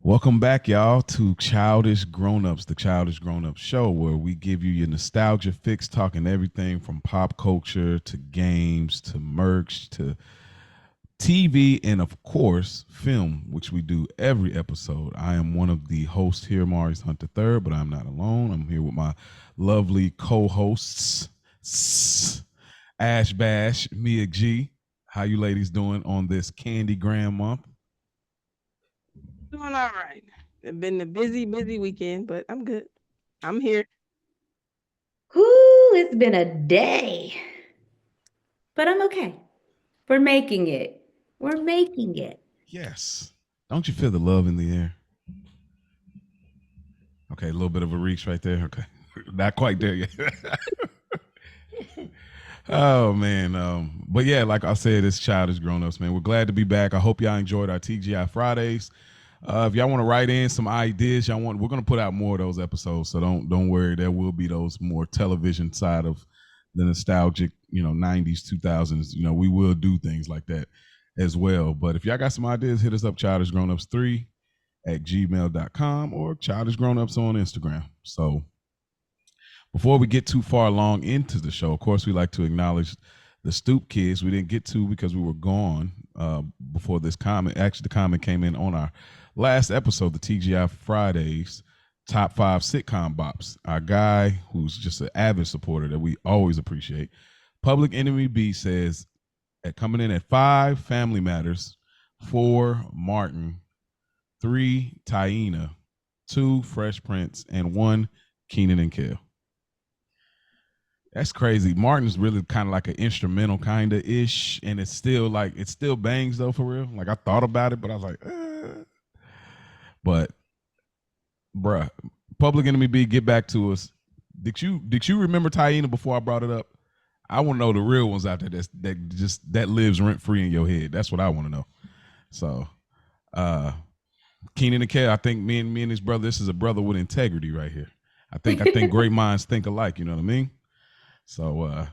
Welcome back, y'all, to Childish Grown-Ups, the Childish Grown-Ups show, where we give you your nostalgia fix, talking everything from pop culture to games to merch to TV and, of course, film, which we do every episode. I am one of the hosts here, Maurice Hunter III, but I'm not alone. I'm here with my lovely co-hosts, Ash Bash, Mia G. How you ladies doing on this Candy Graham month? Doing all right. It's been a busy, busy weekend, but I'm good. I'm here. Whoo, it's been a day, but I'm okay. We're making it. We're making it. Yes. Don't you feel the love in the air? Okay, a little bit of a reach right there. Okay, not quite there yet. Oh man, but yeah, like I said, it's Childish Grown-Ups, man. We're glad to be back. I hope y'all enjoyed our TGI Fridays. If y'all want to write in some ideas, we're gonna put out more of those episodes, so don't worry. There will be those more television side of the nostalgic, 90s, 2000s. We will do things like that as well. But if y'all got some ideas, hit us up, childishgrownups3@gmail.com or childishgrownups on Instagram. So before we get too far along into the show, of course, we like to acknowledge the Stoop Kids. We didn't get to because we were gone before this comment. Actually, the comment came in on our last episode, the TGI Fridays top 5 sitcom bops. Our guy, who's just an avid supporter that we always appreciate, Public Enemy B says, coming in at 5, Family Matters, 4, Martin, 3, Taina, 2, Fresh Prince, and 1, Keenan and Kel. That's crazy. Martin's really kind of like an instrumental kind of ish, and it's still bangs though, for real. Like I thought about it, but I was like, but bruh, Public Enemy B, get back to us. Did you remember Taina before I brought it up? I want to know the real ones out there that lives rent free in your head. That's what I want to know. So, Keenan and Kel, I think me and his brother, this is a brother with integrity right here. I think great minds think alike. You know what I mean? So,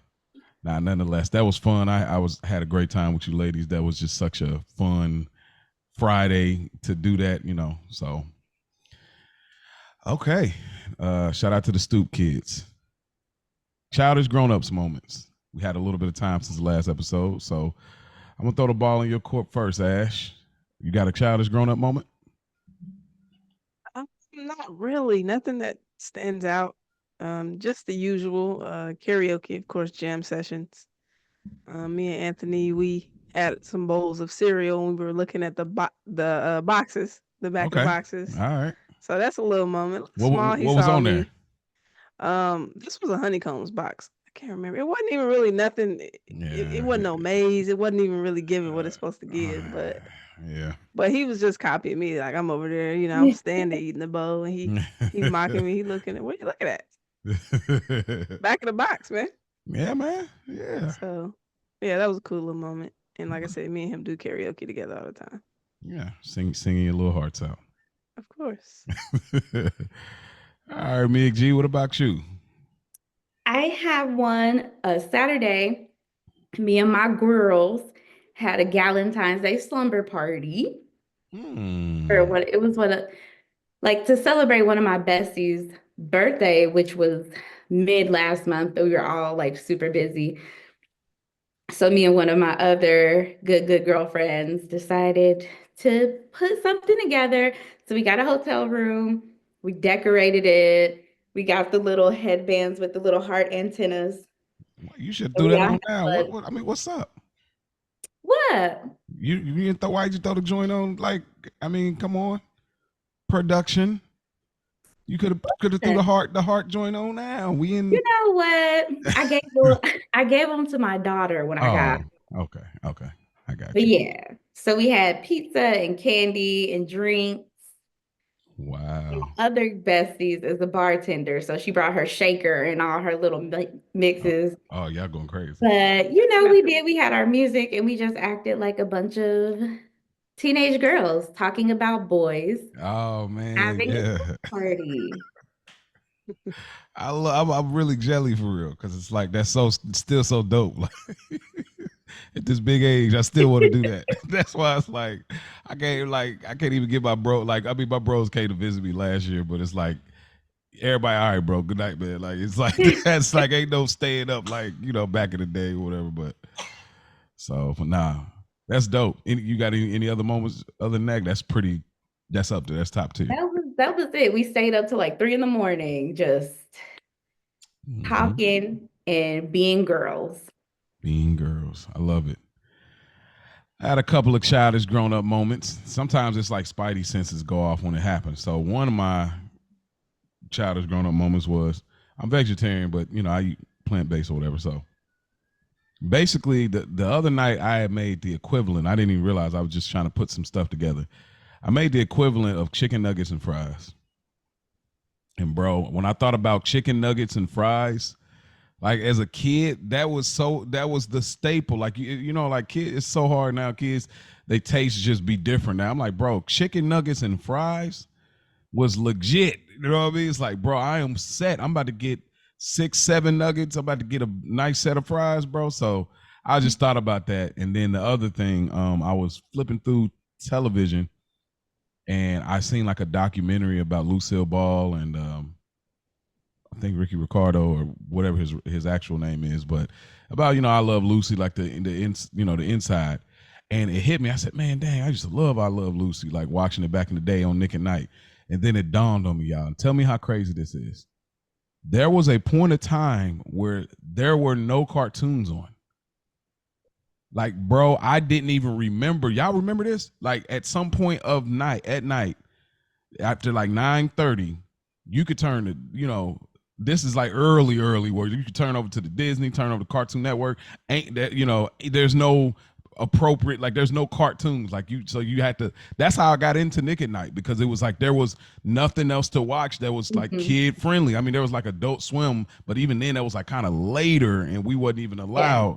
nonetheless, that was fun. I had a great time with you ladies. That was just such a fun Friday to do that. So okay. Shout out to the Stoop Kids. Childish Grown-Ups moments. We had a little bit of time since the last episode, so I'm gonna throw the ball in your court first, Ash. You got a childish grown-up moment? Not really. Nothing that stands out. Just the usual karaoke, of course, jam sessions. Me and Anthony, we had some bowls of cereal and we were looking at the boxes, the back of the Okay. boxes. All right. So that's a little moment. What Small, he what was saw on there? me. This was a honeycombs box. I can't remember. It wasn't even really nothing. It Yeah. wasn't no maze. It wasn't even really giving what it's supposed to give. But Yeah. but he was just copying me. Like I'm over there, I'm standing eating the bowl, and he's mocking me. He looking at what you looking at? Back of the box, man. Yeah, man. Yeah. So yeah, that was a cool little moment. And like I said, me and him do karaoke together all the time. Yeah. Singing your little hearts out. Of course. All right, Mig G, what about you? I have one a Saturday. Me and my girls had a Galentine's Day slumber party. Or Hmm. what it was like to celebrate one of my besties' birthday, which was mid last month, but we were all like super busy. So me and one of my other good girlfriends decided to put something together. So we got a hotel room, we decorated it, we got the little headbands with the little heart antennas. You should And do we that all on had now. fun. What I mean, what's up? What? You didn't throw why'd you throw the joint on? Like, I mean, come on. Production. You could have threw the heart joint on now. We in You know what? I gave them to my daughter when I got. Oh, okay, okay. I got But you. yeah, so we had pizza and candy and drinks. Wow. Other besties is a bartender, so she brought her shaker and all her little Oh, mixes. oh, y'all going crazy. But we had our music and we just acted like a bunch of teenage girls talking about boys, Oh man, having a yeah. party. I'm really jelly for real because it's like that's still so dope. Like, At this big age, I still want to do that. That's why it's like I can't even get my bro. Like, I mean, my bros came to visit me last year, but it's like everybody, all right, bro, good night, man. Like, it's like that's like ain't no staying up like, back in the day or whatever. But so that's dope. You got any other moments other than that? That's up there. That's top tier. That was it. We stayed up till like 3 a.m, just talking and being girls. Being girls. I love it. I had a couple of childish grown up moments. Sometimes it's like spidey senses go off when it happens. So one of my childish grown up moments was I'm vegetarian, but I eat plant based or whatever. So basically the other night I had made the equivalent. I didn't even realize I was just trying to put some stuff together. I made the equivalent of chicken nuggets and fries. And bro, when I thought about chicken nuggets and fries, like as a kid, that was the staple. Like like kids, it's so hard now. Kids, they taste just be different now. I'm like, bro, chicken nuggets and fries was legit. You know what I mean? It's like, bro, I am set. I'm about to get 6, 7 nuggets. I'm about to get a nice set of fries, bro. So I just thought about that. And then the other thing, I was flipping through television and I seen like a documentary about Lucille Ball and I think Ricky Ricardo or whatever his actual name is, but about I Love Lucy, like the inside, and it hit me. I said, man, dang, I Love Lucy, like watching it back in the day on Nick at Night, and then it dawned on me, y'all. And tell me how crazy this is. There was a point of time where there were no cartoons on. Like, bro, I didn't even remember. Y'all remember this? Like at some point at night, after like 9:30, you could turn to, this is like early where you could turn over to the Disney, turn over to Cartoon Network. Ain't that, there's no appropriate, like there's no cartoons. Like so you had to, that's how I got into Nick at Night, because it was like there was nothing else to watch that was like kid friendly. I mean, there was like Adult Swim, but even then that was like kind of later and we wasn't even allowed. Yeah.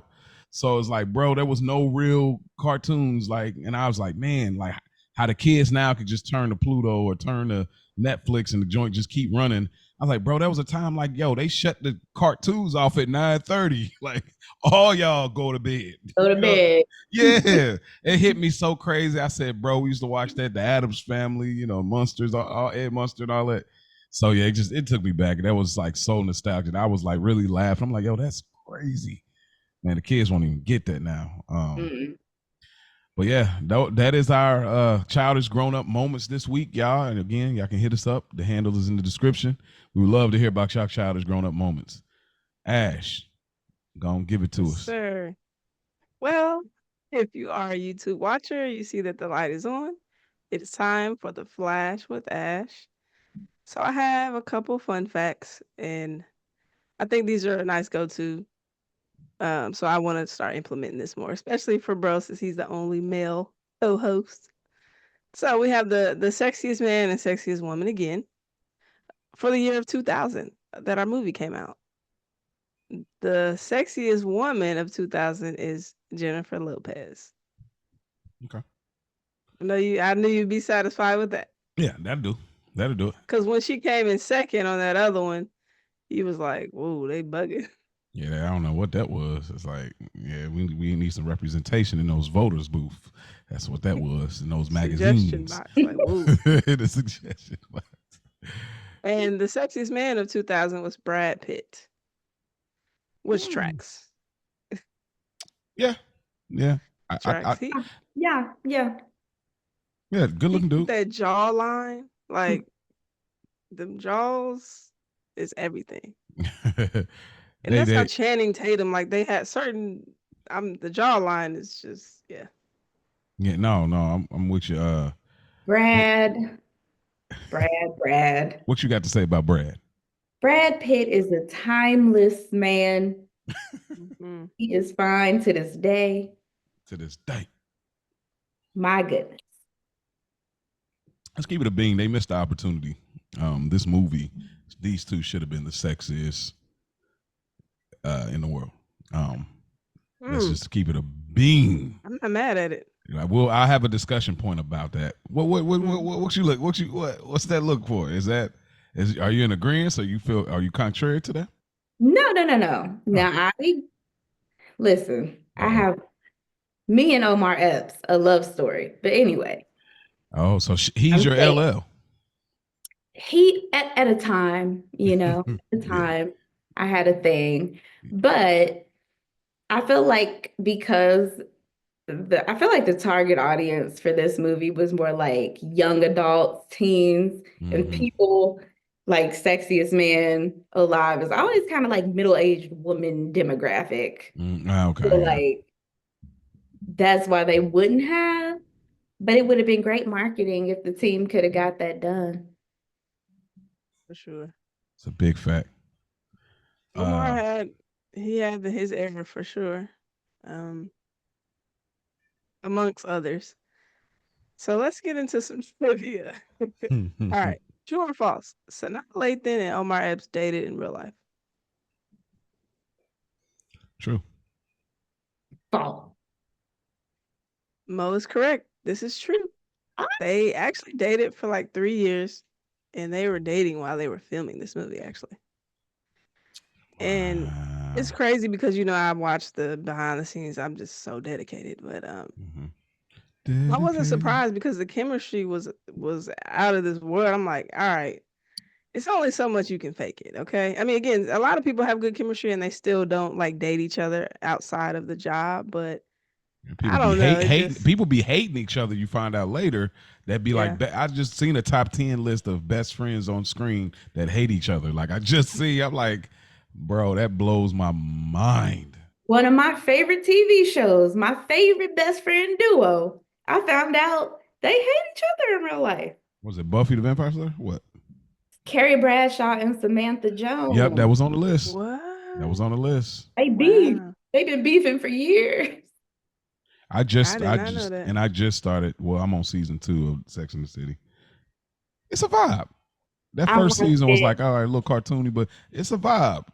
So it's like, bro, there was no real cartoons. Like, and I was like, man, like how the kids now could just turn to Pluto or turn to Netflix and the joint just keep running. I was like, bro, there was a time like, yo, they shut the cartoons off at 9:30. Like, all y'all go to bed. Go to bed. Yeah. It hit me so crazy. I said, bro, we used to watch that, the Addams Family, Munsters, all Ed Munster and all that. So yeah, it took me back. That was like so nostalgic. I was like really laughing. I'm like, yo, that's crazy. Man, the kids won't even get that now. But yeah, that is our childish grown-up moments this week, y'all. And again, y'all can hit us up. The handle is in the description. We would love to hear about y'all childish grown-up moments. Ash, go on, give it to us. Sir. Well, if you are a YouTube watcher, you see that the light is on. It is time for the Flash with Ash. So I have a couple fun facts, and I think these are a nice go-to. So I want to start implementing this more, especially for bro, since he's the only male co-host. So we have the sexiest man and sexiest woman again for the year of 2000 that our movie came out. The sexiest woman of 2000 is Jennifer Lopez. Okay. I knew you'd be satisfied with that. Yeah, that'll do it. Because when she came in second on that other one, he was like, whoa, they bugging. Yeah, I don't know what that was. It's like, yeah, we need some representation in those voters booth. That's what that was in those magazines. Box, like, the suggestion box. And the sexiest man of 2000 was Brad Pitt. Which tracks? Yeah. Yeah. Yeah, good looking dude. That jawline, like them jaws is everything. And that's how Channing Tatum, like they had certain, the jawline is just, yeah. Yeah, no, I'm with you. Brad. What you got to say about Brad? Brad Pitt is a timeless man. He is fine to this day. My goodness. Let's keep it a bean. They missed the opportunity. This movie, these two should have been the sexiest in the world. Let's just keep it a bean. I'm not mad at it. I have a discussion point about that. What's that look for? Are you in agreement? Are you contrary to that? No. Now listen, I have Me and Omar Epps, a love story. But anyway, Oh, so he's I'm your saying LL. he at a time, at a Yeah. time, I had a thing. But I feel like because I feel like the target audience for this movie was more like young adults, teens, and Hmm. people like sexiest man alive is always kind of like middle-aged woman demographic. So Okay, yeah. like that's why they wouldn't have, but it would have been great marketing if the team could have got that done. For sure. It's a big fact. Omar Uh, had his era for sure. Um, Amongst others. So let's get into some trivia. All right. True or false? Sanaa Lathan and Omar Epps dated in real life. True. Fall. Mo is correct. This is true. They actually dated for like 3 years, and they were dating while they were filming this movie, actually. And it's Wow. crazy because I watched the behind the scenes. I'm just so dedicated, but Mhm. I wasn't Dedicated. surprised because the chemistry was out of this world. I'm like, all right, it's only so much you can fake it, okay? I mean, again, a lot of people have good chemistry and they still don't like date each other outside of the job, but And I people be don't know. It hating. just People be hating each other. You find out later that be like, yeah. I just seen a top 10 list of best friends on screen that hate each other. Like I just see, I'm like, bro, that blows my mind. One of my favorite TV shows, my favorite best friend duo. I found out they hate each other in real life. Was it Buffy the Vampire Slayer? What? Carrie Bradshaw and Samantha Yep, that Jones. was on the list. That was What? on the list. They beef. Wow. They've been beefing for years. I did not know that. I just started. Well, I'm on season 2 of Sex and the City. It's a vibe. That I've first watched season was it. like, all right, a little cartoony, but it's a vibe.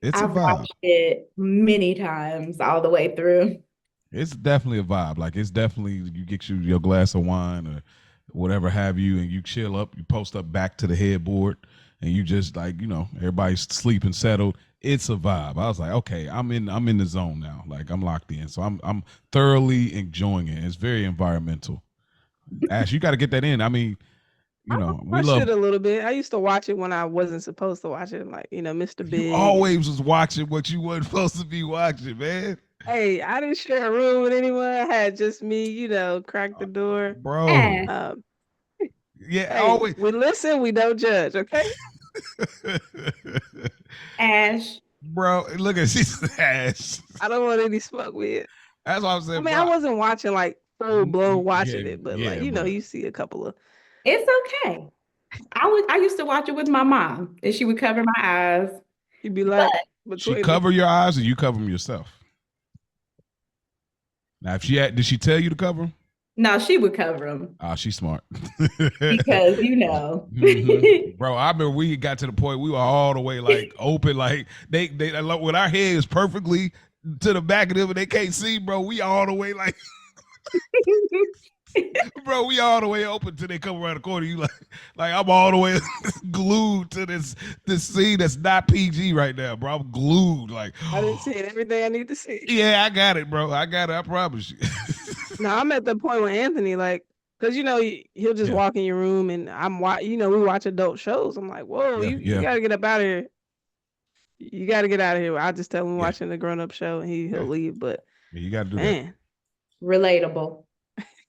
It's a I've vibe. watched it many times all the way through. It's definitely a vibe. Like it's definitely you get your glass of wine or whatever have you, and you chill up. You post up back to the headboard, and you just like everybody's sleeping settled. It's a vibe. I was like, okay, I'm in the zone now. Like I'm locked in, so I'm thoroughly enjoying it. It's very environmental. Ash, you got to get that in. I mean, I we watched love. it a little bit. I used to watch it when I wasn't supposed to watch it, like Mr. You Big. And always was watching what you weren't supposed to be watching, man. hey, I didn't share a room with anyone. I had just me, crack the door. Bro. Ash, Um, Yeah, hey, always. we listen, we don't judge, okay? Ash. Bro, look at she's ass. I don't want any smoke with it. That's what I'm I saying, mean, I bro. wasn't watching like full blown Yeah, watching it, but like, yeah, but you see a couple of It's okay. I used to watch it with my mom, and she would cover my eyes. you'd be But like she between the cover your eyes or you cover them yourself. Now, if did she tell you to cover them? no, she would cover them Ah, she's smart. because Bro, I remember we got to the point we were all the way like open, like they when our head is perfectly to the back of them and they can't see, bro. We all the way like bro, we all the way open till they come around the corner. You like I'm all the way glued to this scene that's not PG right now, bro. I'm glued. Like, I didn't see everything I need to see. yeah, I got it, bro. I got it. I promise you. Now I'm at the point with Anthony, like, cause he'll just Yeah, walk in your room and we watch adult shows. I'm like, whoa, yeah, you yeah, gotta get up out of here. You gotta get out of here. I just tell him yeah, watching a grown up show and he'll yeah. leave. But Yeah, you got to do man, relatable.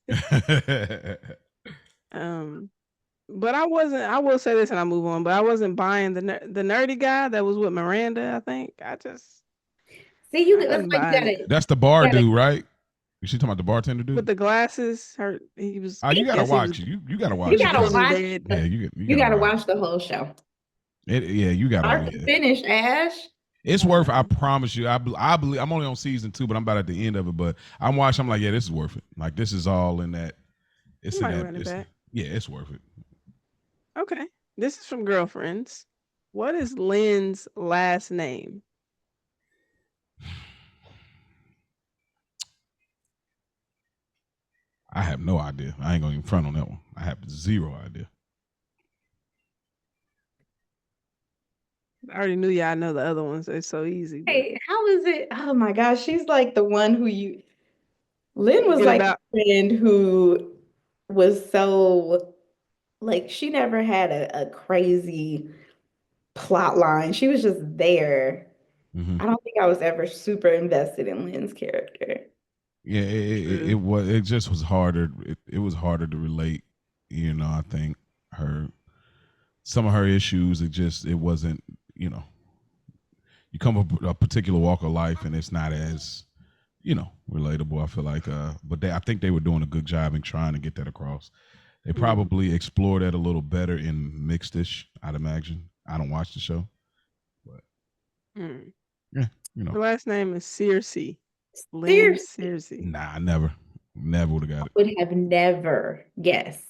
that. um, but I will say this and I move on. But I wasn't buying the nerdy guy that was with Miranda. I think See, I that's wasn't why you buying it. That's the bar gotta, dude, right? Is she talking about the bartender With dude? the glasses, he was. Oh, you I gotta guess he was. watch it. You gotta He you watch was it. gotta brain watch. dead. Yeah, you You gotta gotta watch watch the whole show. it. Yeah, you gotta. Start to Yeah. finish, Ash. It's worth. I promise you. I believe. I'm only on season 2, but I'm about at the end of it. But I'm watching. I'm like, yeah, this is worth it. Like this is all in that. It's I in might that. run it back. Yeah, it's worth it. Okay. This is from Girlfriends. What is Lynn's last name? I have no idea. I ain't gonna even front on that one. I have zero idea. I already knew y'all know the other ones. It's so easy. But Hey, how is it? Oh my gosh, she's like the one who Lynn was Get like about a friend who was so like she never had a crazy plot line. She was just there. Hmm. I don't think I was ever super invested in Lynn's character. Yeah, it was. It just was harder. It was harder to relate. I think her some of her issues. It wasn't. You come up a particular walk of life, and it's not as relatable. I feel like, but I think they were doing a good job in trying to get that across. They probably explored that a little better in Mixed-ish, I'd imagine. I don't watch the show, but Mm. yeah, Her last name is Searcy. Lynn Seriously, Searcy. nah, never would have got I it. would have never guessed.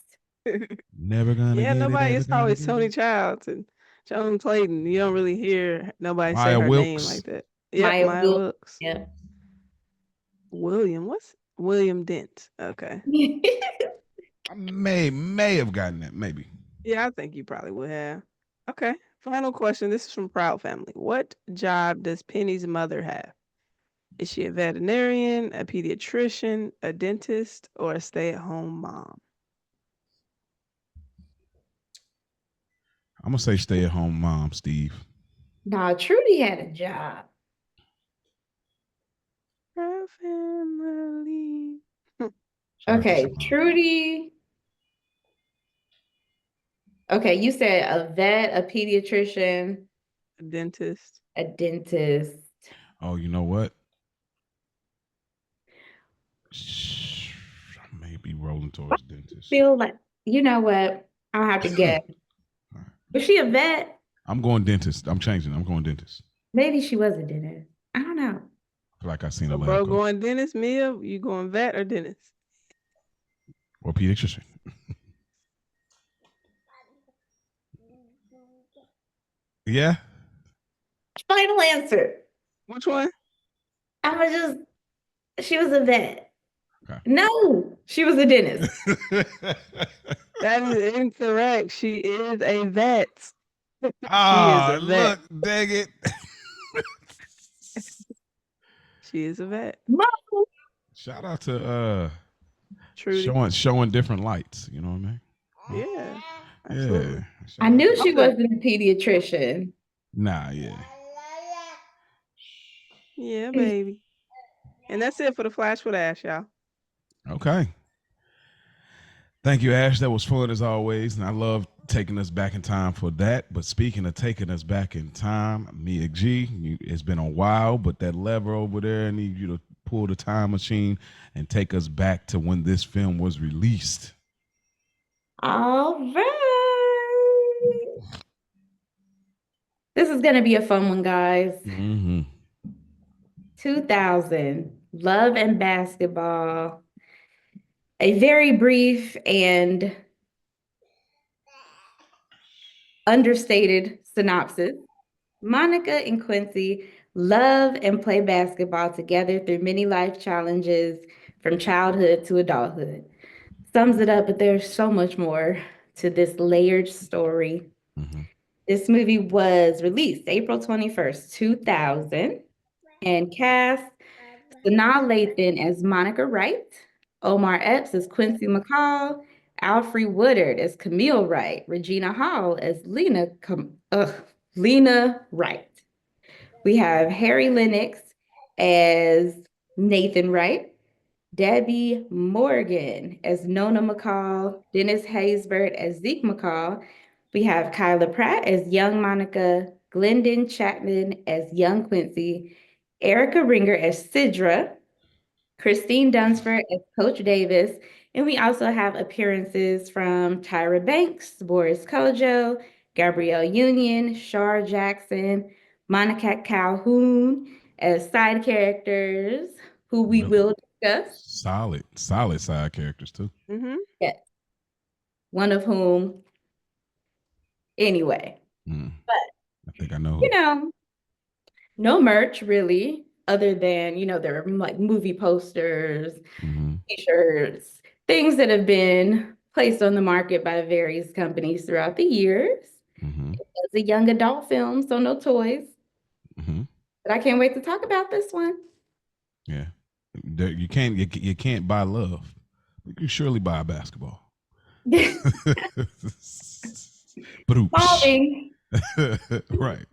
Never gonna Yeah, get it. nobody. Ever It's gonna always get Tony it. Childs and Joan Clayton. You don't really hear nobody say Maya her name Wilkes. like that. Yep, Maya Maya will. Wilkes. Yeah. William. What's William Dent? Okay. I may have gotten that, maybe. Yeah, I think you probably would have. Okay. Final question. This is from Proud Family. What job does Penny's mother have? Is she a veterinarian, a pediatrician, a dentist, or a stay-at-home mom? I'm gonna say stay at home mom, Steve. Nah, Trudy had a job. Proud Family. Shout out to Okay, Simone. Trudy. Okay, you said a vet, a pediatrician, A dentist. a dentist. Oh, you know what? Shh, I may be rolling towards dentist. Feel like, you know what? I'll have to guess. Was she a vet? I'm going dentist. I'm changing. I'm going dentist. Maybe she was a dentist. I don't know. I feel like I seen a So, laugh bro, go. going dentist, Mia? You going vet or dentist? Or pediatrician. Yeah. Final answer. Which one? I was just, she was a vet. Okay. No, she was a dentist. That is incorrect. She is a vet. She is Ah, a vet. look, dang it. She is a vet. Mom. Shout out to Trudy. showing different lights. You know what I mean? Yeah. Absolutely. Yeah. I knew I'm she good. wasn't a pediatrician. Nah, yeah. Yeah, baby. And that's it for the Flash with Ash, y'all. Okay. Thank you, Ash. That was fun as always. And I love taking us back in time for that. But speaking of taking us back in time, Mia G, it's been a while, but that lever over there, I need you to pull the time machine and take us back to when this film was released. All right. This is going to be a fun one, guys. Mm-hmm. 2000, Love and Basketball. A very brief and understated synopsis. Monica and Quincy love and play basketball together through many life challenges from childhood to adulthood. Sums it up, but there's so much more to this layered story. Mm-hmm. This movie was released April 21st, 2000, and cast Sanaa Lathan as Monica Wright, Omar Epps as Quincy McCall, Alfre Woodard as Camille Wright, Regina Hall as Lena Wright. We have Harry Lennox as Nathan Wright, Debbie Morgan as Nona McCall, Dennis Haysbert as Zeke McCall. We have Kyla Pratt as young Monica, Glendon Chapman as young Quincy, Erica Ringer as Sidra, Christine Dunsford as Coach Davis, and we also have appearances from Tyra Banks, Boris Kojo, Gabrielle Union, Shar Jackson, Monica Calhoun as side characters who we Really? will discuss. Solid side characters too. Mm-hmm. Yes. One of whom, anyway. But, I think I know. you know, no merch really, other than, there are like movie posters, t-shirts, things that have been placed on the market by various companies throughout the years. It was a young adult film, so no toys. But I can't wait to talk about this one. Yeah. You can't buy love. You can surely buy a basketball. Falling. Right.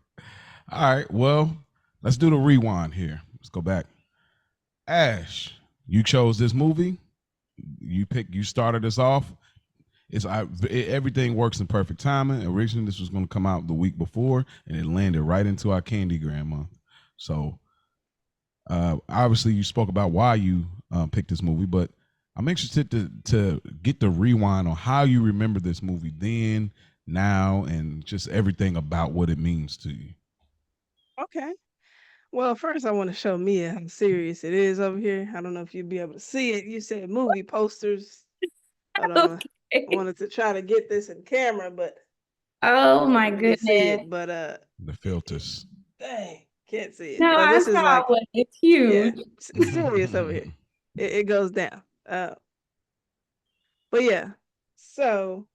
All right. Well, let's do the rewind here. Let's go back. Ash, you chose this movie. You started us off. Everything works in perfect timing. Originally, this was going to come out the week before, and it landed right into our Candy Graham month. So, obviously, you spoke about why you picked this movie, but I'm interested to get the rewind on how you remember this movie then, now, and just everything about what it means to you. Okay. Well, first I want to show Mia how serious it is over here. I don't know if you'll be able to see it. You said movie posters. Hold on. I Okay. wanted to try to get this in camera, but Oh you my can't really see goodness. it. But The filters. dang, can't see it. No, But I this is saw like, one. It's yeah, huge. serious over here. It goes down. But yeah. So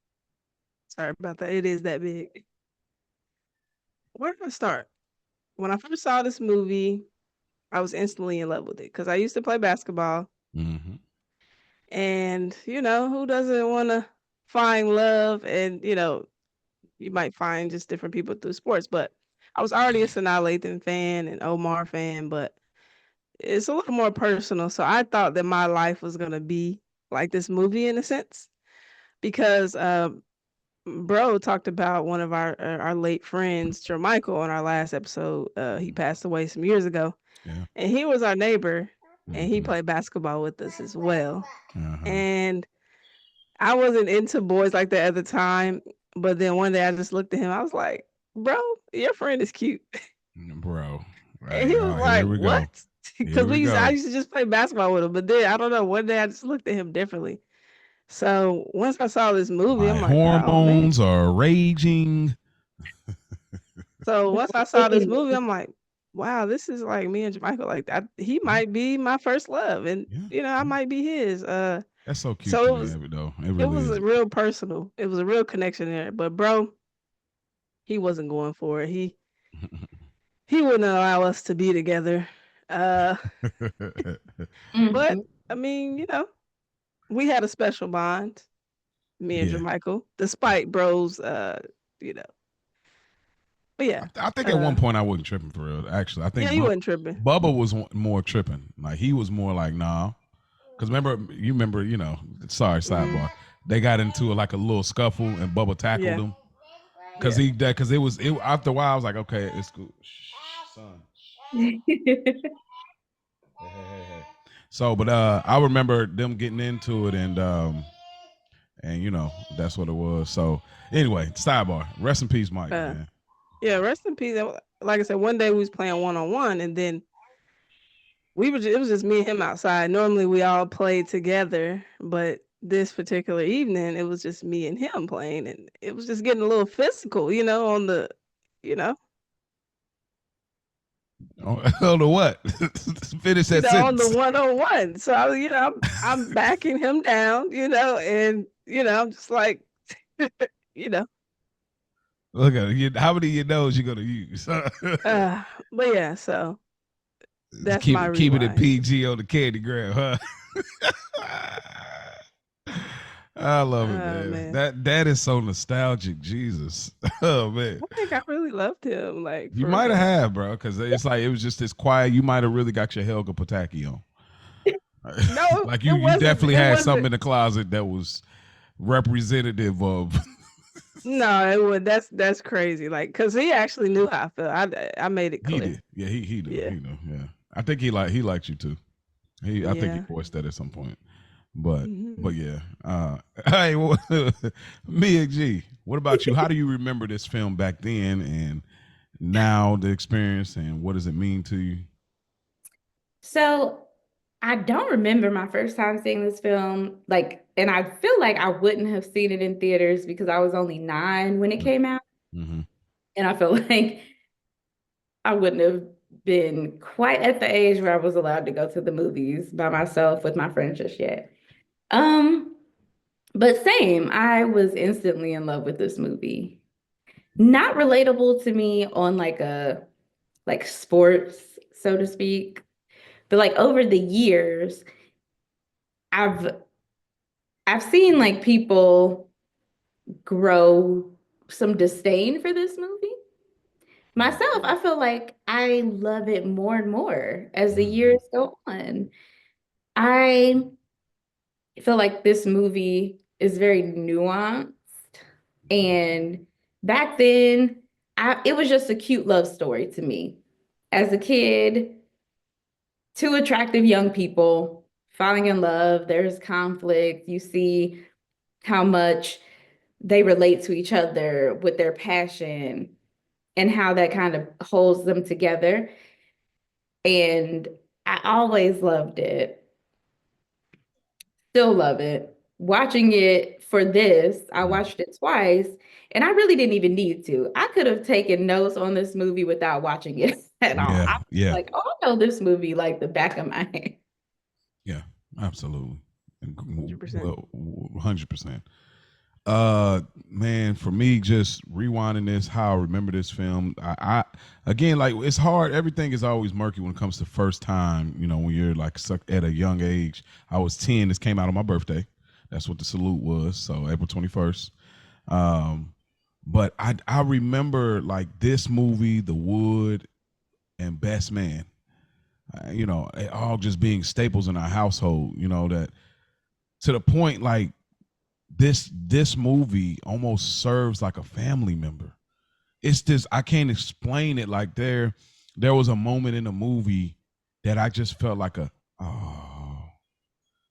sorry about that. It is that big. Where do I start? When I first saw this movie, I was instantly in love with it because I used to play basketball. Mm-hmm. And, who doesn't want to find love? And, you might find just different people through sports. But I was already a Sanaa Lathan fan and Omar fan, but it's a little more personal. So I thought that my life was going to be like this movie in a sense because Bro talked about one of our late friends, Jermichael, on our last episode. He passed away some years ago. Yeah. And he was our neighbor, and he Mhm. played basketball with us as well. Uh-huh. And I wasn't into boys like that at the time, but then one day I just looked at him. I was like, "Bro, your friend is cute," Bro. Right. and he was Here like, we go. "What?" Because Here we I go. used to just play basketball with him, but then I don't know. One day I just looked at him differently. So once I saw this movie, My I'm like, "Oh man!" hormones are raging. So once I saw this movie, I'm like, "Wow, this is like me and Jermichael. Like that, he might be my first love, and Yeah. I might be his." That's so cute So to it me, was though. It it really was is. a real personal. It was a real connection there. But bro, he wasn't going for it. He wouldn't allow us to be together. But Mhm. I mean, we had a special bond, me and Yeah. Jermichael, despite bros, you know. But yeah, I think at one point I wasn't tripping for real. Actually, I think yeah, he wasn't tripping. Bubba was more tripping. Like he was more like, nah. Because remember, sorry, sidebar. They got into like a little scuffle and Bubba tackled Yeah. him. Because after a while I was like, okay, it's cool. Shh, son. Hey. So, but I remember them getting into it and that's what it was. So anyway, sidebar. Rest in peace, Mike, man. Yeah, rest in peace. Like I said, one day we was playing 1-on-1 and then it was just me and him outside. Normally we all played together, but this particular evening it was just me and him playing and it was just getting a little physical, on the, you know, On the what? Finish that on the sentence. 1-on-1. So I'm backing him down, and I'm just like, you know. Look at it. How many of your nose you gonna use? But yeah, so that's keep my keep it in rewind. PG on the Candy Graham, huh? I love it, man. That is so nostalgic. Jesus, oh man. I think I really loved him. Like You for might real. have, bro, because it's like it was just this quiet. You might have really got your Helga Pataki on. No, Like it you wasn't. definitely It had wasn't. something in the closet that was representative of. No, it was that's crazy. Like, cause he actually knew how I felt. I made it He clear. did. Yeah, he knew. Yeah. He knew. Yeah, I think he liked you too. I think he Yeah. voiced that at some point. But Mhm. yeah. Hey, Mia G, what about you? How do you remember this film back then and now the experience and what does it mean to you? So I don't remember my first time seeing this film, and I feel like I wouldn't have seen it in theaters because I was only 9 when it came out. Mm-hmm. And I feel like I wouldn't have been quite at the age where I was allowed to go to the movies by myself with my friends just yet. But same, I was instantly in love with this movie. Not relatable to me on like sports, so to speak, But like over the years, I've I've seen like people grow some disdain for this movie. Myself, I feel like I love it more and more as the years go on. I feel like this movie is very nuanced. And back then, it was just a cute love story to me. As a kid, two attractive young people falling in love, there's conflict. You see how much they relate to each other with their passion and how that kind of holds them together. And I always loved it. Still love it. Watching it for this, I watched it twice, and I really didn't even need to. I could have taken notes on this movie without watching it at all. I Yeah, was yeah, like, oh, I know this movie like the back of my hand. yeah, absolutely. 100%. Well, 100%. Man, for me, just rewinding this, how I remember this film, I again, like, it's hard. Everything is always murky when it comes to first time. You know, when you're like at a young age. I was 10. This came out on my birthday. That's what the salute was. So April 21st. But I remember like this movie, The Wood, and Best Man. You know, all just being staples in our household. You know, that to the point like this movie almost serves like a family member. It's just, I can't explain it. Like there was a moment in the movie that I just felt like oh,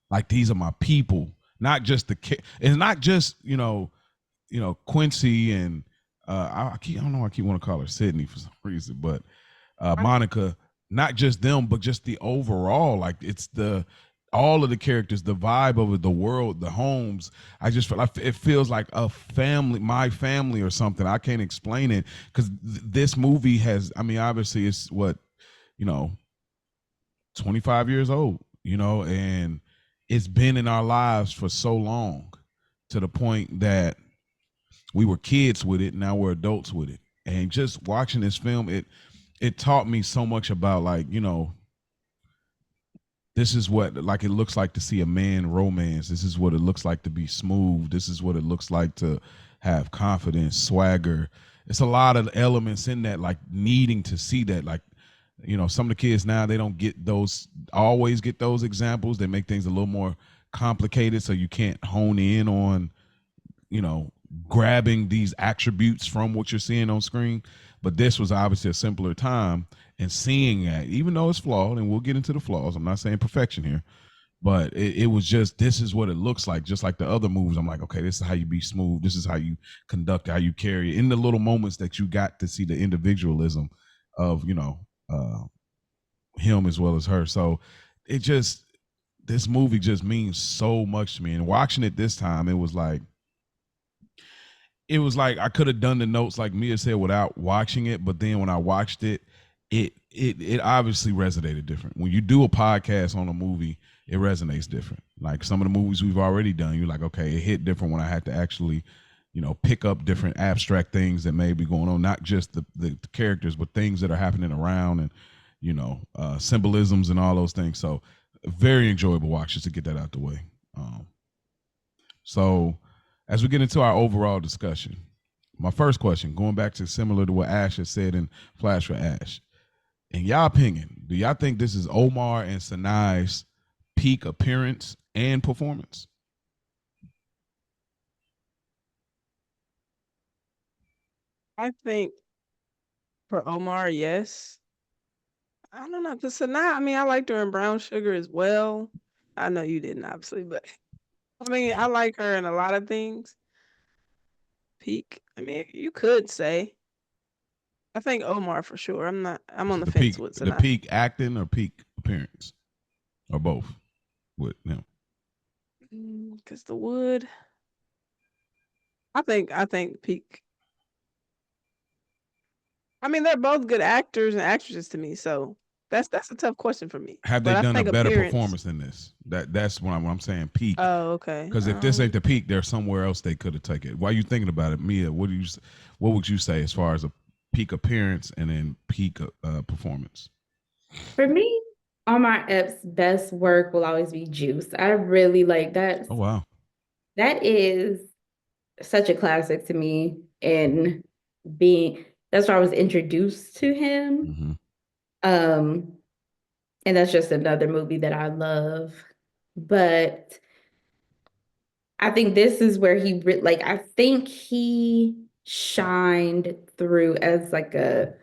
like these are my people, not just it's not just Quincy and I don't know, I keep want to call her Sydney for some reason, but Monica, not just them, but just the overall, like it's all of the characters, the vibe of it, the world, the homes. I just feel like it feels like a family, my family or something. I can't explain it because this movie has, I mean, obviously it's what, 25 years old, and it's been in our lives for so long to the point that we were kids with it. Now we're adults with it. And just watching this film, it taught me so much about like, this is what like it looks like to see a man romance. This is what it looks like to be smooth. This is what it looks like to have confidence, swagger. It's a lot of elements in that, like needing to see that. Like, some of the kids now, they don't always get those examples. They make things a little more complicated, so you can't hone in on, grabbing these attributes from what you're seeing on screen. But this was obviously a simpler time, and seeing that, even though it's flawed, and we'll get into the flaws, I'm not saying perfection here, but it was just, this is what it looks like, just like the other movies. I'm like, okay, this is how you be smooth. This is how you conduct, how you carry it. In the little moments that you got to see the individualism of, him as well as her. So this movie just means so much to me. And watching it this time, it was like I could have done the notes like Mia said without watching it, but then when I watched it, it obviously resonated different. When you do a podcast on a movie, it resonates different. Like some of the movies we've already done, you're like, okay, it hit different when I had to actually, pick up different abstract things that may be going on, not just the characters, but things that are happening around and, symbolisms and all those things. So very enjoyable watch, just to get that out the way. So as we get into our overall discussion, my first question, going back to similar to what Ash has said in Flash for Ash, in y'all opinion, do y'all think this is Omar and Sanai's peak appearance and performance? I think for Omar, yes. I don't know, because Sanaa, I mean, I liked her in Brown Sugar as well. I know you didn't, obviously, but I mean, I like her in a lot of things. Peak, I mean, you could say. I think Omar for sure. I'm on the fence with The Sanaa. peak acting or peak appearance, or both with him? Because The Wood, I think peak. I mean, they're both good actors and actresses to me, so that's a tough question for me. Have But they I done a think better appearance. performance than this? That's what I'm saying, peak. Oh, okay. Because if this ain't the peak, there's somewhere else they could have taken it. While you thinking about it, Mia, what would you say as far as a peak appearance and then peak performance? For me, Omar Epps' best work will always be Juice. I really like that. Oh wow. That is such a classic to me, and being that's where I was introduced to him. Hmm. Um, and that's just another movie that I love. But I think this is where like I think he shined through as like a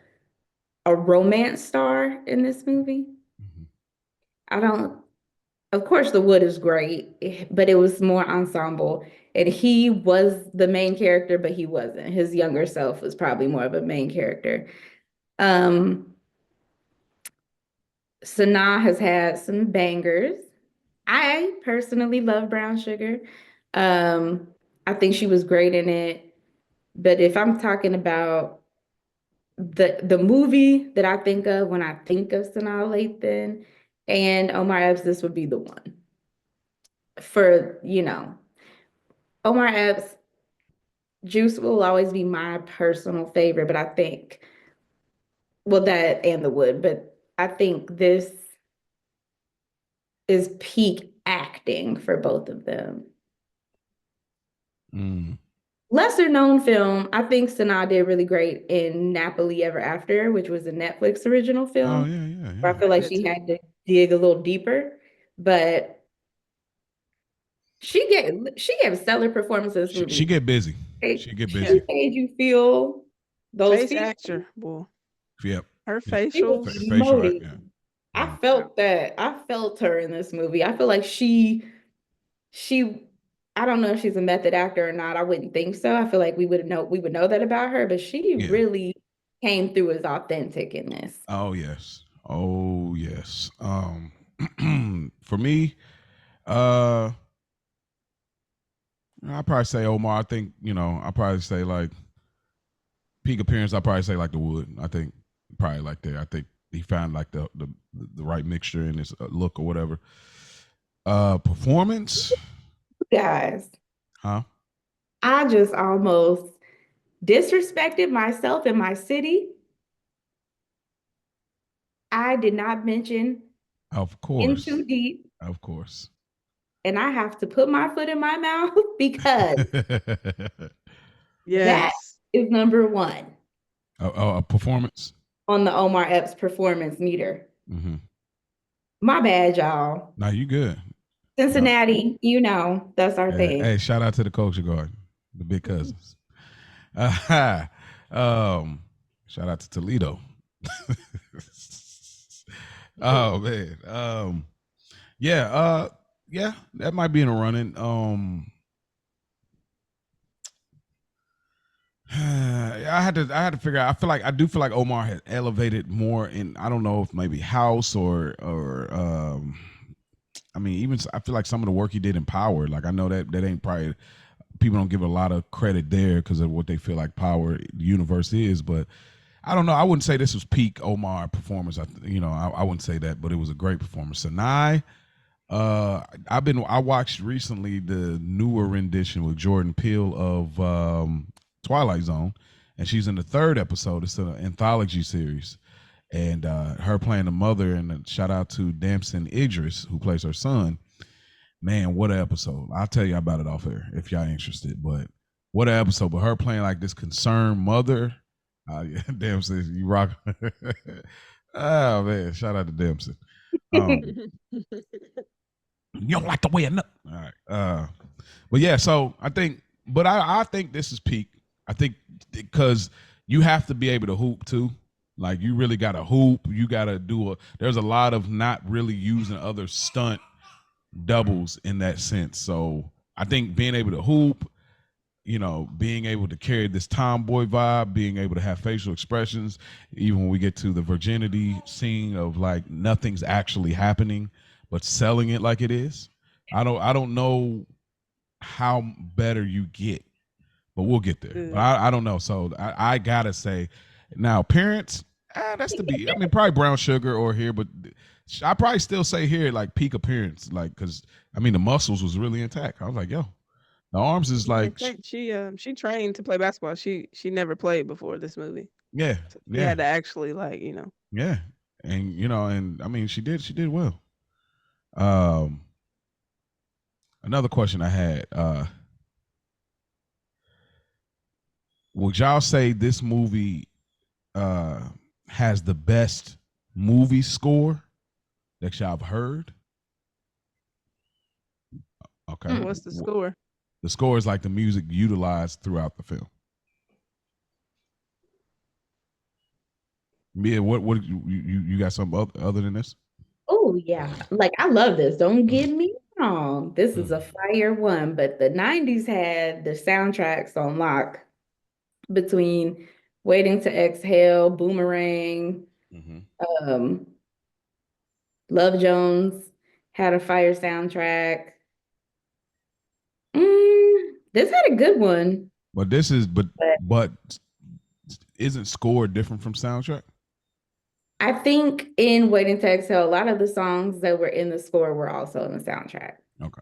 romance star in this movie. Hmm. I don't Of course The Wood is great, but it was more ensemble. And he was the main character, but he wasn't. His younger self was probably more of a main character. Um, Sanaa has had some bangers. I personally love Brown Sugar. Um, I think she was great in it. But if I'm talking about the movie that I think of when I think of Sanaa Lathan and Omar Epps, this would be the one. For, Omar Epps, Juice will always be my personal favorite, but I think, well, that and The Wood, but I think this is peak acting for both of them. Mm. Lesser known film, I think Sanaa did really great in Napoli Ever After, which was a Netflix original Oh film, yeah, yeah, where I yeah. feel like Good she too. had to dig a little deeper, but she gave a stellar performance in this She movie. get busy. She She get Yeah. busy. made you feel those Face feelings. actor, boy. Yep. Her Yep. She was facials. Facial act. Yeah. emoting. I Yeah. felt that. I felt her in this movie. I feel like she I don't know if she's a method actor or not. I wouldn't think so. I feel like we would know that about her, but she Yeah. really came through as authentic in this. Oh yes. Oh yes. For me, uh, I probably say Omar. I think I probably say like peak appearance. I probably say like The Wood. I think probably like that. I think he found like the right mixture in his look or whatever. Performance, Guys, huh? I just almost disrespected myself and my city. I did not mention Of In course, Too Deep, of course. and I have to put my foot in my mouth because that Yes. is number one A performance. on the Omar Epps performance meter. Mm-hmm. My bad, y'all. Now you good. No. Cincinnati, that's our thing. Hey, shout out to the culture guard, the big cousins. Uh, um, shout out to Toledo. Oh man. Yeah, yeah, that might be in a running. I had to figure out. I do feel like Omar had elevated more in, I don't know if maybe House or I mean, even I feel like some of the work he did in Power, like I know that ain't probably, people don't give a lot of credit there because of what they feel like Power universe is, but I don't know. I wouldn't say this was peak Omar performance. I wouldn't say that, but it was a great performance. Sanai, I watched recently the newer rendition with Jordan Peele of Twilight Zone, and she's in the third episode. It's an anthology series, and her playing the mother. And shout out to Damson Idris who plays her son. Man, what an episode! I'll tell you about it off air if y'all interested. But what an episode! But her playing like this concerned mother. Yeah, Damson, you rock. Oh man, shout out to Damson. Um, you don't like the way it look. All right. But yeah, so I think this is peak. I think because you have to be able to hoop too. Like you really got to hoop. You got to there's a lot of not really using other stunt doubles in that sense. So I think being able to hoop, being able to carry this tomboy vibe, being able to have facial expressions, even when we get to the virginity scene of like nothing's actually happening, but selling it like it is. I don't know how better you get, but we'll get there. But I don't know. So I gotta say, now parents, that's the be. I mean, probably Brown Sugar or here, but I probably still say here like peak appearance, like because I mean the muscles was really intact. I was like, yo, the arms is Yeah, like, she trained to play basketball. She never played before this movie. yeah, So she yeah, had to actually yeah. And and I mean, she did well. Um, Another question I had, would y'all say this movie uh has the best movie score that y'all have heard? Okay. What's the score? The score is like the music utilized throughout the film. Mia, what you got something other than this? Oh yeah. Like I love this. Don't get me wrong. This is a fire one, but the 90s had the soundtracks on lock between Waiting to Exhale, Boomerang, um, Love Jones had a fire soundtrack. This had a good one. But this is but isn't score different from soundtrack? I think in Waiting to Exhale, a lot of the songs that were in the score were also in the soundtrack. Okay.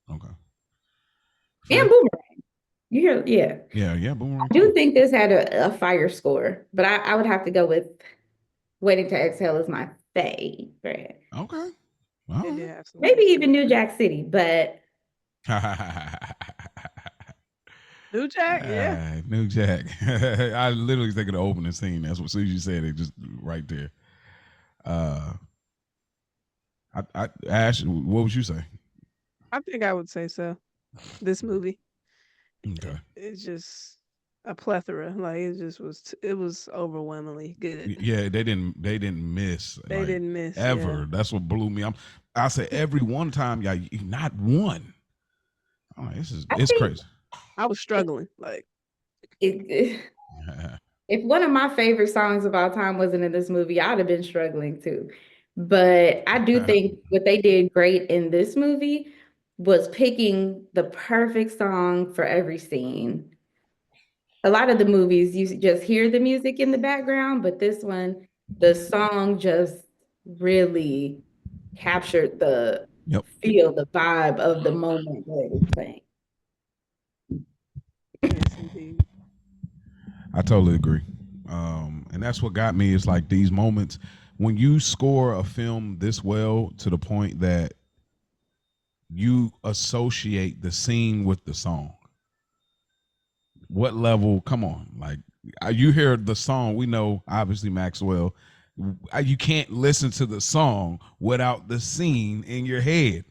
And Boomerang. You hear, yeah. Yeah, Boomerang. I do think this had a fire score, but I would have to go with Waiting to Exhale is my favorite. Okay. Yeah, maybe even New Jack City, but New Jack, yeah. New Jack. I literally think of the opening scene. That's what, as soon as you said it, just right there. Ash, what would you say? I think I would say so. This movie. Okay. It's just a plethora. Like it was overwhelmingly good. Yeah, they didn't miss. They didn't miss ever. Yeah. That's what blew me. I said every one time, yeah, not one. I'm like, it's crazy. I was struggling. Like if one of my favorite songs of all time wasn't in this movie, I'd have been struggling too. But I do think what they did great in this movie was picking the perfect song for every scene. A lot of the movies, you just hear the music in the background, but this one, the song just really captured the feel, the vibe of the moment that it was playing. Yes, indeed. I totally agree. And that's what got me is like these moments when you score a film this well to the point that you associate the scene with the song. What level? Come on, like you hear the song, we know obviously Maxwell. You can't listen to the song without the scene in your head.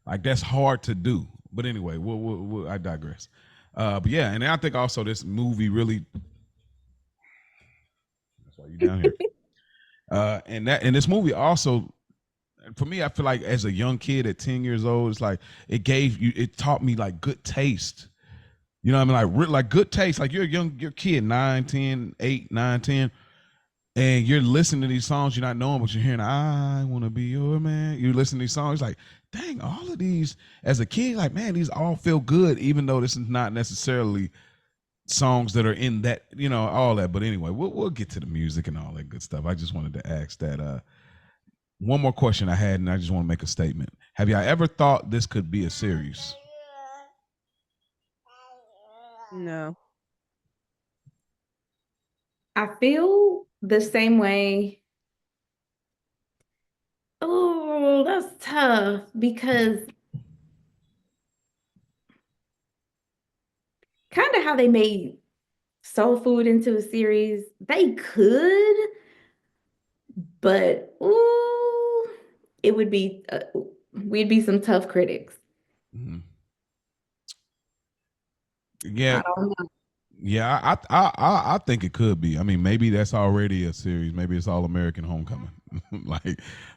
Like that's hard to do. But anyway, I digress. But yeah, and I think also this movie really. That's why you down here. And this movie also, for me, I feel like as a young kid at 10 years old, it's like it taught me like good taste. You know what I mean? Like good taste. Like you're a kid, 9, 10, 8, 9, 10, and you're listening to these songs you're not knowing, but you're hearing, I want to be your man. You listen to these songs, like, dang, all of these, as a kid, like, man, these all feel good, even though this is not necessarily songs that are in that, all that. But anyway, we'll get to the music and all that good stuff. I just wanted to ask that. One more question I had, and I just want to make a statement. Have y'all ever thought this could be a series? No. I feel the same way. Oh, that's tough because kind of how they made Soul Food into a series, they could, but it would be we'd be some tough critics. Mm-hmm. Yeah. I don't know. Yeah, I think it could be. I mean, maybe that's already a series. Maybe it's All American Homecoming.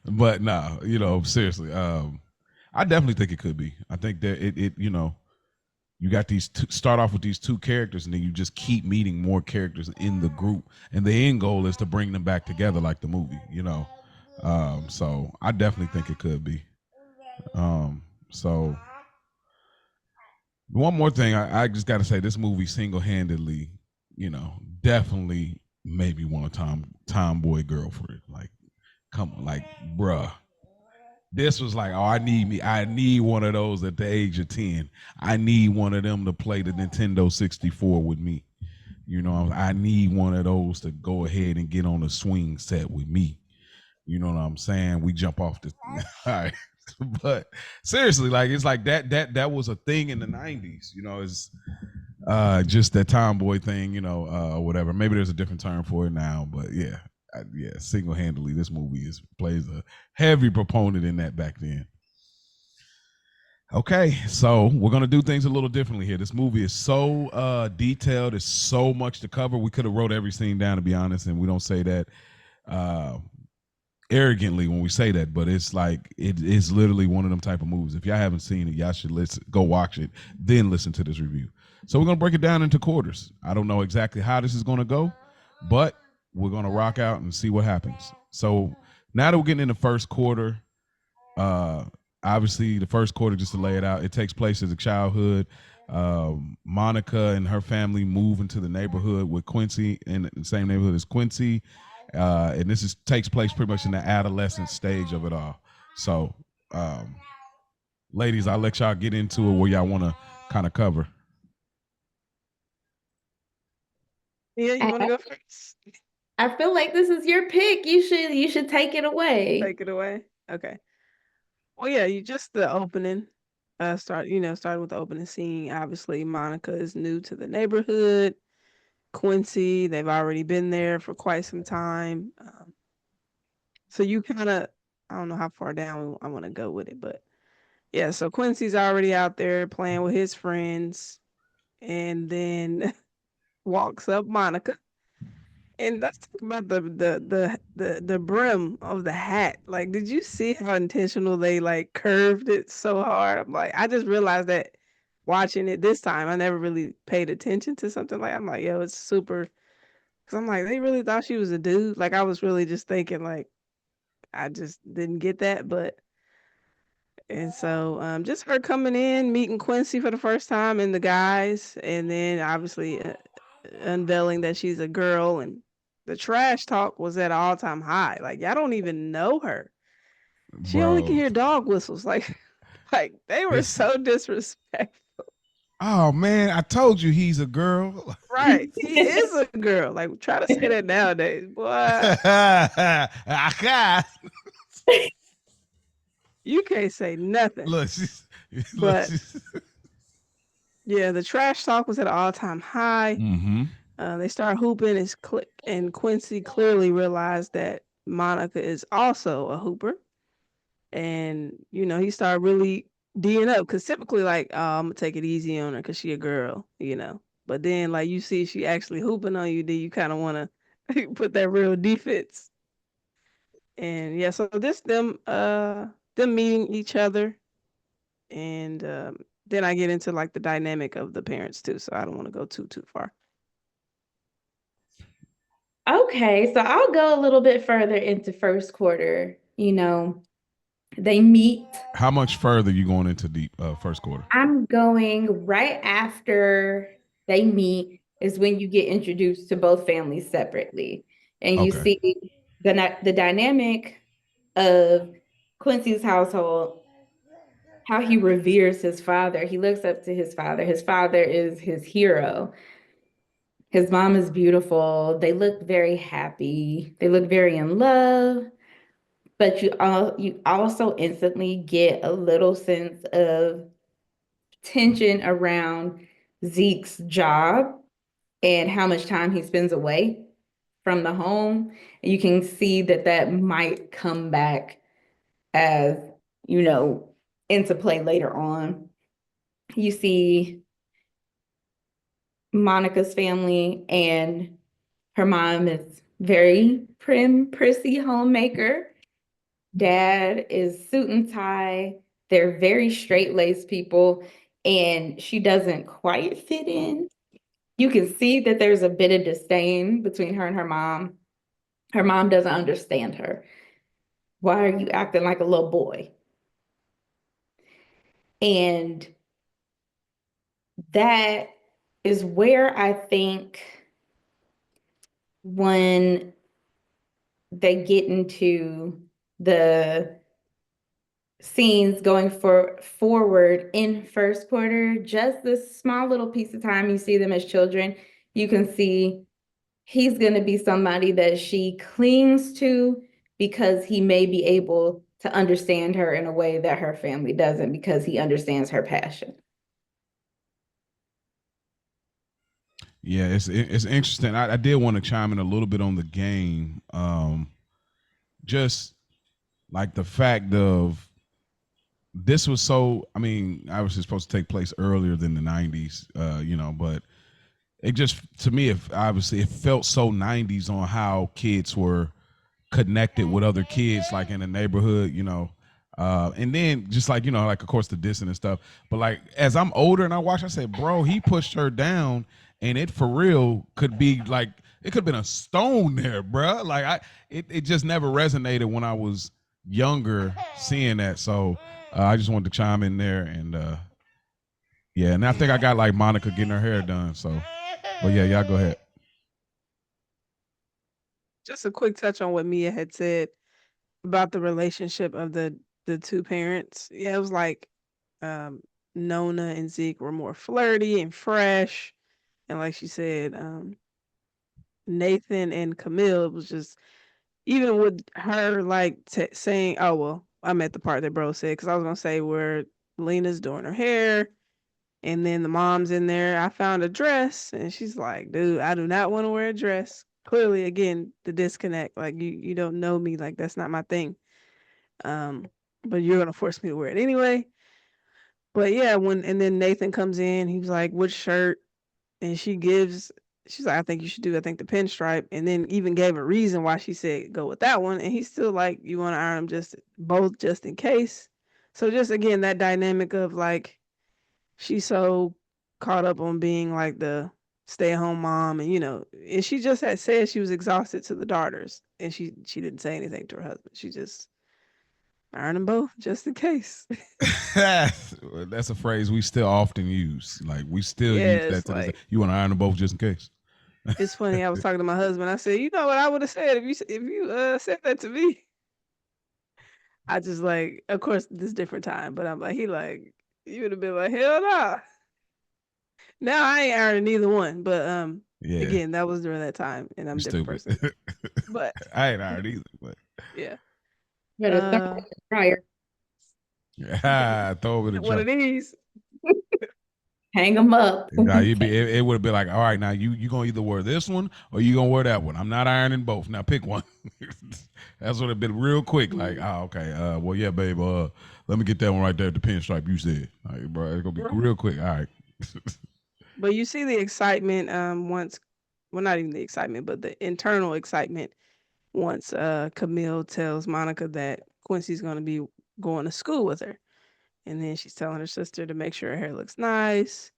But no, seriously. I definitely think it could be. I think that it you got these start off with these two characters, and then you just keep meeting more characters in the group, and the end goal is to bring them back together like the movie. So I definitely think it could be. So. One more thing, I just got to say, this movie single-handedly, definitely made me want a tomboy girlfriend. Like, come on, like, bruh. This was like, I need one of those at the age of 10. I need one of them to play the Nintendo 64 with me. I need one of those to go ahead and get on the swing set with me. You know what I'm saying? We jump off the all right. But seriously, like it's like that was a thing in the 90s, you know, it's just that tomboy thing, you know, whatever. Maybe there's a different term for it now, but yeah. Yeah, single-handedly this movie plays a heavy proponent in that back then. Okay, so we're gonna do things a little differently here. This movie is so detailed, it's so much to cover. We could have wrote every scene down, to be honest, and we don't say that uh arrogantly when we say that, but it's like it is literally one of them type of movies. If y'all haven't seen it, y'all should go watch it, then listen to this review. So we're gonna break it down into quarters. I don't know exactly how this is gonna go, but we're gonna rock out and see what happens. So now that we're getting in the first quarter, uh obviously the first quarter, just to lay it out, it takes place as a childhood. Monica and her family move into the neighborhood with Quincy, in the same neighborhood as Quincy. And takes place pretty much in the adolescent stage of it all. So, ladies, I'll let y'all get into it where y'all want to kind of cover. Yeah, you want to go first? I feel like this is your pick. You should take it away. Take it away. Okay. Well, yeah, you just the opening. Started with the opening scene. Obviously, Monica is new to the neighborhood. Quincy, they've already been there for quite some time. So you kind of, I don't know how far down I want to go with it, but yeah, so Quincy's already out there playing with his friends, and then walks up Monica. And let's talk about the brim of the hat. Like, did you see how intentional they like curved it so hard? I'm like, I just realized that watching it this time. I never really paid attention to something like. I'm like, yo, it's super. Cause I'm like, they really thought she was a dude. Like, I was really just thinking like, I just didn't get that, but. And so, just her coming in, meeting Quincy for the first time and the guys, and then obviously unveiling that she's a girl, and the trash talk was at an all-time high. Like, y'all don't even know her. She only can Bro, hear dog whistles. Like they were so disrespectful. oh man, I told you he's a girl. Right. He is a girl. Like, try to say that nowadays, boy. You can't say nothing. Look, But yeah, the trash talk was at an all-time high. Mm-hmm. They start hooping, and Quincy clearly realized that Monica is also a hooper. And, he started really D'ing up, because typically, like, oh, I'm going to take it easy on her because she a girl, But then, like, you see she actually hooping on you, then you kind of want to put that real defense. And, yeah, so them meeting each other. And then I get into, like, the dynamic of the parents, too, so I don't want to go too far. Okay, so I'll go a little bit further into first quarter. They meet. How much further you going into the first quarter? I'm going right after they meet is when you get introduced to both families separately. And you see the dynamic of Quincy's household, how he reveres his father. He looks up to his father. His father is his hero. His mom is beautiful. They look very happy. They look very in love. But you also instantly get a little sense of tension around Zeke's job and how much time he spends away from the home. And you can see that might come back as, into play later on. You see Monica's family, and her mom is very prim, prissy homemaker. Dad is suit and tie. They're very straight-laced people, and she doesn't quite fit in. You can see that there's a bit of disdain between her and her mom. Her mom doesn't understand her. Why are you acting like a little boy? And that is where I think when they get into the scenes going forward in first quarter, just this small little piece of time you see them as children, you can see he's going to be somebody that she clings to because he may be able to understand her in a way that her family doesn't, because he understands her passion. Yeah, it's interesting. I did want to chime in a little bit on the game. Just like the fact of this was so, I mean, obviously supposed to take place earlier than the 90s, but it just, to me, obviously it felt so 90s on how kids were connected with other kids, like in the neighborhood, and then just like, like of course the dissing and stuff. But like as I'm older and I watch, I say, bro, he pushed her down, and it for real could be like it could have been a stone there, bro. Like it just never resonated when I was younger seeing that. So I just wanted to chime in there, and yeah, and I think I got like Monica getting her hair done. So, but yeah, y'all go ahead. Just a quick touch on what Mia had said about the relationship of the two parents. Yeah, it was like um, Nona and Zeke were more flirty and fresh, and like she said, Nathan and Camille was just, even with her like saying, "Oh well," I'm at the part that bro said, because I was gonna say where Lena's doing her hair, and then the mom's in there. I found a dress, and she's like, "Dude, I do not want to wear a dress." Clearly, again, the disconnect. Like you don't know me. Like that's not my thing. Um, but you're gonna force me to wear it anyway. But yeah, and then Nathan comes in, he's like, "Which shirt?" And she's like, I think the pinstripe," and then even gave a reason why she said go with that one. And he's still like, "You want to iron them both just in case." So just again, that dynamic of like, she's so caught up on being like the stay-at-home mom, and and she just had said she was exhausted to the daughters, and she didn't say anything to her husband. She just iron them both just in case. That's a phrase we still often use. Like we still Yeah, use that it's to this day. like, You want to iron them both just in case. it's funny. I was talking to my husband. I said, "You know what I would have said if you said that to me." I just like, of course, this different time, but I'm like, he like, you would have been like, "Hell nah." Now I ain't ironing neither one, but Yeah, again, that was during that time, and I'm you're a different stupid. person. But I ain't ironed either, but yeah, Better throw it in the dryer, throw over the one of truck. these. hang them up. Now it would have been like, all right, now you gonna either wear this one or you gonna wear that one. I'm not ironing both. Now pick one. That's what it been real quick. Like, oh, okay. Well, yeah, babe. Let me get that one right there. The pinstripe you said. Like, bro, it's gonna be real quick. All right. But you see the excitement once, well, not even the excitement, but the internal excitement once Camille tells Monica that Quincy's going to be going to school with her. And then she's telling her sister to make sure her hair looks nice.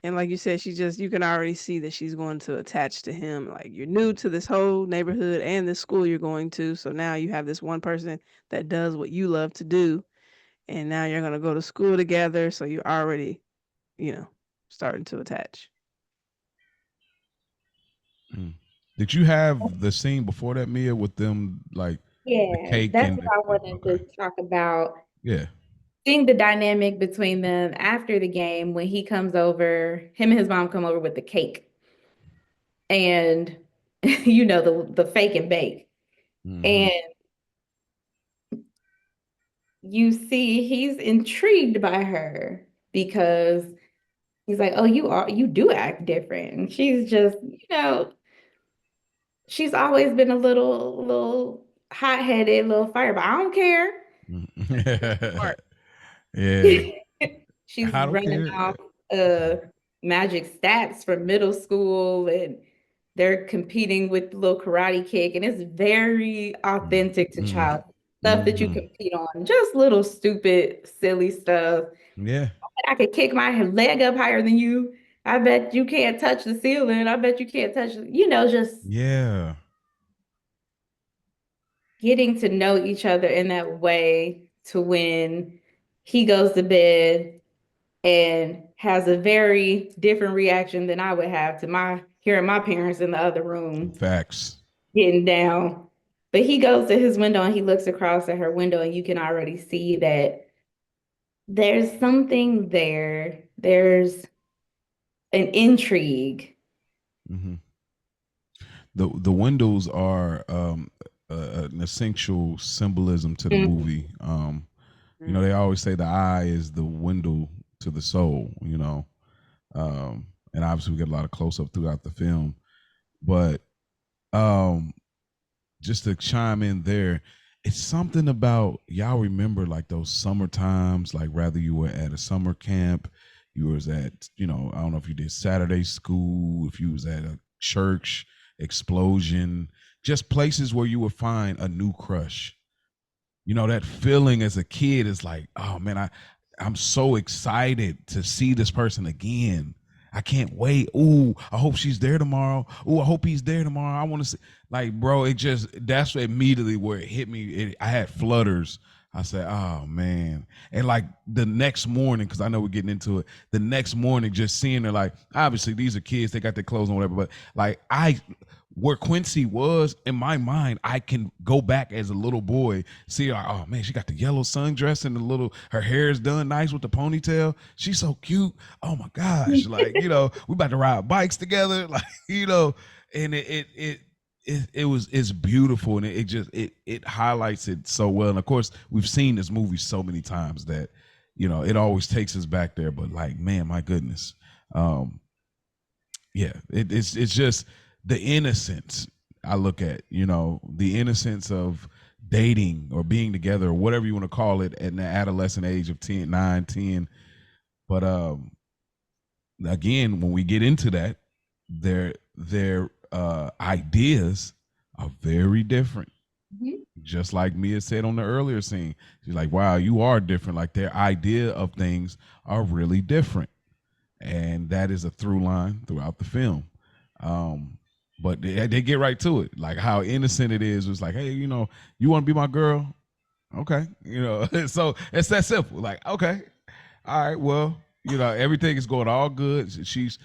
And like you said, you can already see that she's going to attach to him. Like, you're new to this whole neighborhood and this school you're going to. So now you have this one person that does what you love to do. And now you're going to go to school together. So you're already, you know, starting to attach. Mm. Did you have the scene before that, Mia, with them like the Yeah, cake that's and what I wanted okay. to talk about. Yeah. Seeing the dynamic between them after the game, when he comes over, him and his mom come over with the cake, and the fake and bake. Mm-hmm. And you see he's intrigued by her because he's like, "Oh, you do act different." And she's just, she's always been a little hot-headed, little fire, but I don't care. Smart. Yeah. She's I don't running care. off magic stats from middle school, and they're competing with little karate kick, and it's very authentic to Mm-hmm. child stuff that you Mm-hmm. compete on. Just little stupid, silly stuff. Yeah. I could kick my leg up higher than you. I bet you can't touch the ceiling. I bet you can't touch, just Yeah. getting to know each other in that way, to when he goes to bed and has a very different reaction than I would have to my hearing my parents in the other room Facts. getting down. But he goes to his window and he looks across at her window, and you can already see that there's something there. There's an intrigue. Mm-hmm. The windows are an essential symbolism to the Mhm. movie. You know, they always say the eye is the window to the soul. You know, and obviously we get a lot of close up throughout the film, but um, just to chime in there, it's something about y'all remember like those summer times, like rather you were at a summer camp, you was at, you know, I don't know if you did Saturday school, if you was at a church explosion, just places where you would find a new crush. You know, that feeling as a kid is like, oh man, I'm so excited to see this person again. I can't wait. Ooh, I hope she's there tomorrow. Ooh, I hope he's there tomorrow. I want to see, like, bro, it just, that's immediately where it hit me. I had flutters. I said, oh man. And like the next morning, because I know we're getting into it, the next morning, just seeing her, like, obviously these are kids, they got their clothes on, whatever, but like, where Quincy was in my mind, I can go back as a little boy, see her, oh man, she got the yellow sundress and the little, her hair is done nice with the ponytail. She's so cute. Oh my gosh. Like, you know, we about to ride bikes together. Like, you know, and it's beautiful, and it just it highlights it so well. And of course, we've seen this movie so many times that, you know, it always takes us back there. But like, man, my goodness. Yeah, it's just the innocence I look at, you know, the innocence of dating or being together or whatever you want to call it at the adolescent age of 10, 9, 10. But again, when we get into that, their ideas are very different. Mhm. Just like Mia said on the earlier scene, she's like, wow, you are different. Like their idea of things are really different. And that is a through line throughout the film. But they get right to it, like how innocent it is. It's like, hey, you know, you want to be my girl? Okay, you know. So it's that simple. Like, okay, all right, well, you know, everything is going all good. She's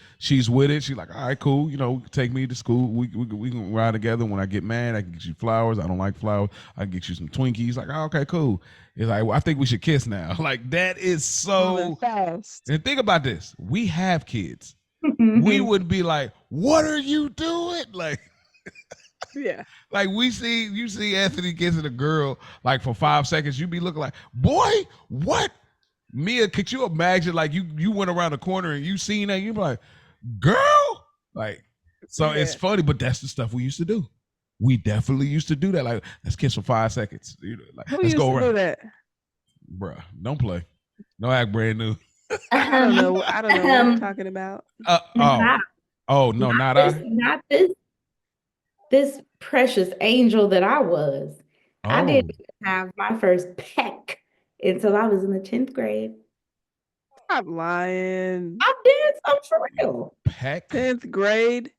with it. She's like, all right, cool. You know, take me to school. We can ride together. When I get mad, I can get you flowers. I don't like flowers. I can get you some Twinkies. Like, oh, okay, cool. It's like, well, I think we should kiss now. Like that is Moving so. fast. And think about this: we have kids. We would be like, "What are you doing?" Yeah. Like you see Anthony kissing a girl like for 5 seconds. You be looking like, "Boy, what?" Mia, could you imagine like you went around the corner and you seen that? You be like, "Girl," like. So it's Yeah. funny, but that's the stuff we used to do. We definitely used to do that. Like, let's kiss for 5 seconds. You know, like, Who let's used go to do around, that? bruh. Don't play. Don't act brand new. I don't Um, know. I don't know what you're talking about. Oh, not, oh no, not not this, I. not this precious angel that I was. I didn't Oh, have my first peck until I was in the 10th grade. Stop lying. I did. I'm for real. Peck, 10th grade.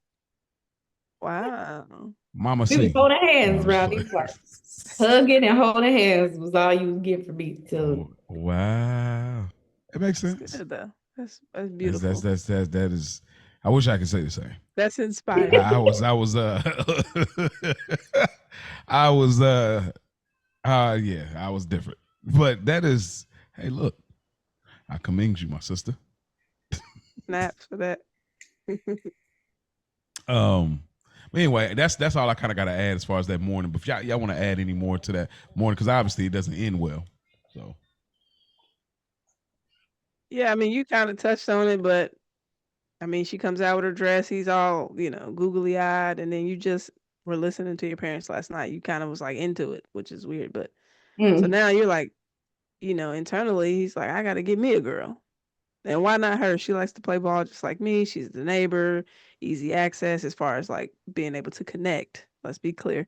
Wow. Mama We was C. holding No, hands I'm just around playing. these parts. Hugging and holding hands was all you would get from me till Oh, wow, it makes That's sense. good though. That's That's beautiful. that is. I wish I could say the same. That's inspiring. I was yeah, I was different. But that is, hey, look, I commend you, my sister. Snaps for that. Um, but anyway, that's all I kind of got to add as far as that morning. But if y'all want to add any more to that morning, because obviously it doesn't end well. So Yeah, I mean, you kind of touched on it, but I mean, she comes out with her dress. He's all, googly eyed. And then you just were listening to your parents last night. You kind of was like into it, which is weird. But so mm. now you're like, internally, he's like, I got to get me a girl. And why not her? She likes to play ball just like me. She's the neighbor, easy access as far as like being able to connect. Let's be clear.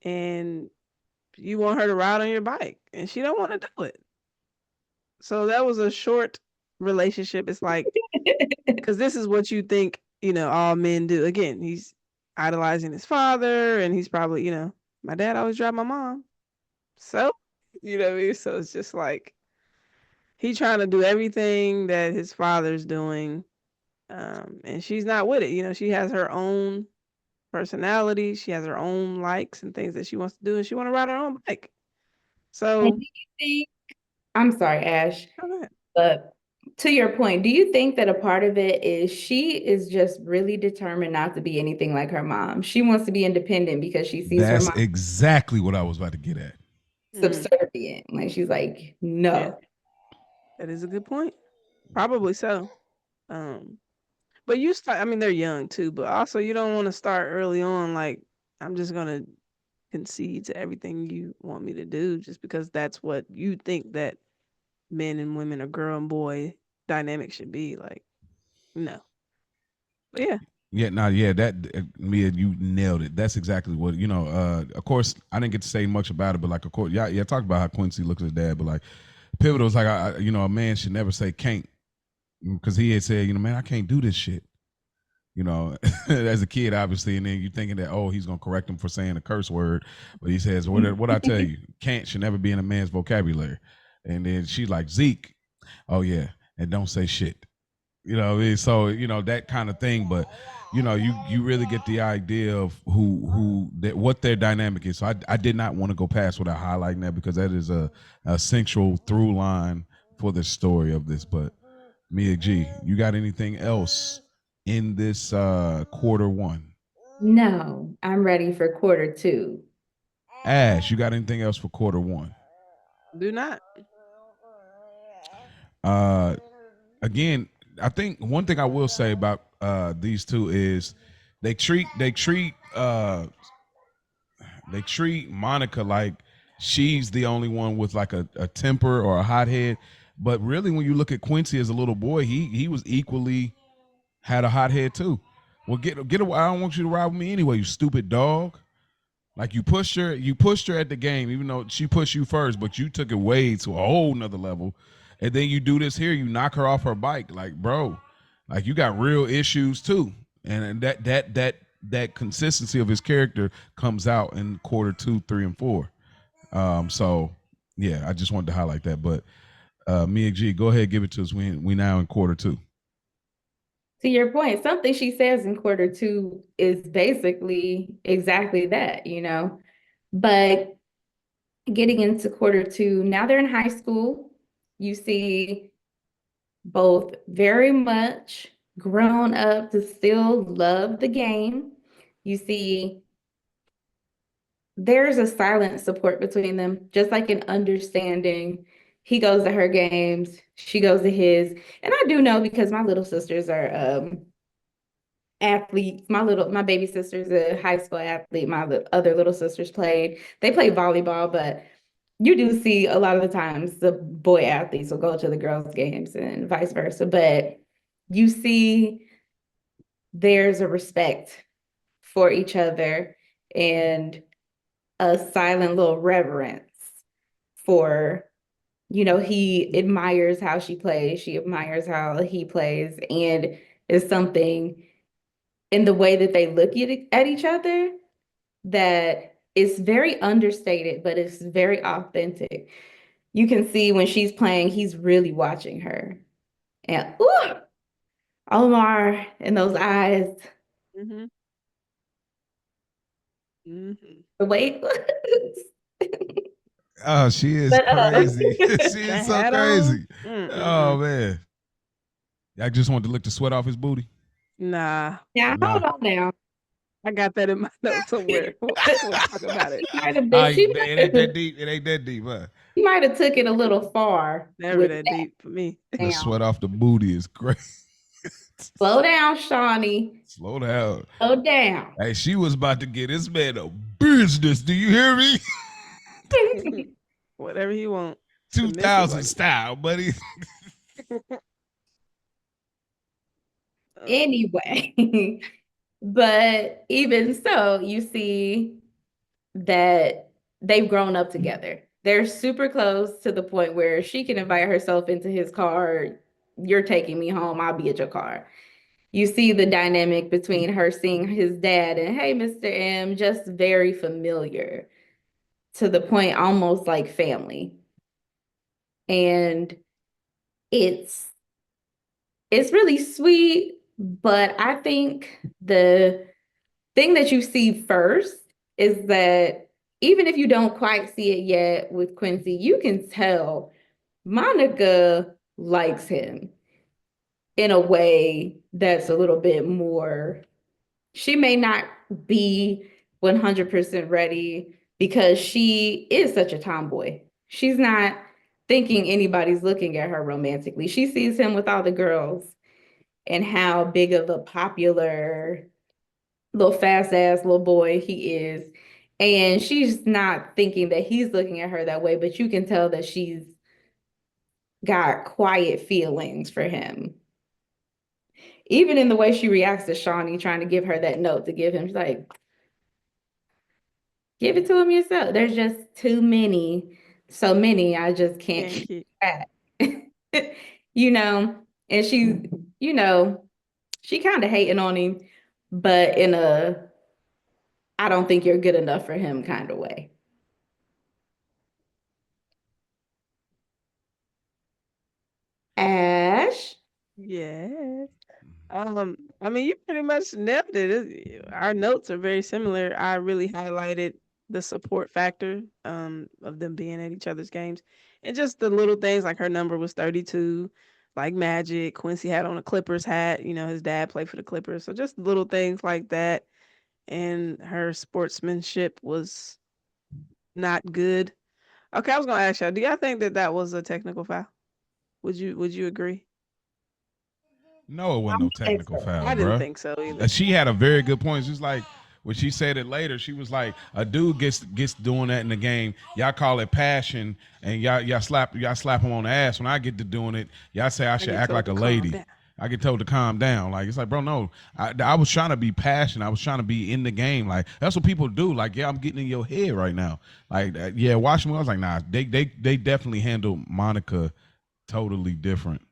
And you want her to ride on your bike, and she don't want to do it. So that was a short relationship. It's like, because this is what you think, all men do. Again, he's idolizing his father, and he's probably, my dad always drive my mom. So, what I mean? So it's just like he trying to do everything that his father's doing, and she's not with it. She has her own personality. She has her own likes and things that she wants to do, and she want to ride her own bike. And So, do you think, I'm sorry, Ash, go ahead. but To your point, do you think that a part of it is she is just really determined not to be anything like her mom? She wants to be independent because she sees her That's mom exactly what I was about to get at. Mm, subservient. Like she's like, yeah, no. that is a good point. Probably so. Um, but you start. I mean, they're young too, but also you don't want to start early on. Like, I'm just gonna concede to everything you want me to do, just because that's what you think that men and women or girl and boy dynamic should be. Like, no. But yeah. Yeah, no, yeah, that Mia, you nailed it. That's exactly what you know. Of course, I didn't get to say much about it, but like, of course, yeah, talk about how Quincy looks at his dad, but like, pivotal is like, you know, a man should never say can't, because he had said, you know, man, I can't do this shit. You know, as a kid, obviously, and then you thinking that, oh, he's gonna correct him for saying a curse word, but he says, what I tell you, can't should never be in a man's vocabulary. And then she's like, Zeke, oh yeah, and don't say shit. You know, so you know that kind of thing. But you know, you really get the idea of who that what their dynamic is. So I did not want to go past without highlighting that, because that is a central through line for the story of this. But Mia G, you got anything else in this quarter one? No, I'm ready for quarter two. Ash, you got anything else for quarter one? Do not. Uh, Again, I think one thing I will say about these two is they treat Monica like she's the only one with like a temper or a hothead. But really, when you look at Quincy as a little boy, he was equally had a hothead too. Well, get away! I don't want you to ride with me anyway, you stupid dog. Like you pushed her at the game, even though she pushed you first, but you took it way to a whole nother level. And then you do this here, you knock her off her bike. Like, bro, like you got real issues too. And that consistency of his character comes out in quarter two, three, and four. So yeah, I just wanted to highlight that. But Mia G, go ahead, give it to us. We now in quarter two. To your point, something she says in quarter two is basically exactly that, you know. But getting into quarter two, now they're in high school. You see both very much grown up to still love the game. You see there's a silent support between them, just like an understanding. He goes to her games, she goes to his. And I do know because my little sisters are athletes. My baby sister's a high school athlete. My other little sisters they play volleyball, but you do see a lot of the times the boy athletes will go to the girls' games and vice versa. But you see there's a respect for each other and a silent little reverence for, you know, he admires how she plays, she admires how he plays, and it's something in the way that they look at each other that is very understated, but it's very authentic. You can see when she's playing, he's really watching her. And ooh, Omar and those eyes, Mm-hmm. Mm-hmm. the way. Oh, she is But crazy. She That is so hat on. crazy. Oh Mm-mm-mm. man. I just wanted to lick the sweat off his booty. Nah, now Nah. hold on now. I got that in my notes somewhere. We'll talk about it. Might have been, It ain't that deep. It ain't that deep, huh? she might have took it a little far Never with that that. deep for me. The Down. sweat off the booty is great. Slow down, Shawnee. Slow down. Slow down. Hey, she was about to get this man a business. Do you hear me? Whatever you want. Submissive 2000 like style, buddy. Anyway, but even so, you see that they've grown up together. They're super close to the point where she can invite herself into his car. You're taking me home, I'll be at your car. You see the dynamic between her seeing his dad and, hey, Mr. M, just very familiar to the point almost like family. And it's it's really sweet, but I think the thing that you see first is that even if you don't quite see it yet with Quincy, you can tell Monica likes him in a way that's a little bit more. She may not be 100% ready because she is such a tomboy. She's not thinking anybody's looking at her romantically. She sees him with all the girls and how big of a popular little fast ass little boy he is. And she's not thinking that he's looking at her that way, but you can tell that she's got quiet feelings for him. Even in the way she reacts to Shawnee trying to give her that note to give him, she's like, give it to him yourself. There's just too many, so many, I just can't keep track. You know, and she's, you know, she kind of hating on him, but in a I don't think you're good enough for him kind of way. Ash? Yes. I mean, you pretty much nailed it. Our notes are very similar. I really highlighted the support factor of them being at each other's games, and just the little things like her number was 32, like Magic. Quincy had on a Clippers hat. You know, his dad played for the Clippers, so just little things like that. And her sportsmanship was not good. Okay, I was gonna ask y'all, do y'all think that that was a technical foul? Would you agree? No, it wasn't no technical foul, I bro. didn't think so either. She had a very good point. She's like, when she said it later, she was like, a dude gets doing that in the game. Y'all call it passion, and y'all slap him on the ass. When I get to doing it, y'all say I should act like a lady. I get told to calm down. Like, it's like, bro, no. I was trying to be passionate. I was trying to be in the game. Like, that's what people do. Like, yeah, I'm getting in your head right now. Like, yeah, watching me. I was like, nah, they definitely handled Monica totally different.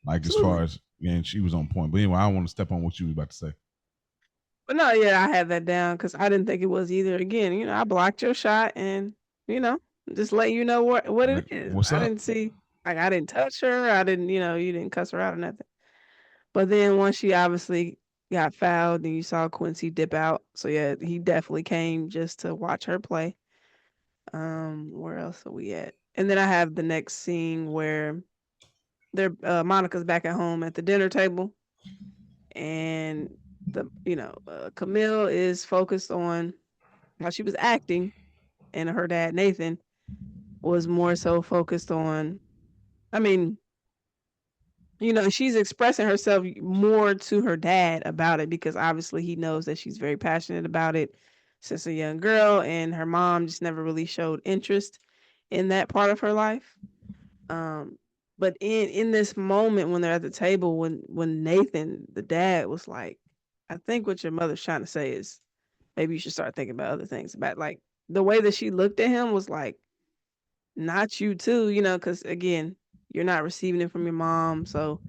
Like, as far as, and she was on point. But anyway, I don't want to step on what you was about to say. But no, yeah, I had that down because I didn't think it was either. Again, you know, I blocked your shot, and you know, just letting you know what it is. What's up? I didn't see, like, I didn't touch her. I didn't, you know, you didn't cuss her out or nothing. But then once she obviously got fouled, and you saw Quincy dip out, so yeah, he definitely came just to watch her play. Where else are we at? And then I have the next scene where they're Monica's back at home at the dinner table, and Camille is focused on how she was acting, and her dad Nathan was more so focused on, I mean, you know, she's expressing herself more to her dad about it because obviously he knows that she's very passionate about it since a young girl, and her mom just never really showed interest in that part of her life. But in this moment when they're at the table, when Nathan, the dad, was like, I think what your mother's trying to say is maybe you should start thinking about other things. About, like, the way that she looked at him was like, not you too, you know, because again, you're not receiving it from your mom. So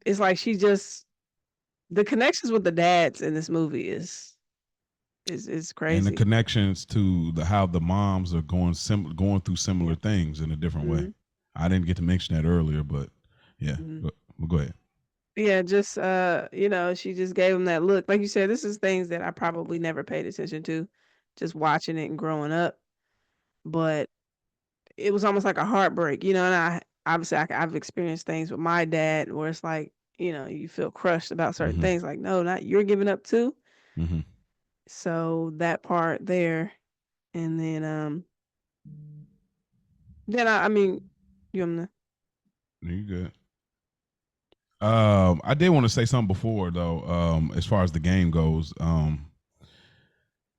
it's like the connections with the dads in this movie is crazy. And the connections to how the moms are going through similar things in a different way. I didn't get to mention that earlier, but yeah, go ahead. Yeah, just you know, she just gave him that look. Like you said, this is things that I probably never paid attention to, just watching it and growing up. But it was almost like a heartbreak, you know. And I've experienced things with my dad where it's like, you know, you feel crushed about certain things. Like, no, not you're giving up too. So that part there, and then I mean, you know, you good. I did want to say something before though. As far as the game goes,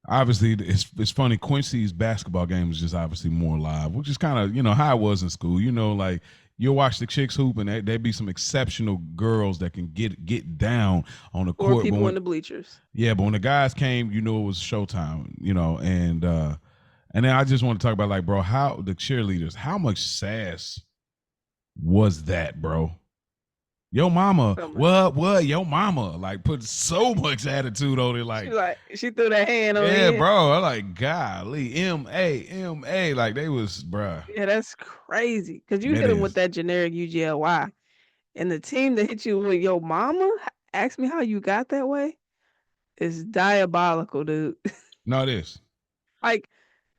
obviously it's funny. Quincy's basketball game is just obviously more live, which is kind of, you know, how it was in school. You know, like you'll watch the chicks hoop, and there'd be some exceptional girls that can get down on the court. Or people in the bleachers. Yeah, but when the guys came, you know, it was showtime. You know, and then I just want to talk about, like, bro, how the cheerleaders, how much sass was that, bro? Yo mama, what? Yo mama, like, put so much attitude on it. Like she threw that hand on it. Yeah, bro. I'm like, golly, M.A. Like, they was, bruh. Yeah, that's crazy. Because you hit them with that generic UGLY. And the team that hit you with yo mama, ask me how you got that way, is diabolical, dude. No, it is. Like,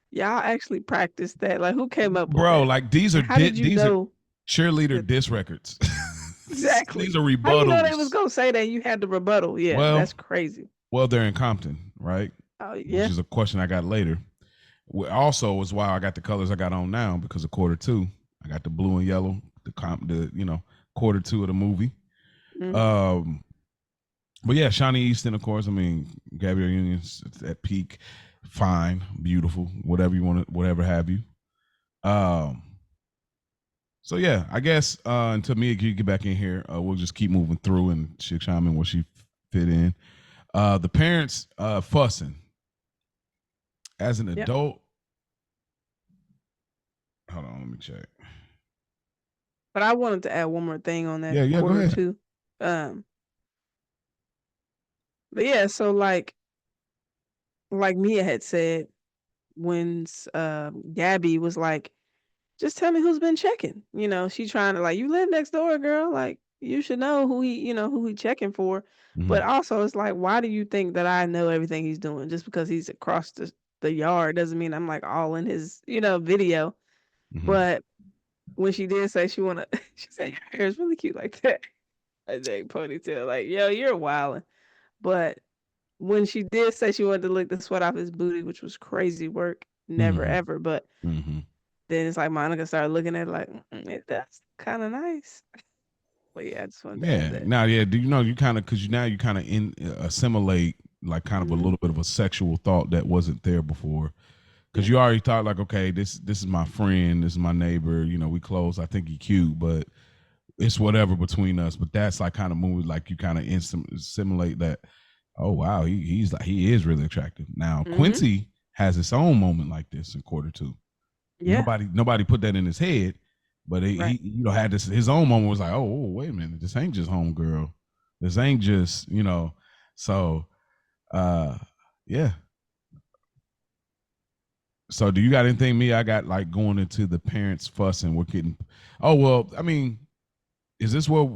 y'all actually practiced that. Like, who came up with bro, that? like, these are how did you know? cheerleader diss records. Exactly. These are How you know they was rebuttals. gonna say that? You had the rebuttal. Yeah, Well, that's crazy. well, they're in Compton, right? Oh Which yeah. is a question I got later. Also, was why I got the colors I got on now because of quarter two. I got the blue and yellow, the quarter two of the movie. Mhm. But yeah, Shawnee Easton, of course. I mean, Gabrielle Union's at peak, fine, beautiful, whatever you want to, whatever have you. So yeah, I guess until Mia you get back in here, we'll just keep moving through and she'll chime in where she fit in. The parents fussing as an Yep. adult. Hold on, let me check. But I wanted to add one more thing on that Yeah, go quarter ahead. two. But yeah, so like Mia had said, when Gabby was like, just tell me who's been checking. You know, she trying to like, you live next door, girl. Like, you should know who he checking for. But Mhm. also, it's like, why do you think that I know everything he's doing? Just because he's across the yard doesn't mean I'm like all in his, video. Mhm. But when she did say she wanna, she said your hair is really cute like that. A dang ponytail, like, yo, you're wilding. But when she did say she wanted to lick the sweat off his booty, which was crazy work, never Mhm. ever. But Mhm. then it's like Monica started looking at it like, that's kind of nice. But yeah, I just wanted to add Yeah. that. Now, yeah. Do you know you kind of because you kind of assimilate like kind of a Mhm. little bit of a sexual thought that wasn't there before because Yeah. you already thought like, okay, this is my friend, this is my neighbor. You know, we close. I think he cute, but it's whatever between us. But that's like kind of movie like you kind of assimilate that. Oh wow, he is really attractive. Now Mhm. Quincy has his own moment like this in quarter two. Yeah. Nobody put that in his head, but Right. he had this his own moment was like, oh, wait a minute, this ain't just homegirl, this ain't just so uh yeah. So do you got anything me? I got like going into the parents fussing. We're getting. Oh well, I mean, is this what?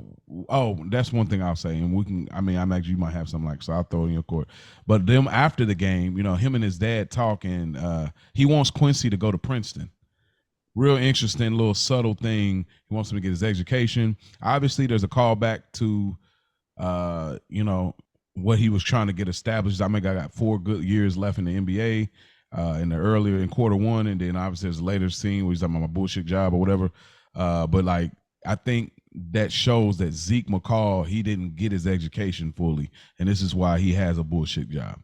Oh, that's one thing I'll say, and we can. I mean, I'm actually you might have something like so. I'll throw it in your court. But them after the game, him and his dad talking. He wants Quincy to go to Princeton. Real interesting little subtle thing. He wants him to get his education. Obviously, there's a callback to what he was trying to get established. I think I got 4 good years left in the NBA. In quarter one, and then obviously there's a later scene where he's talking about my bullshit job or whatever. But like I think that shows that Zeke McCall he didn't get his education fully, and this is why he has a bullshit job.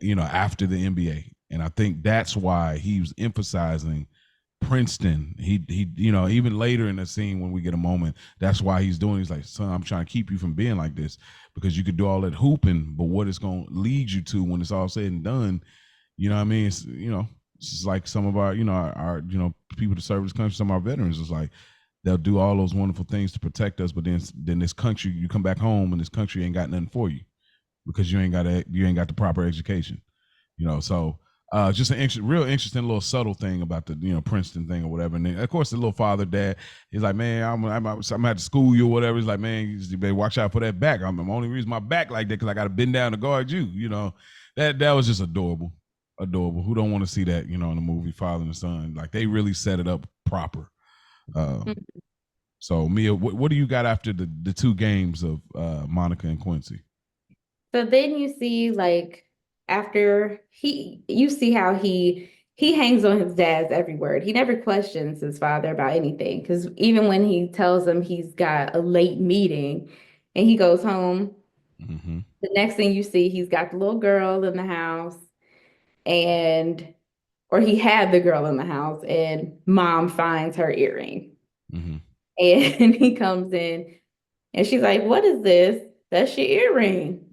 After the NBA, and I think that's why he was emphasizing Princeton. He even later in the scene when we get a moment, that's why he's doing. He's like, son, I'm trying to keep you from being like this because you could do all that hooping, but what it's going to lead you to when it's all said and done, you know what I mean? It's just like some of our, our people to serve this country, some of our veterans. It's like they'll do all those wonderful things to protect us, but then this country, you come back home and this country ain't got nothing for you because you ain't got the proper education. So just an real interesting little subtle thing about the Princeton thing or whatever. And then, of course, the little father dad, he's like, man, I'm at the school you or whatever. He's like, man, you better watch out for that back. I'm the only reason my back like that because I got to bend down to guard you. That was just adorable. Adorable. Who don't want to see that? In the movie Father and Son, like they really set it up proper. So Mia, what do you got after the 2 games of Monica and Quincy? So then you see like after you see how he hangs on his dad's every word. He never questions his father about anything because even when he tells him he's got a late meeting and he goes home, Mm-hmm. the next thing you see, he's got the little girl in the house and or he had the girl in the house and mom finds her earring. Mm-hmm. And he comes in and she's like, "What is this? That's your earring."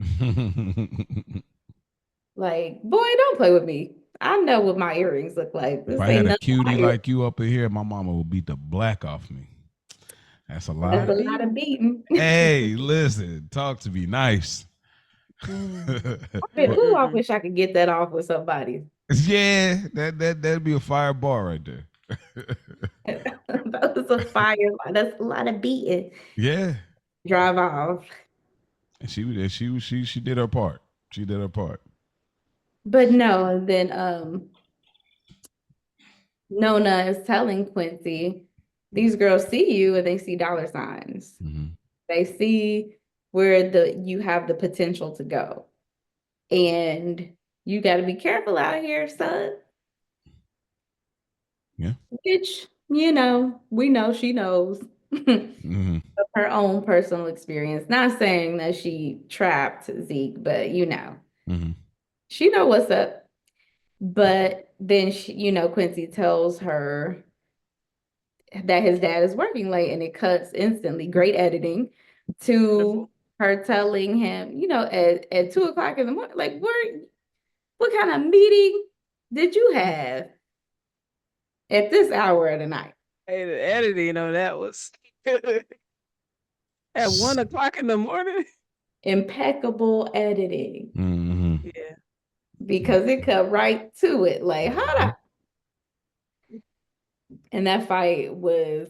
Like, boy, don't play with me. I know what my earrings look like. If This I ain't had a none of my cutie earrings. like you up in here, my mama would beat the black off me. That's a A lot That's lot. a of lot of beating. beating. Hey, listen, talk to me nice. But I wish I could get that off with somebody. yeah, that'd be a fire bar right there. That was a fire. That's a lot of beating. Yeah, Drive off. and she did her part. She did her part. But no, and then Nona is telling Quincy these girls see you and they see dollar signs. Mm-hmm. They see where you have the potential to go. And you got to be careful out here, son. Yeah. Which, we know she knows Mm-hmm. of her own personal experience. Not saying that she trapped Zeke, but Mm-hmm. she know what's up. But then Quincy tells her that his dad is working late, and it cuts instantly. Great editing to her telling him, at 2:00 in the morning, like, what kind of meeting did you have at this hour of the night? Hey, the editing, that was at 1:00 in the morning. Impeccable editing. Mm-hmm. Yeah. Because it cut right to it. Like, hold up. And that fight was,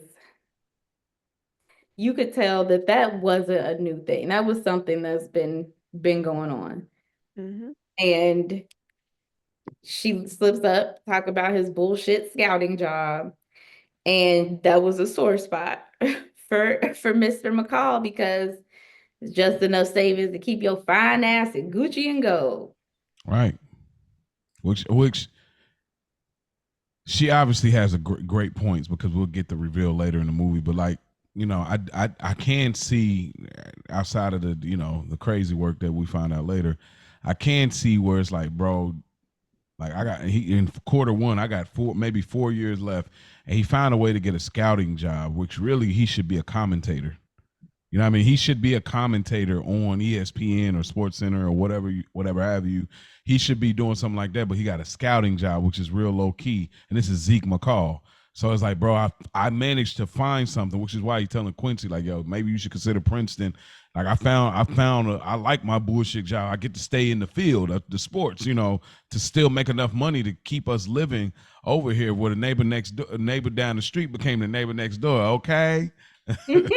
you could tell that wasn't a new thing. That was something that's been going on. Mm-hmm. And she slips up, talk about his bullshit scouting job. And that was a sore spot for Mr. McCall, because it's just enough savings to keep your fine ass in Gucci and gold. Right. Which she obviously has a great points, because we'll get the reveal later in the movie. But like, I can see, outside of the the crazy work that we find out later, I can see where it's like, bro, like in Q1, I got 4 years left, and he found a way to get a scouting job, which really he should be a commentator. You know what I mean? He should be a commentator on ESPN or SportsCenter or whatever have you. He should be doing something like that, but he got a scouting job, which is real low key. And this is Zeke McCall. So it's like, bro, I managed to find something, which is why he's telling Quincy, like, yo, maybe you should consider Princeton. Like, I like my bullshit job. I get to stay in the field of the sports, to still make enough money to keep us living over here, where the neighbor down the street became the neighbor next door. Okay. It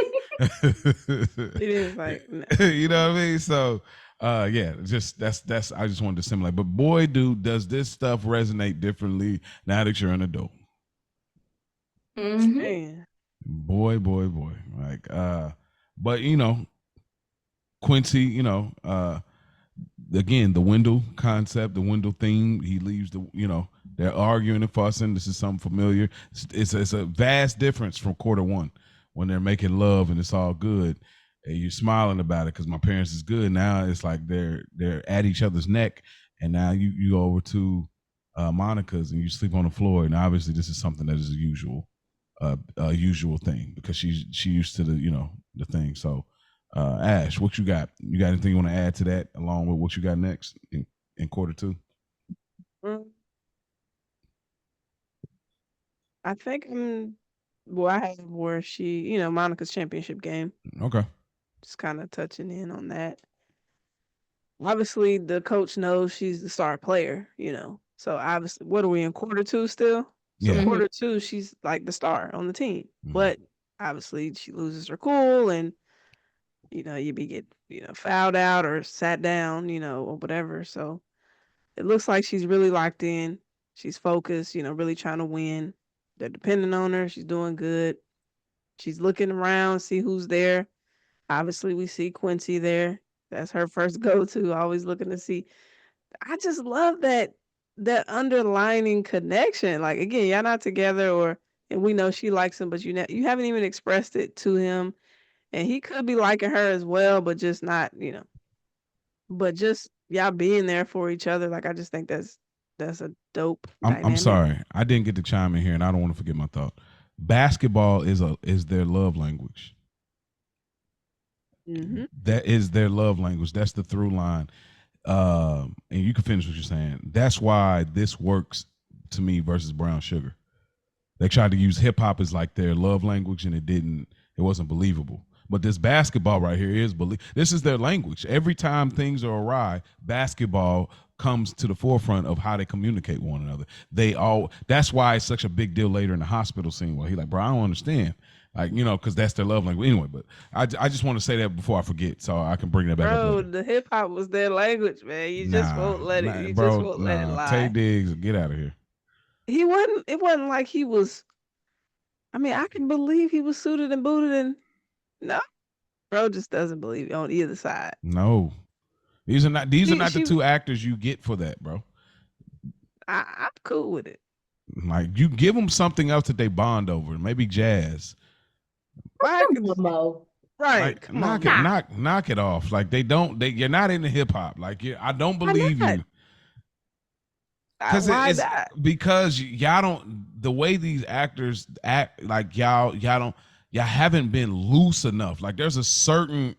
is like, you know what I mean? So yeah, that's I just wanted to simulate. But boy, dude, does this stuff resonate differently now that you're an adult. man. Boy. Like but Quincy, again, the Wendell concept, the Wendell theme, he leaves they're arguing and fussing. This is something familiar. It's a vast difference from Q1, when they're making love and it's all good and you're smiling about it because my parents is good. Now it's like they're at each other's neck, and now you go over to Monica's and you sleep on the floor, and obviously this is something that is a usual thing, because she used to the thing. So Ash, what you got? You got anything you want to add to that, along with what you got next in Q2? I think I have where she, Monica's championship game. Okay. Just kind of touching in on that. Obviously, the coach knows she's the star player, So obviously, what are we in Q2 still? So Yeah. Q2, she's like the star on the team. Mhm. But obviously, she loses her cool, and you get fouled out or sat down, or whatever. So it looks like she's really locked in. She's focused, really trying to win. They're depending on her. She's doing good. She's looking around, see who's there. Obviously, we see Quincy there. That's her first go-to, always looking to see. I just love that underlining connection. Like, again, y'all not together, and we know she likes him, but you haven't even expressed it to him, and he could be liking her as well, but just not, but just y'all being there for each other. Like, I just think that's a dope dynamic. I'm sorry, I didn't get to chime in here, and I don't want to forget my thought. Basketball is their love language. Mm-hmm. That is their love language. That's the through line. And you can finish what you're saying. That's why this works to me versus Brown Sugar. They tried to use hip hop as like their love language, and it wasn't believable. But this basketball right here is this is their language. Every time things are awry, basketball comes to the forefront of how they communicate with one another. That's why it's such a big deal later in the hospital scene where he's like, bro, I don't understand. Like, because that's their love language. Anyway, but I just want to say that before I forget, so I can bring that back up. Bro, the hip hop was their language, man. You just won't let it. You just won't let it lie. Tay Diggs, get out of here. It wasn't like he was I mean, I can believe he was suited and booted, and no, bro just doesn't believe it on either side. No, these are not the She, two actors you get for that, bro. I'm cool with it. Like you give them something else that they bond over, maybe jazz. Why? Come on, Mo. Right? Like Come on, man. knock it off. Like you're not into hip hop. Like I don't Why believe not? you. Because Why it's not? because y'all don't, the way these actors act, like y'all haven't been loose enough. Like there's certain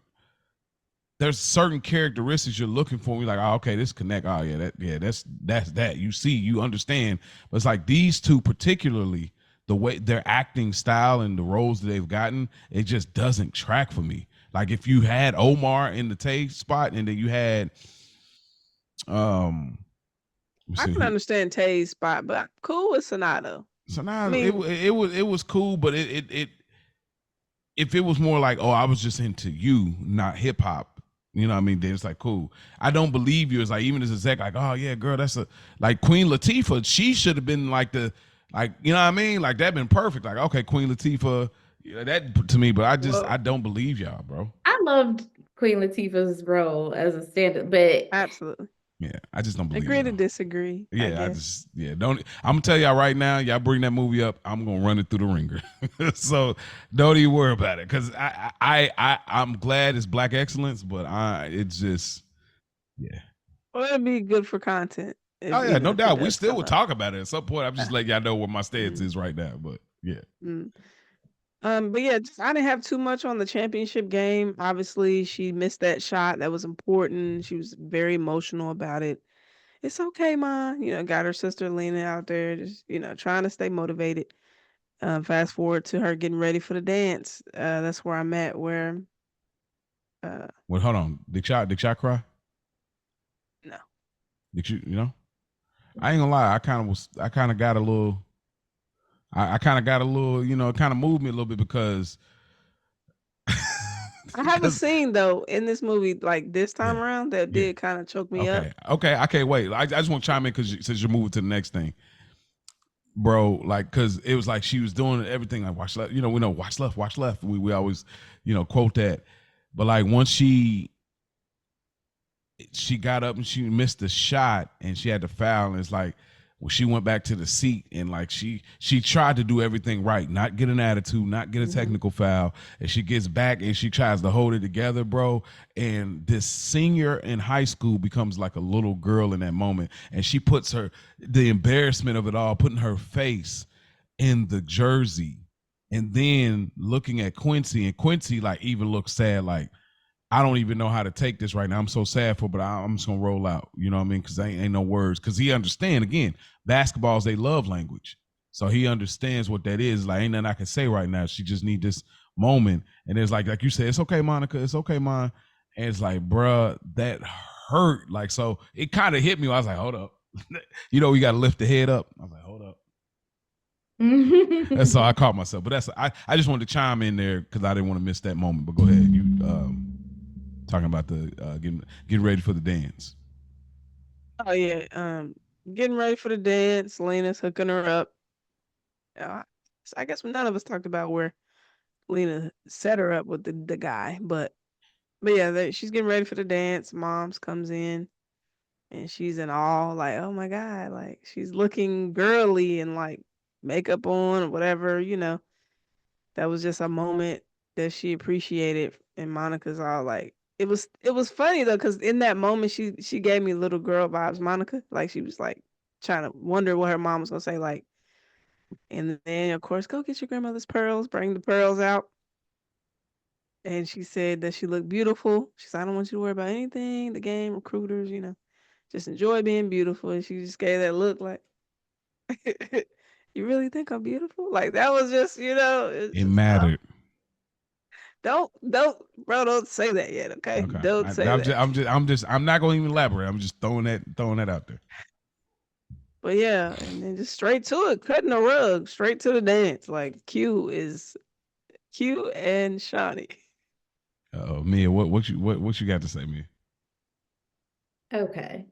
characteristics you're looking for. And you're like, oh, okay, this connect. Oh yeah, that's that. You see, you understand. But it's like these two particularly, the way their acting style and the roles that they've gotten, it just doesn't track for me. Like if you had Omar in the Tay spot, and then you had I can understand Tay's spot, but I'm cool with Sonata. So now I mean, it was cool, but it if it was more like, oh, I was just into you, not hip hop, you know what I mean? Then it's like, cool. I don't believe you. It's like, even as a exec, like, oh yeah, girl, that's like Queen Latifah. She should have been like you know what I mean? Like that'd been perfect. Like, okay, Queen Latifah, yeah, that to me, but I don't believe y'all, bro. I loved Queen Latifah's role as a stand-up, but absolutely. Yeah, I just don't believe. Agree to y'all. disagree. Yeah, don't. I'm gonna tell y'all right now. Y'all bring that movie up, I'm gonna run it through the ringer. So don't even worry about it, because I'm glad it's Black excellence, but it's just yeah. Well, it'd be good for content. Oh yeah, no doubt. We still will talk about it at some point. I'm just letting y'all know what my stance is right now. But yeah. But yeah, I didn't have too much on the championship game. Obviously, she missed that shot that was important. She was very emotional about it. It's okay, Ma. Got her sister Lena out there, just trying to stay motivated. Fast forward to her getting ready for the dance. That's where I'm at. Where? Well, hold on. Did y'all cry? No. Did you? I ain't gonna lie. I kind of got a little. I kind of got a little. It kind of moved me a little bit because. I have a scene though in this movie, like this time around, that did kind of choke me up. Okay, I can't wait. I just want to chime in because since you're moving to the next thing, bro. Like, because it was like she was doing everything like watch left. We know watch left. We always, quote that. But like once she got up and she missed the shot and she had to foul, and it's like, well, she went back to the seat and like she tried to do everything right, not get an attitude, not get a technical foul, and she gets back and she tries to hold it together, bro. And this senior in high school becomes like a little girl in that moment, and she puts the embarrassment of it all, putting her face in the jersey, and then looking at Quincy, and Quincy like even looks sad, like, I don't even know how to take this right now. I'm so sad for, but I'm just gonna roll out. You know what I mean? Because ain't no words. Because he understand, again, basketball's they love language, so he understands what that is. Like, ain't nothing I can say right now. She just need this moment. And it's like you said, it's okay, Monica. It's okay, Mon. And it's like, bruh, that hurt. Like, so it kind of hit me. I was like, hold up. We got to lift the head up. I was like, hold up. That's all I caught myself. But I just wanted to chime in there because I didn't want to miss that moment. But go ahead, you talking about the getting ready for the dance. Oh yeah, getting ready for the dance. Lena's hooking her up. So I guess none of us talked about where Lena set her up with the guy, but yeah, she's getting ready for the dance. Mom's comes in, and she's in awe, like, oh my god, like she's looking girly and like makeup on or whatever. That was just a moment that she appreciated, and Monica's all like, it was funny though, because in that moment she gave me little girl vibes, Monica. Like she was like trying to wonder what her mom was gonna say, like, and then of course, go get your grandmother's pearls, bring the pearls out. And she said that she looked beautiful. She said, I don't want you to worry about anything, the game, recruiters, just enjoy being beautiful. And she just gave that look like, you really think I'm beautiful? Like that was just, it mattered. Don't say that yet, okay? Don't say that. I'm not going to even elaborate. I'm just throwing that out there. But yeah, and then just straight to it, cutting the rug, straight to the dance. Like Q and Shawnee. Mia, what you got to say, Mia? Okay.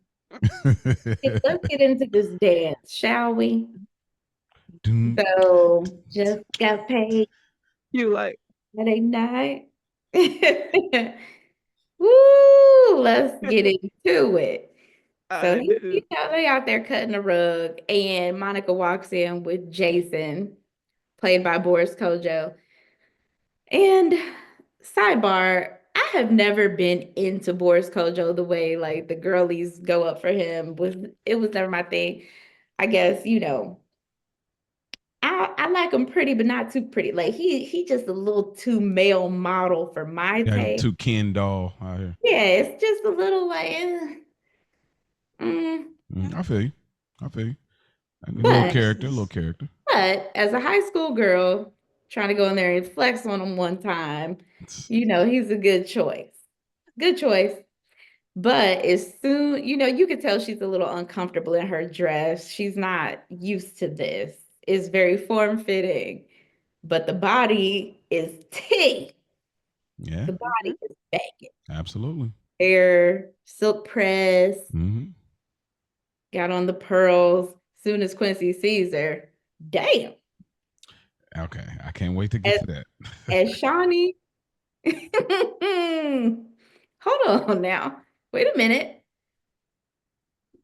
Let's get into this dance, shall we? Dun. So just got paid You like, Friday night. Woo, let's get into it. So dude. they out there cutting the rug, and Monica walks in with Jason, played by Boris Kojo. And sidebar, I have never been into Boris Kojo the way like the girlies go up for him. It was never my thing. I guess, I like him pretty, but not too pretty. Like he just a little too male model for my Yeah, taste. to Ken doll out here. Yeah, it's just a little like, I feel you. I feel you. A little but character, a little character. but as a high school girl trying to go in there and flex on him one time, he's a good choice. Good choice. But as soon, you could tell she's a little uncomfortable in her dress. She's not used to this. It's very form-fitting, but the body is T. Yeah, The body is banging. absolutely. Hair, silk press, Hmm. got on the pearls. Soon as Quincy sees her, damn. Okay, I can't wait to get to that. As Shawnee, hold on now. Wait a minute.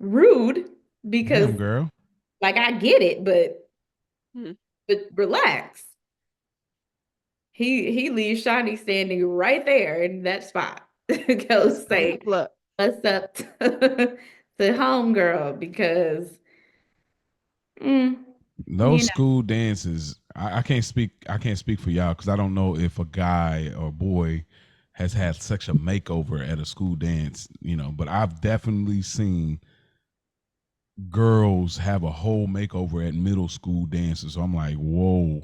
Rude, because Damn, girl. like I get it, but Hmm. relax. He leaves Shawnee standing right there in that spot. Go say Look, what's up to homegirl because Those school dances, I can't speak. I can't speak for y'all because I don't know if a guy or boy has had such a makeover at a school dance. But I've definitely seen girls have a whole makeover at middle school dances. So I'm like, whoa,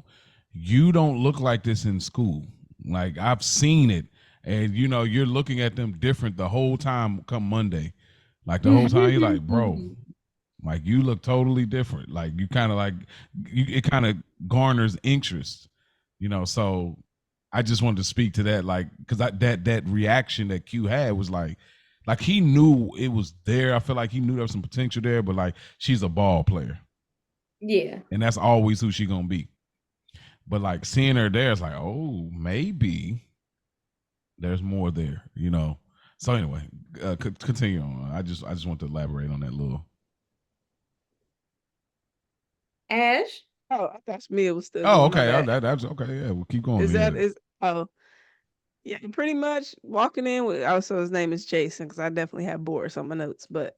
you don't look like this in school. Like I've seen it, and you're looking at them different the whole time. Come Monday, like the whole time you're like, bro. Like you look totally different. Like you kind of it kind of garners interest, So I just wanted to speak to that, like, because that reaction that Q had was like he knew it was there. I feel like he knew there was some potential there, but like she's a ball player, yeah. and that's always who she gonna be. But like seeing her there, it's like, oh, maybe there's more there, So anyway, continue on. I just want to elaborate on that little. Ash. oh, I thought Mia was still Oh, going. My okay. bad. That's okay. Yeah, we'll keep going. Is Yeah. that is oh yeah, pretty much walking in with also his name is Jason because I definitely have Boris on my notes, but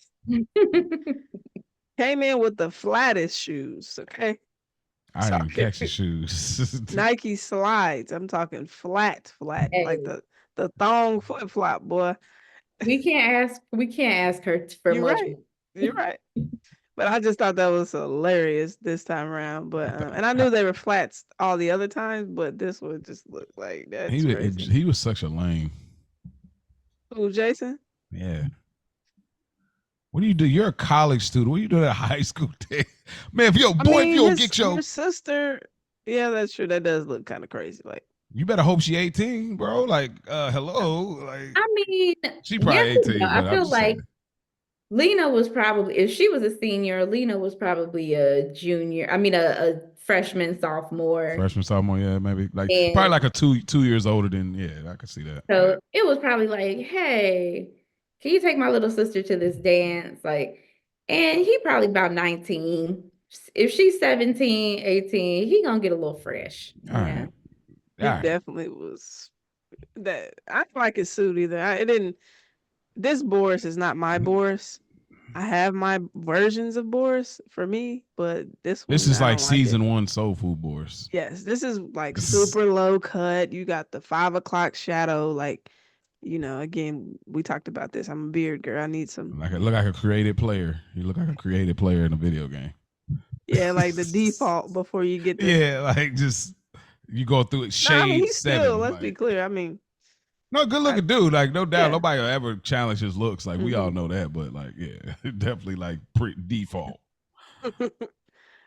came in with the flattest shoes. Okay, I didn't catch the shoes. Nike slides. I'm talking flat, like Hey, the thong flip flop, boy. we can't ask her for You're much. right. You're right. But I just thought that was hilarious this time around. But and I knew they were flats all the other times, but this one just looked like that's crazy. he was such a lame. Who, Jason? Yeah. What do you do? You're a college student. What do you do at high school day? Man, if you don't get your sister. Yeah, that's true. That does look kind of crazy. Like you better hope she 18, bro. Like, hello. Like I mean, she probably 18. I But feel like saying. Lena was probably, if she was a senior, Lena was probably a junior. I mean, a freshman, sophomore. Freshman, sophomore, yeah, maybe And probably like a two years older than, yeah, I could see that. so it was probably like, hey, can you take my little sister to this dance? Like, and he probably about 19. If she's 17, 18, he gonna get a little fresh. All right. He definitely was. That I don't like his suit either. It didn't. This Boris is not my Boris. I have my versions of Boris for me, but this is like season 1 Soul Food Boris. Yes, this is like super low cut. You got the 5 o'clock shadow. Like, again, we talked about this. I'm a beard girl. I need some. Look like a creative player. You look like a creative player in a video game. Yeah, like the default before you get. Yeah, like just you go through it. Shade he's 7. Still, let's be clear. I mean. No, good looking dude. Like, no doubt, nobody will ever challenge his looks. Like, we all know that. But like, yeah, definitely like default.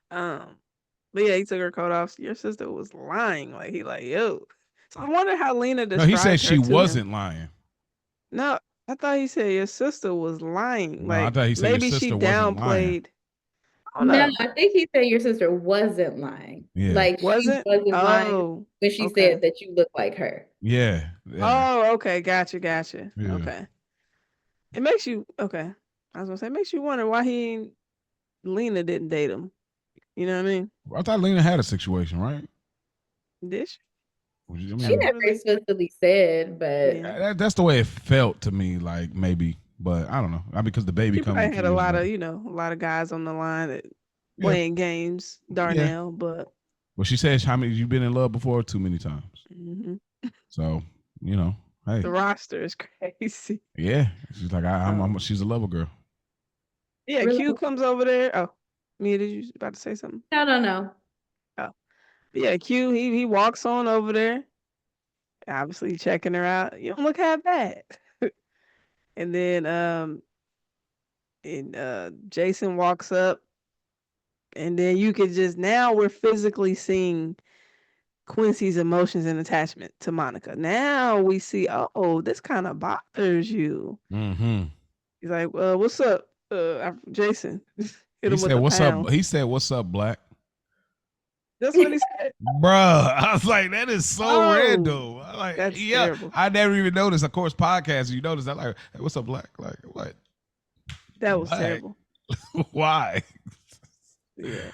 But yeah, he took her coat off. Your sister was lying. Like he like, yo. So I wonder how Lena described. No, he said she wasn't lying. No, I thought he said your sister was lying. No, I thought he said maybe your sister she wasn't downplayed. don't No, know. I think he said your sister wasn't lying. Yeah. Like she Wasn't? wasn't lying Oh, when she okay. said that you look like her. Yeah. Yeah. Oh, okay. Gotcha. Yeah. Okay. It makes you okay. I was gonna say, it makes you wonder why Lena didn't date him. You know what I mean? I thought Lena had a situation, right? Did she? I She mean, Never never really. explicitly said, but Yeah. that's the way it felt to me, like maybe, but I don't know. Because the baby She coming a probably few had a years lot of, later. a lot of guys on the line that Yeah. playing games, Yeah. Darnell, but Well, she says how many you been in love before? Too many times. mhm. So, hey, The roster is crazy. yeah. She's like, Um, she's a lover girl. yeah, really, Q comes over there. Oh, Mia, did you about to say something? no. Oh, but yeah, Q, he walks on over there, obviously checking her out. You don't look half bad. And then Jason walks up, and then you could just now we're physically seeing Quincy's emotions and attachment to Monica. Now we see, oh, this kind of bothers you. Mm-hmm. He's like, what's up, Jason? Hit He him with said, the "What's up?" pound. He said, "What's up, Black?" That's what he said. Bruh, I was like, that is so Oh, random. I'm like, that's yeah, terrible. I never even noticed. Of course, podcast, you notice that, like, hey, what's up, Black? Like, what? That was Black? terrible. Why? Yeah.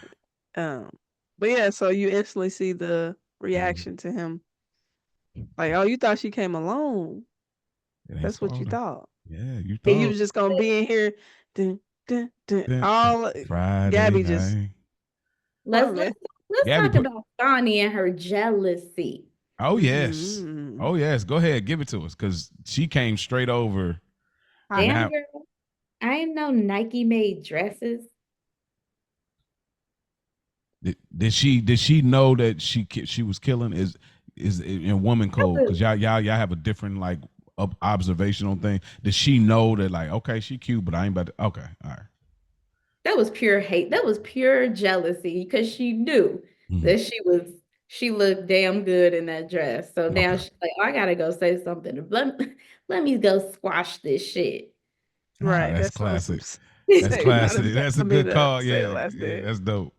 But yeah, so you instantly see the reaction to him. Like, oh, you thought she came alone. It ain't That's what you supposed to. thought. Yeah, you And you thought was just gonna be in here, dun, dun, dun, that all Friday Gabby just night. Let's oh let's man. let's Gabby talk put. about Donnie and her jealousy. Oh yes, Mm-hmm. oh yes. Go ahead, give it to us, because she came straight over. Hot. Damn Now, girl, I didn't know Nike made dresses. did she know that she was killing? Is in woman code? Because y'all have a different like observational thing. Did she know that, like, okay, she cute, but I ain't about to? Okay, all right. That was pure hate. That was pure jealousy because she knew Mhm. that she looked damn good in that dress. So now Okay. she's like, oh, I gotta go say something. Let me go squash this shit. Ah, Right. that's That's on some classic. That's say not classic. a That's a I mean good to call. say the Yeah, last yeah, name. that's dope.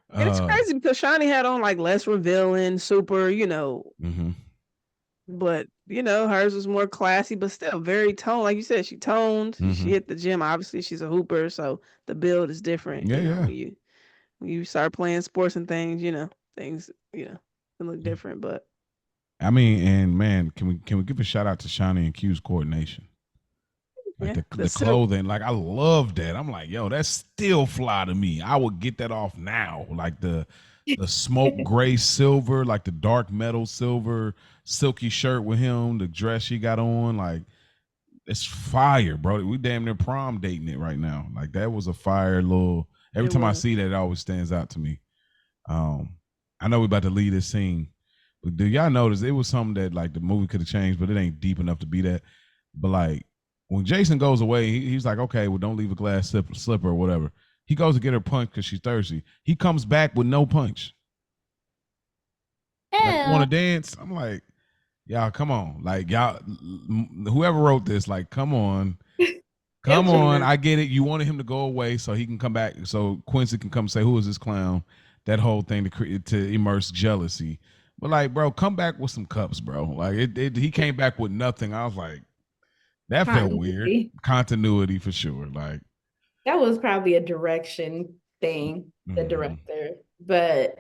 And it's uh, crazy because Shawnee had on like less revealing, super, mhm. but hers was more classy, but still very toned. Like you said, she toned. She Mhm. hit the gym. Obviously, she's a hooper, so the build is different. Yeah, yeah. When you start playing sports and things, things can look different. But I mean, and man, can we give a shout out to Shawnee and Q's coordination? Like yeah, the clothing, like I love that. I'm like, yo, that's still fly to me. I would get that off now. Like the smoke gray silver, like the dark metal silver silky shirt with him, the dress she got on, like it's fire, bro. We damn near prom dating it right now. Like that was a fire little. Every it time I was see that, it always stands out to me. I know we about to leave this scene, but do y'all notice it was something that like the movie could have changed, but it ain't deep enough to be that. But like when Jason goes away, he's like, okay, well, don't leave a glass slipper or whatever. He goes to get her punch because she's thirsty. He comes back with no punch. Like, you want to dance? I'm like, y'all, come on. Like, y'all, whoever wrote this, like, come on. Come on. I get it. You wanted him to go away so he can come back, so Quincy can come say, who is this clown? That whole thing to create, to immerse jealousy. But like, bro, come back with some cups, bro. Like he came back with nothing. I was like, that felt weird. Continuity for sure. Like That was probably a direction thing, the director. But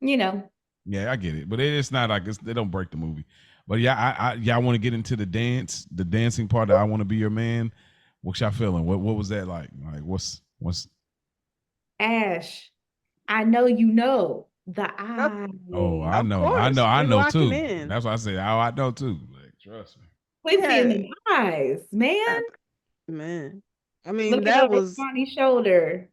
yeah, I get it. But it's not like they don't break the movie. But yeah, y'all want to get into the dancing part that I want to be your man. What y'all feeling? What was that like? Like what's Ash, I know you know the eye. Oh, I of know, course we know locking too. in. That's why I say, oh, I know too. Like, trust me. Quincy in the eyes, man. Man, I mean Looking that over was Bonnie's shoulder.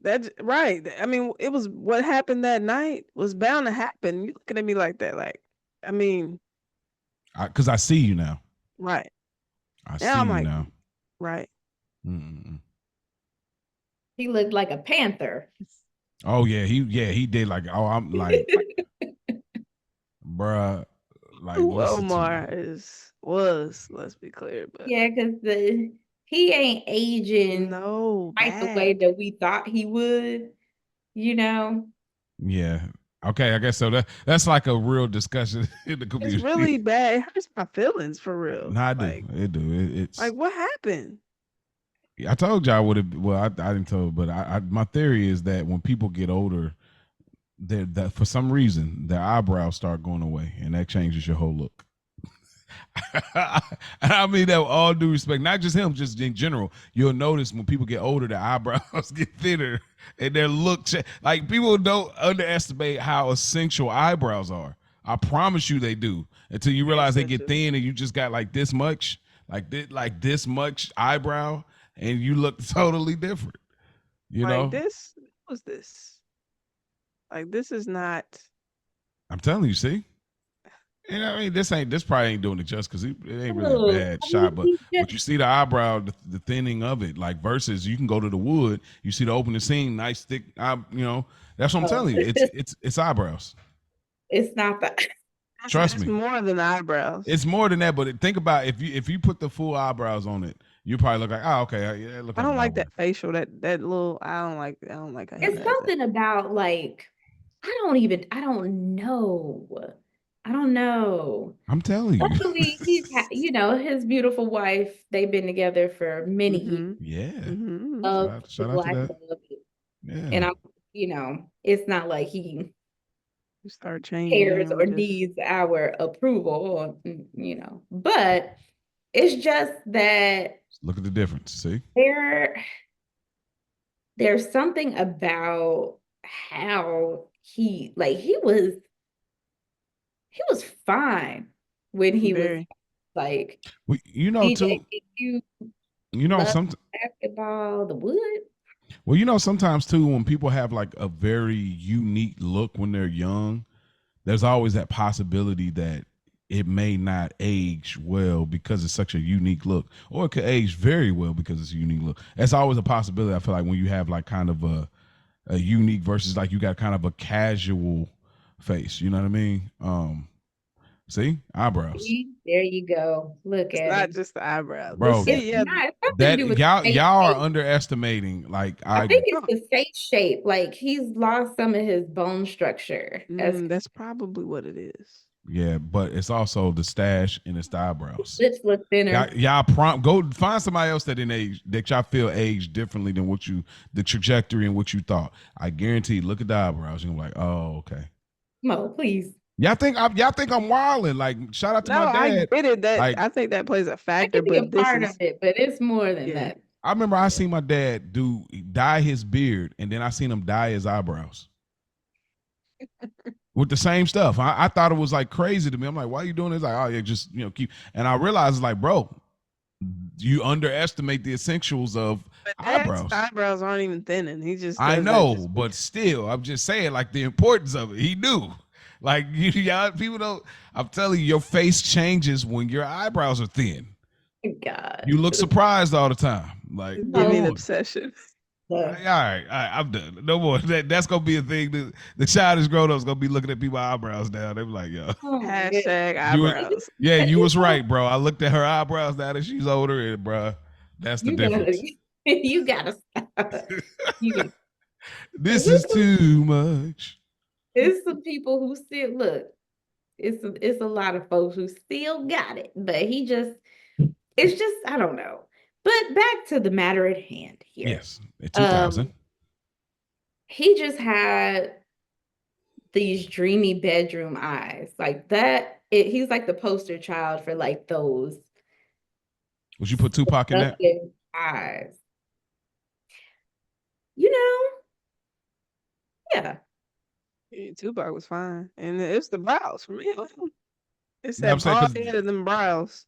that's right. I mean, it was what happened that night was bound to happen. You looking at me like that, like, I mean, Because I see you now. right I see now I'm you like, now. right. Mm-mm. He looked like a panther. Oh he did like, oh, I'm like, bruh, like Who listen to Omar me. was, let's be clear, but Yeah, because he ain't aging No, quite the way bad. that we thought he would, you know. Yeah. Okay, I guess so. That's like a real discussion in the It's community. really bad. It hurts my feelings for real. No, I do. Like, It do. It's. like what happened? I told you I would have. Well, I didn't tell, but my theory is that when people get older, that for some reason their eyebrows start going away, and that changes your whole look. And I mean that with all due respect, not just him, just in general. You'll notice when people get older, their eyebrows get thinner, and their look like people don't underestimate how essential eyebrows are. I promise you, they do. Until you realize they get Essential. thin, and you just got like this much, like this much eyebrow, and you look totally different. You Like know, this what was this? Like this is not. I'm telling you, see. And I mean, this probably ain't doing it just because it ain't really a Look, bad I shot, mean, but you see the eyebrow, the thinning of it, like versus you can go to the wood, you see the opening scene, nice thick, that's what I'm telling you. It's eyebrows. it's not that. Trust It's me, more than eyebrows. it's more than that. But think about if you put the full eyebrows on it, you probably look like, oh, okay, yeah, it look I like don't an like eyebrow. that facial. That little. I don't like how he It's has that. something about like I don't know. I don't know. I'm telling you, Luckily, you know, his beautiful wife, they've been together for many years. yeah. Mm-hmm. Love the Shout out to black that. love. And Yeah, I'm, you know, it's not like he You start changing cares him. or Just needs our approval, or, you know, but it's just that look at the difference. See, there's something about how he was fine when he was very. like you know DJ too. you You know, love some basketball, the wood. Well, you know, sometimes too, when people have like a very unique look when they're young, there's always that possibility that it may not age well because it's such a unique look, or it could age very well because it's a unique look. That's always a possibility. I feel like when you have like kind of a unique versus like you got kind of a casual face, you know what I mean? See, eyebrows, See, there you go. Look It's at not it. just the eyebrows. But bro. It's see, yeah, not. It's something to That do with y'all face y'all are shape. underestimating. Like I think it's the face shape. Like he's lost some of his bone structure. that's probably what it is. Yeah, but it's also the stash and it's the eyebrows. Lips look thinner. Y'all go find somebody else that in age that y'all feel aged differently than the trajectory and what you thought. I guarantee. Look at the eyebrows. You're like, oh, okay. Mo, please. Y'all think I'm wilding. Like, shout out to No, my I dad. get it. That Like, I think that plays a I factor, can be a but this part is of it, but it's more than Yeah. that. I remember I seen my dad dye his beard, and then I seen him dye his eyebrows with the same stuff. I thought it was like crazy to me. I'm like, why are you doing this? Like, oh yeah, just keep. And I realized it's like, bro, you underestimate the essentials of but Dad's eyebrows. eyebrows aren't even thinning. He just I does that know, just but still, I'm just saying, like the importance of it. He knew, like y'all people don't. I'm telling you, your face changes when your eyebrows are thin. God. You look surprised all the time. Like, Give come me an on. obsession. All right, I'm done. No more. That's gonna be a thing. The childish grown-ups gonna be looking at people's eyebrows now. They be like, yo. Oh, Hashtag You, eyebrows. yeah, you was right, bro. I looked at her eyebrows now that she's older, and bro, that's the you difference. you gotta stop. You This is too much. It's some people who still look. It's a lot of folks who still got it, but it's just I don't know. But back to the matter at hand here. Yes, in 2000. He just had these dreamy bedroom eyes like that. He's like the poster child for like those. Would you put Tupac in that? Eyes. You know, yeah. Yeah, Tupac was fine, and it's the brows for me. It's You know that what I'm bald saying? head of them brows.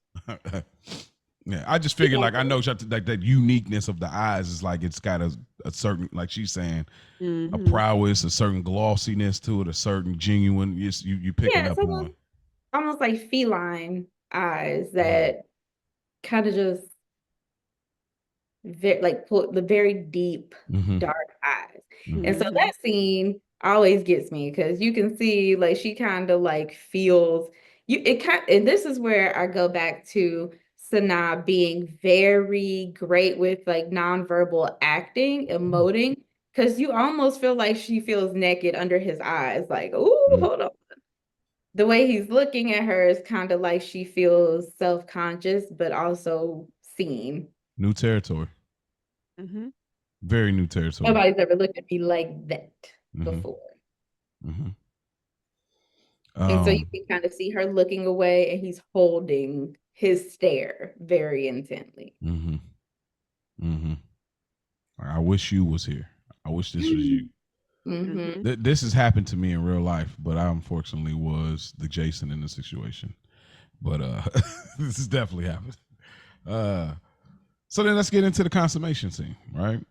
Yeah, I just figured like I know like that uniqueness of the eyes is like it's got a certain, like she's saying, a prowess, a certain glossiness to it, a certain genuine. You picking up on almost like feline eyes that kind of just put the very deep dark eyes. And so that scene always gets me because you can see like she kind of like feels and this is where I go back to Sanaa being very great with like nonverbal acting, emoting, because you almost feel like she feels naked under his eyes. Like, oh, hold on. The way he's looking at her is kind of like she feels self-conscious, but also seen. New territory. Mm-hmm. Very new territory. Nobody's ever looked at me like that Mhm. before. Mm-hmm. And so you can kind of see her looking away, and he's holding his stare very intently. Mm-hmm. Mm-hmm. I wish you was here. I wish this was you. Mm-hmm. This has happened to me in real life, but I unfortunately was the Jason in the situation. But this has definitely happened. So then let's get into the consummation scene, right?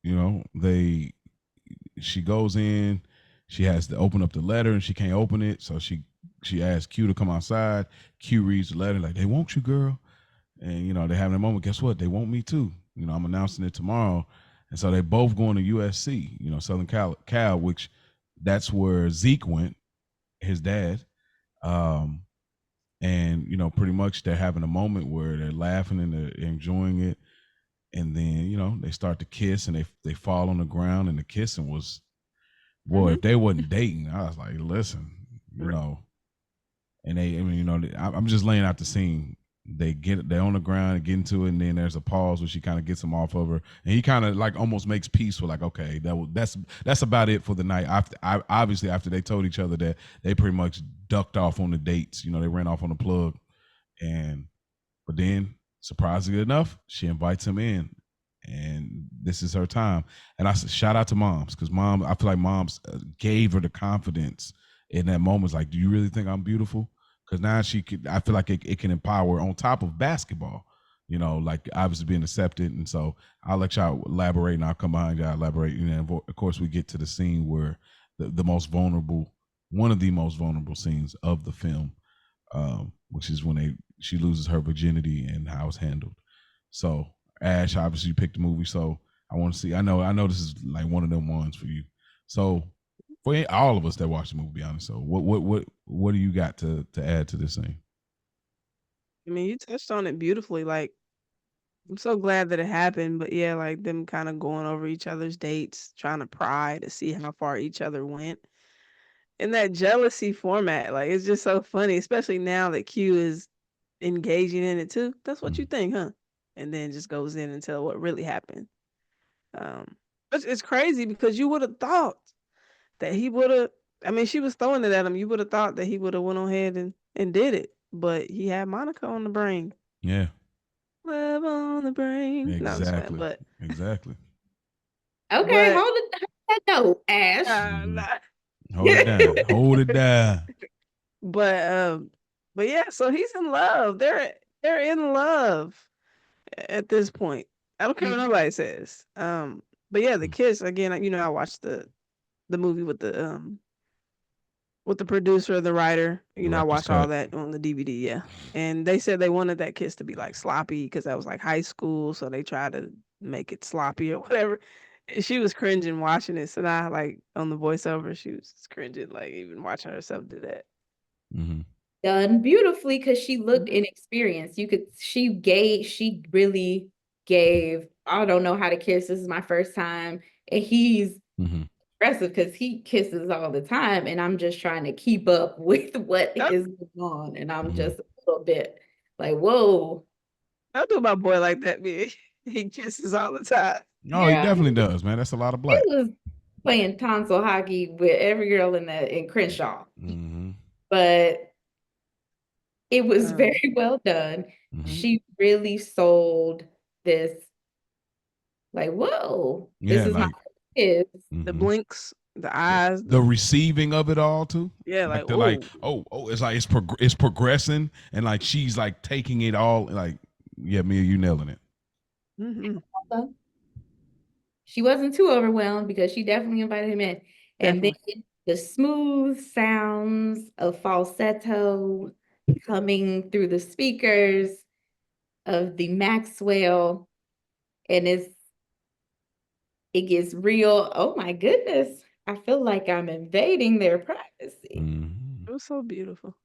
You know, she goes in, she has to open up the letter and she can't open it, so she asks Q to come outside. Q reads the letter like, "They want you, girl," and you know they're having a moment. Guess what? They want me too. You know, I'm announcing it tomorrow, and so they both going to USC. You know, Southern Cal, which that's where Zeke went, his dad. And you know, pretty much they're having a moment where they're laughing and they're enjoying it, and then you know they start to kiss and they fall on the ground, and the kissing was, boy, if they wasn't dating, I was like, listen, you know, and I mean, you know, I'm just laying out the scene. They're on the ground and get into it, and then there's a pause where she kind of gets him off of her, and he kind of like almost makes peace with like, okay, that's about it for the night. Obviously after they told each other that they pretty much ducked off on the dates, you know, they ran off on the plug, but then surprisingly enough, she invites him in, and this is her time. And I said, shout out to moms, because I feel like moms gave her the confidence in that moment. It's like, do you really think I'm beautiful? Because now I feel like it can empower on top of basketball, you know, like obviously being accepted. And so I'll let y'all elaborate, and I'll come behind y'all, elaborate. You know, of course, we get to the scene where the most vulnerable, one of the most vulnerable scenes of the film, which is when she loses her virginity and how it's handled. So Ash, obviously you picked the movie, so I want to see. I know this is like one of them ones for you. So for all of us that watch the movie, be honest. So what do you got to add to this scene? I mean, you touched on it beautifully. Like, I'm so glad that it happened, but yeah, like them kind of going over each other's dates, trying to pry to see how far each other went. In that jealousy format, like it's just so funny, especially now that Q is engaging in it too. That's what you think, huh? And then just goes in and tell what really happened. It's crazy because you would have thought that he would have. I mean, she was throwing it at him. You would have thought that he would have went on ahead and did it, but he had Monica on the brain. Yeah, Love on the brain. No, I'm just playing, exactly, but exactly. Okay, but hold that note, Ash. nah. Hold it down, hold it down. But yeah, so he's in love. They're in love at this point. I don't care what nobody says. But yeah, the kiss again. You know, I watched the movie with the producer, the writer. You know, I Director's watched all cut. that on the DVD. Yeah, and they said they wanted that kiss to be like sloppy because that was like high school, so they tried to make it sloppy or whatever. And she was cringing watching it. So now, like on the voiceover, she was cringing, like even watching herself do that. Mm-hmm. Done beautifully because she looked inexperienced. She really gave, I don't know how to kiss. This is my first time. And he's aggressive because he kisses all the time. And I'm just trying to keep up with what is going on. And I'm just a little bit like, whoa. Don't do my boy like that, man. He kisses all the time. Oh, yeah. He definitely does, man. That's a lot of black. He was playing tonsil hockey with every girl in Crenshaw. But it was very well done. She really sold this, like, whoa, this is my kids. The blinks, the eyes, the receiving of it all too. Yeah, like they're like, oh, it's like it's progressing, and like she's like taking it all. Like, yeah, Mia, you nailing it. She wasn't too overwhelmed because she definitely invited him in. And then the smooth sounds of falsetto coming through the speakers of the Maxwell, and it gets real. Oh my goodness. I feel like I'm invading their privacy. It was so beautiful.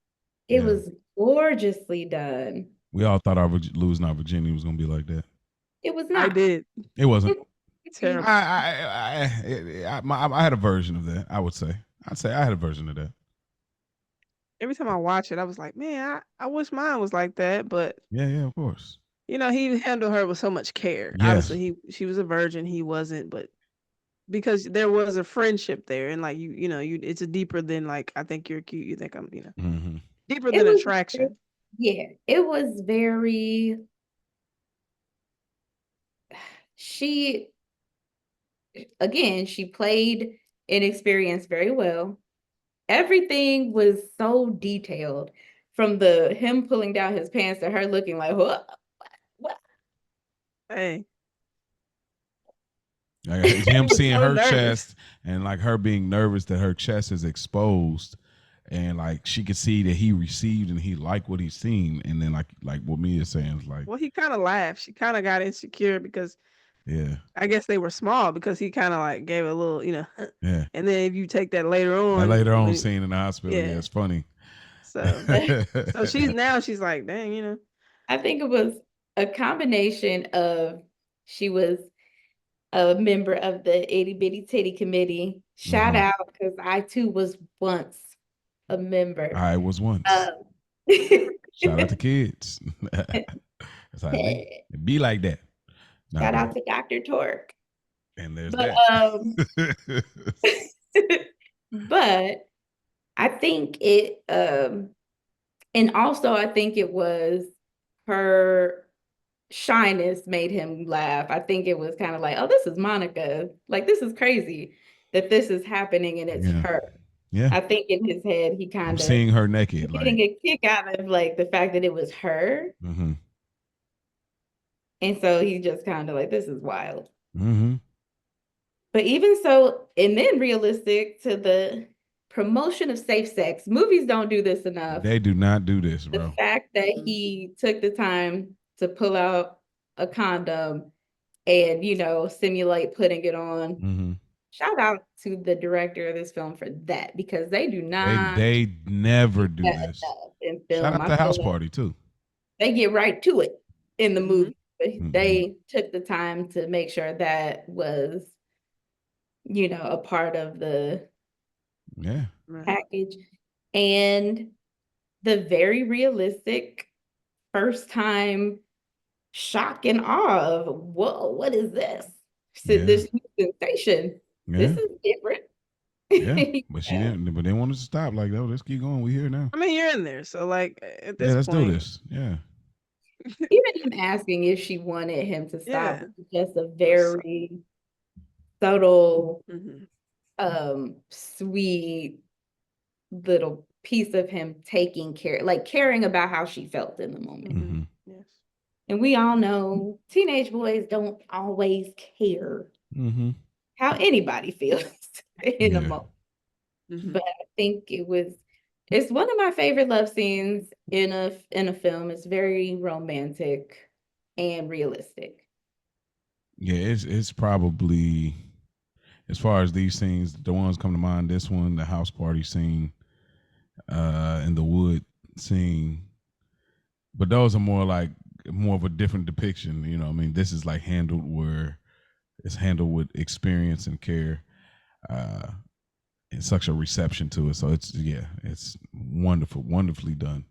It was gorgeously done. We all thought losing our virginity was gonna be like that. It was I not. did. It wasn't. Terrible. I had a version of that. I would say. I'd say I had a version of that. Every time I watch it, I was like, man, I wish mine was like that. But Yeah, yeah, of course. he handled her with so much care. Yes. Obviously, she was a virgin, he wasn't, but because there was a friendship there, and like it's a deeper than like I think you're cute, you think I'm, Mm-hmm. deeper It than was attraction. yeah, it was very she again, she played inexperienced very well. Everything was so detailed from him pulling down his pants to her looking like what? Hey, Like him was seeing so her nervous. chest and like her being nervous that her chest is exposed, and like she could see that he received and he liked what he's seen, and then like what Mia's saying is like, Well, he kind of laughed. She kind of got insecure because yeah, I guess they were small because he kind of like gave a little, yeah. and then if you take that later That on, later on when, scene in the hospital, yeah, yeah. it's funny. So she's like, dang, I think it was a combination of she was a member of the Itty Bitty Titty Committee. Shout Mhm. out, because I too was once a member. I was once. Shout out to kids. That's how it be. It be like that. Nah, Shout but- out to Dr. Torque. and there's But that. but I think it and also I think it was her shyness made him laugh. I think it was kind of like, oh, this is Monica. Like, this is crazy that this is happening and it's Yeah. her. Yeah. I think in his head he I'm kind of seeing her naked. getting Like, a kick out of like the fact that it was her. mm-hmm. And so he just kind of like, this is wild. Mm-hmm. But even so, and then realistic to the promotion of safe sex. Movies don't do this enough. They do not do this, The bro. fact that he took the time to pull out a condom and, simulate putting it on. Mm-hmm. Shout out to the director of this film for that, because they do not They never do that this. enough in film. Shout out I to feel House like Party too. they get right to it in the Mhm. movie. But Mhm. they took the time to make sure that was, a part of the Yeah. Right. package. And the very realistic first time shock and awe of, whoa, what is this? So Yeah. this new sensation. This Yeah. is different. Yeah. But she Yeah. didn't. But they wanted to stop. Like, no, let's keep going. We here now. I mean, you're in there, so like at this Yeah, let's point, do this. Yeah. Even him asking if she wanted him to stop Yeah. was just a very subtle, Mhm. sweet little piece of him taking care, like caring about how she felt in the moment. Mhm. Yes. And we all know teenage boys don't always care Mm-hmm. how anybody feels in a Yeah. moment. Mhm. But I think it's one of my favorite love scenes in a film. It's very romantic and realistic. Yeah, it's probably, as far as these things, the ones come to mind, this one, the house party scene, and the wood scene. But those are more of a different depiction, you know. I mean, this is like handled where it's handled with experience and care. And such a reception to it. So it's wonderfully done.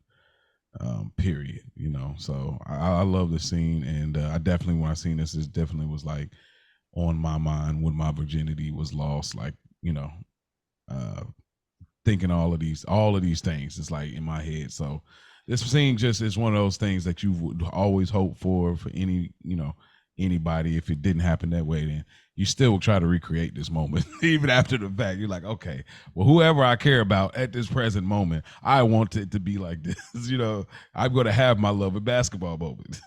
Period. You know, so I love the scene, and I definitely, when I seen this definitely was like on my mind when my virginity was lost. Like, uh, thinking all of these things. It's like in my head. So this scene just is one of those things that you would always hope for anybody. If it didn't happen that way, then you still try to recreate this moment even after the fact. You're like, okay, well, whoever I care about at this present moment, I want it to be like this. I'm going to have my love and basketball moment.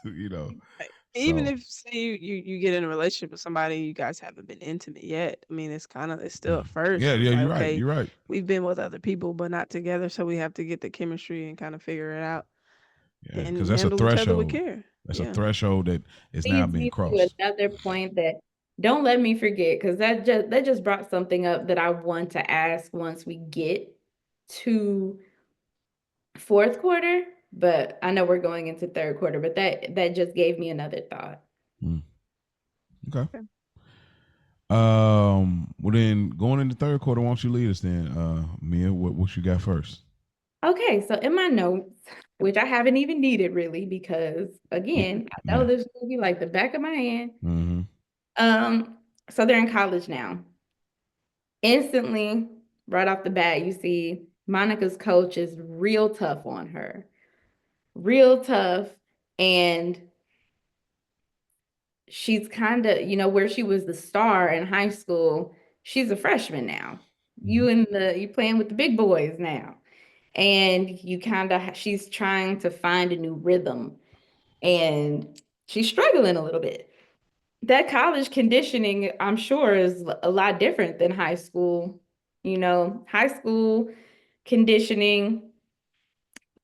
Even So, if say you get in a relationship with somebody, you guys haven't been intimate yet. I mean, it's still at first. yeah, It's yeah, like, you're right. okay, You're right. we've been with other people, but not together, so we have to get the chemistry and kind of figure it out Yeah, and because that's a handle each other with threshold. care. That's Yeah. a threshold that is now Leads being me to crossed. another point that don't let me forget, because that just brought something up that I want to ask once we get to fourth quarter. But I know we're going into third quarter, but that just gave me another thought. Okay. Okay. Well then, going into third quarter, why don't you lead us then, Mia? What you got first? Okay, so in my notes, which I haven't even needed really, because again, I know Yeah. this movie like the back of my hand. Mm-hmm. Um, so they're in college now. Instantly, right off the bat, you see Monica's coach is real tough on her, real tough. And she's kind of, where she was the star in high school, she's a freshman now. You playing with the big boys now. And she's trying to find a new rhythm and she's struggling a little bit. That college conditioning, I'm sure, is a lot different than high school. High school conditioning,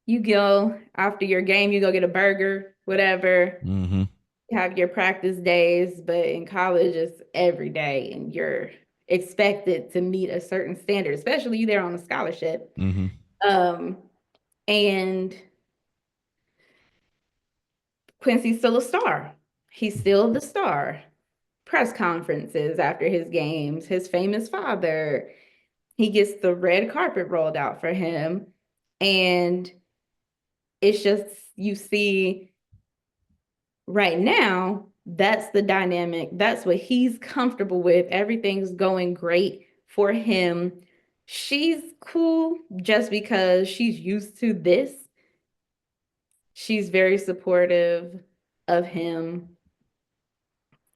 you go after your game, you go get a burger, whatever, Mm-hmm. have your practice days, but in college, it's every day and you're expected to meet a certain standard, especially you there on a scholarship. Mm-hmm. Um, and Quincy's still a star. He's still the star. Press conferences after his games, his famous father, he gets the red carpet rolled out for him. And it's just, you see right now, that's the dynamic. That's what he's comfortable with. Everything's going great for him. She's cool just because she's used to this. She's very supportive of him.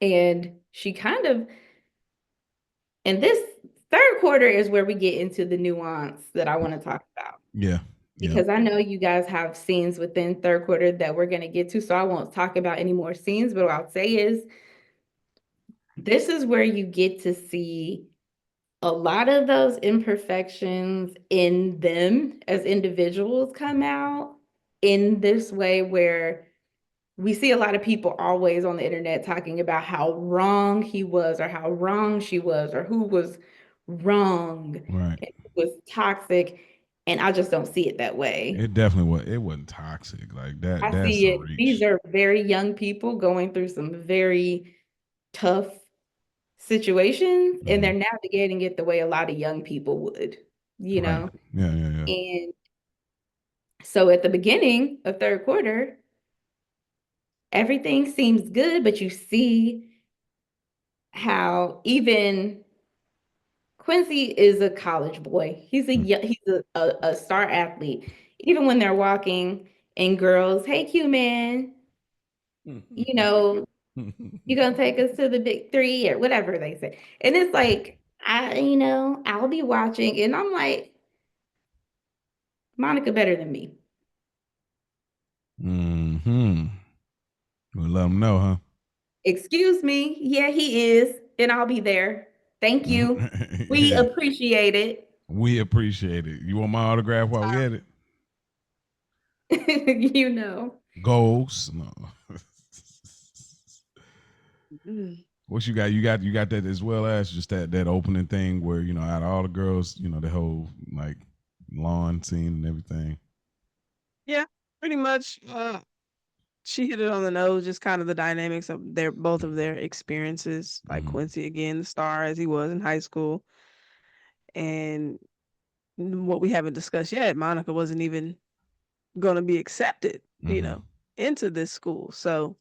And she kind of, and this third quarter is where we get into the nuance that I want to talk about. Yeah. Because I know you guys have scenes within third quarter that we're going to get to, so I won't talk about any more scenes, but what I'll say is this is where you get to see a lot of those imperfections in them as individuals come out in this way where we see a lot of people always on the internet talking about how wrong he was or how wrong she was or who was wrong Right. and who was toxic. And I just don't see it that way. It definitely was. It wasn't toxic like that. I That's see a it. These reach. are very young people going through some very tough situations, and they're Mhm. navigating it the way a lot of young people would, you Right. know? Yeah. And so at the beginning of third quarter, everything seems good, but you see how even Quincy is a college boy. He's a star athlete. Even when they're walking and girls, hey Q man, you know, you gonna take us to the big three or whatever they say. And it's like, I'll be watching and I'm like, Monica better than me. Mm-hmm. We'll let them know, huh? Excuse me. Yeah, he is. And I'll be there. Thank you. We Yeah. appreciate it. We appreciate it. You want my autograph while we at it? You know. Goals. No. Mm. What you got that as well as just that opening thing where, out of all the girls, the whole like lawn scene and everything. Yeah, pretty much. She hit it on the nose, just kind of the dynamics of both of their experiences. Like Mm-hmm. Quincy again, the star as he was in high school, and what we haven't discussed yet, Monica wasn't even going to be accepted, Mm-hmm. into this school. So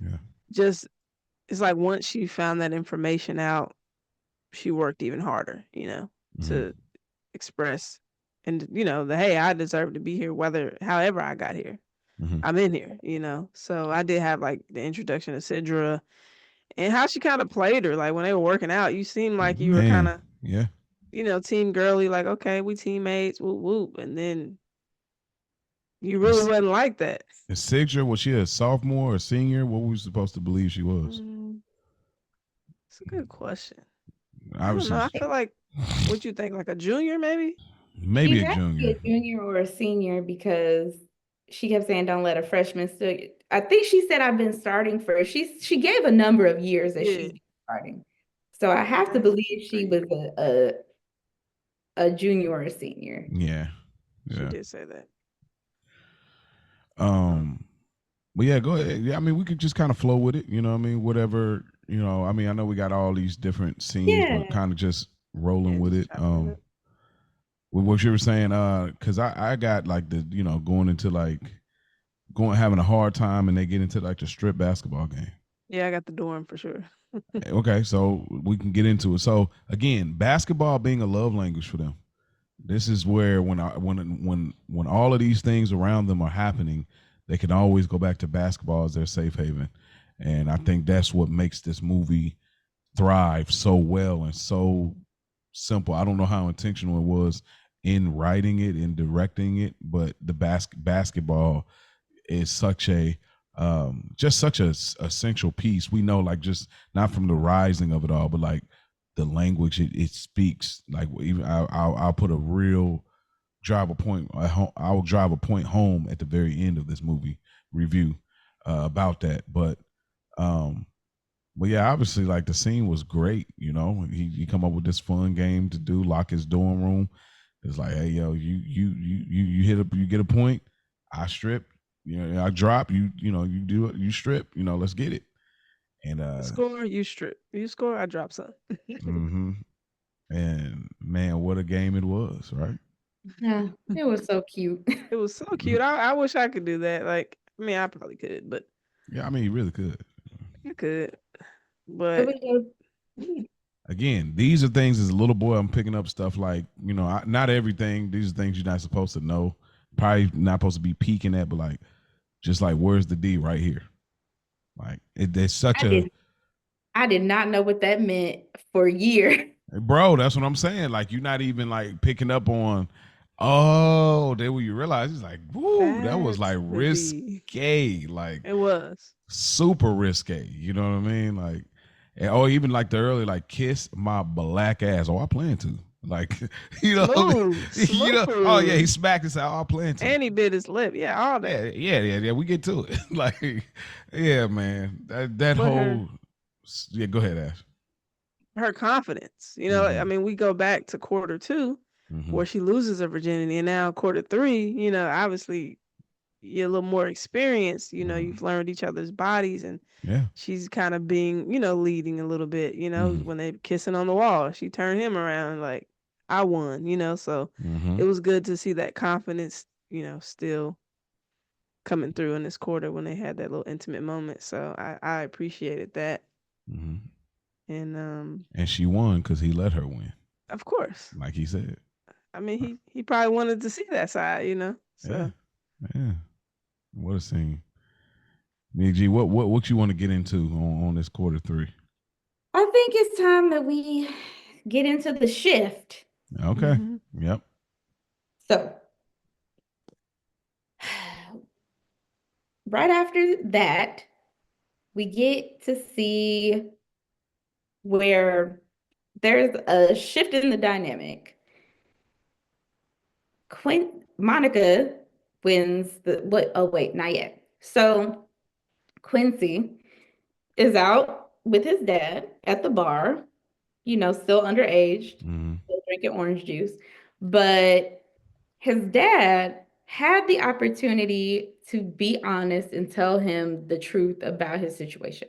Yeah. just it's like once she found that information out, she worked even harder, Mm-hmm. to express and the hey, I deserve to be here, whether however I got here. Mm-hmm. I'm in here. So I did have like the introduction of Sidra and how she kind of played her. Like when they were working out, you seemed like you were kind Man. of, Yeah. team girly, like, okay, we teammates, whoop whoop. And then you really Is, wasn't like that. is Sigtra, was she a sophomore or senior? What were we supposed to believe she was? Mm, it's a good question. I don't know. Obviously, I feel like what you think, like a junior maybe? maybe She's a actually junior. a junior or a senior because she kept saying, "Don't let a freshman still." I think she said, "I've been starting for." She gave a number of years that Yeah. she's been starting, so I have to Last believe she 3 years. was a junior or a senior. Yeah. She Yeah. did say that. But yeah, go ahead. Yeah, I mean, we could just kind of flow with it. You know what I mean? Whatever, I mean, I know we got all these different scenes, but Yeah. kind of just rolling Yeah, with just it. chopping it up. With what you were saying, because I got like going into like having a hard time and they get into like the strip basketball game. Yeah, I got the dorm for sure. Okay, so we can get into it. So again, basketball being a love language for them. This is where when all of these things around them are happening, they can always go back to basketball as their safe haven. And I think that's what makes this movie thrive so well and so simple. I don't know how intentional it was in writing it and directing it, but the basketball is such a just such a essential piece. We know, like, just not from the rising of it all, but like the language it speaks. Like, even I'll put a real drive a point. I'll drive a point home at the very end of this movie review about that. Um, but yeah, obviously, like the scene was great. He come up with this fun game to do, lock his dorm room. It's like, hey, yo, you hit up, you get a point. I strip, I drop. You do it. You strip. Let's get it. And Score, you strip. You score, I drop some. hmm and man, what a game it was, right? Yeah, it was so cute. It was so cute. I wish I could do that. Like, I mean, I probably could, but Yeah, I mean, you really could. I could. It But was Again, these are things as a little boy I'm picking up stuff like, not everything. These are things you're not supposed to know. Probably not supposed to be peeking at, but like, just like, where's the D right here? Like, there's such I a did not know what that meant for years. bro. That's what I'm saying. Like, you're not even like picking up on. Oh, then when you realize, it's like, woo, that was that's like the D. risque, like It was. super risque. You know what I mean? Like, or even like the early, like, kiss my black ass. Oh, I plan to. Like, Smooth. oh yeah, he Smooth. smacked and said, "Oh, I plan to." And he bit his lip. Yeah, all that. Yeah. We get to it. Like, yeah, man. That But her whole, yeah. Go ahead, Ash. her confidence. I Mm-hmm. mean, we go back to quarter two Mm-hmm. where she loses her virginity, and now quarter three, obviously you're a little more experienced. Mm-hmm. You've learned each other's bodies, and Yeah. she's kind of being, leading a little bit. Mm-hmm. When they kissing on the wall, she turned him around like, I won. So Mm-hmm. it was good to see that confidence, still coming through in this quarter when they had that little intimate moment. So I appreciated that. Mm-hmm. And And she won because he let her win, of course, like he said. I mean he probably wanted to see that side. Yeah. So Yeah. What a scene. Mig G, what you want to get into on this quarter three? I think it's time that we get into the shift. Okay. hmm Yep. So, right after that, we get to see where there's a shift in the dynamic. Monica wins the what? Oh, wait, not yet. So, Quincy is out with his dad at the bar, still underage, Mm-hmm. still drinking orange juice. But his dad had the opportunity to be honest and tell him the truth about his situation,